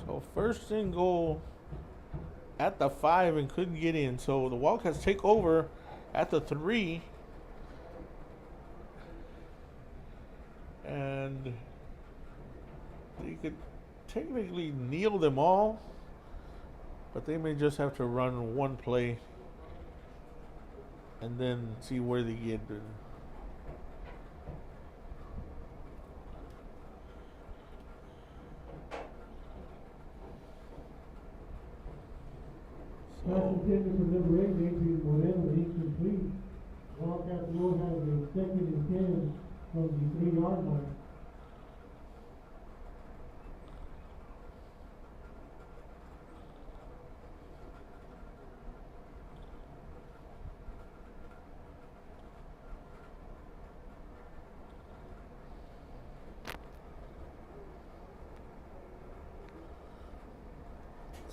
Speaker 2: So first and goal at the 5 and couldn't get in. So the Wildcats take over at the 3. And they could technically kneel them all, but they may just have to run one play and then see where they get.
Speaker 1: Pass intended for number 8, Adrian Moreno, incomplete. Wildcats will have a second and 10 from the 3-yard line.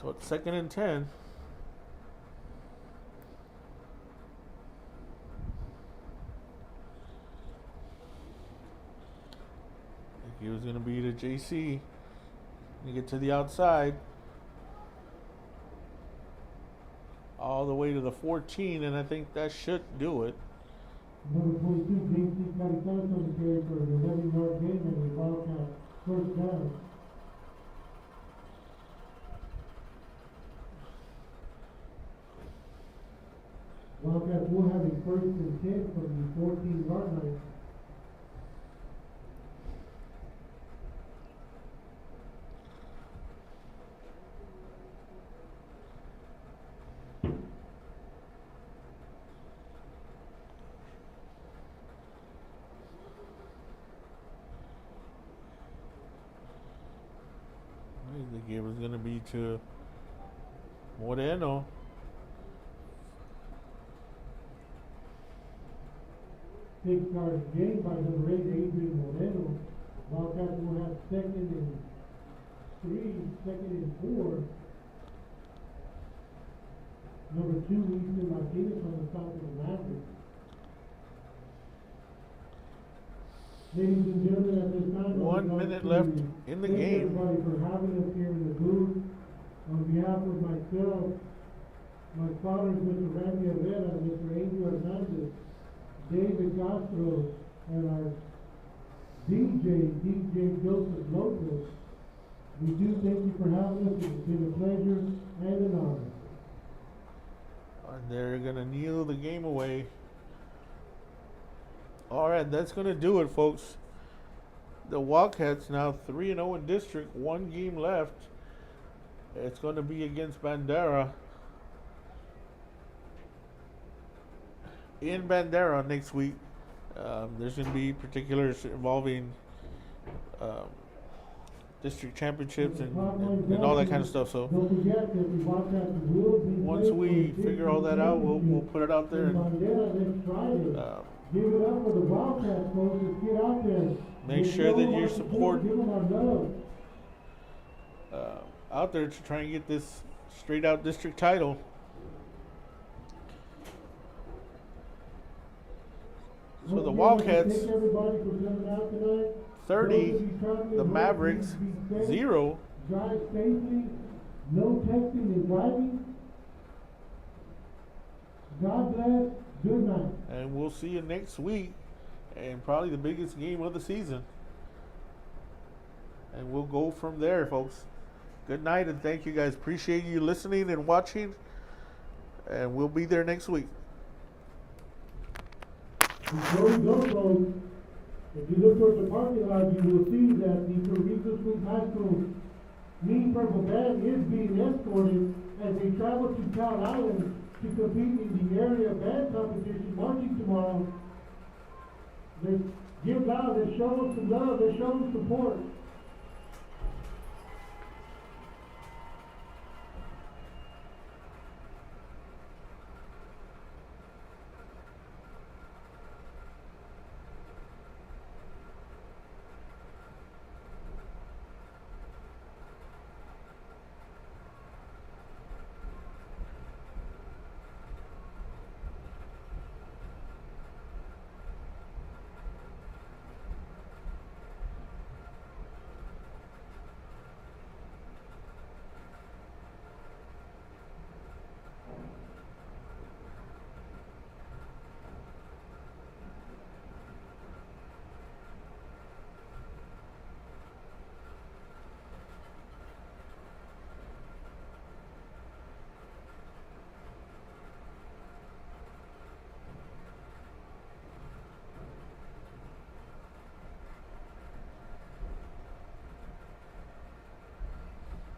Speaker 2: So it's 2nd and 10. He was going to be to JC. You get to the outside. All the way to the 14, and I think that should do it.
Speaker 1: Number 22, JC Carrizo on the carry for an 11-yard gain and a Wildcat first down. Wildcats will have a 1st and 10 from the 14-yard line.
Speaker 2: The game is going to be to Moreno.
Speaker 1: Six-yard gain by number 8, Adrian Moreno. Wildcats will have 2nd and 3, 2nd and 4. Number 2, Easton Martinez on the top of the Mavericks. Ladies and gentlemen, at this time,
Speaker 2: 1 minute left in the game.
Speaker 1: Thank everybody for having us here in the booth. On behalf of myself, my fathers, Mr. Randy Herrera, Mr. Angel Hernandez, David Castro, and our DJ Joseph Lopez, we do thank you for having us. It's been a pleasure and an honor.
Speaker 2: And they're going to kneel the game away. All right, that's going to do it, folks. The Wildcats now 3-0 in district, 1 game left. It's going to be against Bandera. In Bandera next week. There's going to be particulars involving district championships and all that kind of stuff. So once we figure all that out, we'll put it out there. And,
Speaker 1: give it up for the Wildcats, folks. Let's get out there.
Speaker 2: Make sure that you support out there to try and get this straight out district title. So the Wildcats 30, the Mavericks 0.
Speaker 1: Drive safely, no texting and driving. God bless. Good night.
Speaker 2: And we'll see you next week, and probably the biggest game of the season. And we'll go from there, folks. Good night, and thank you guys. Appreciate you listening and watching, and we'll be there next week.
Speaker 1: Before we go, folks, if you look towards the parking lot, you will see that the Carrizo Springs High School Mean Purple Band is being escorted as they travel to Town Island to compete in the area band competition marching tomorrow. Let's give loud, let's show them some love, let's show them support.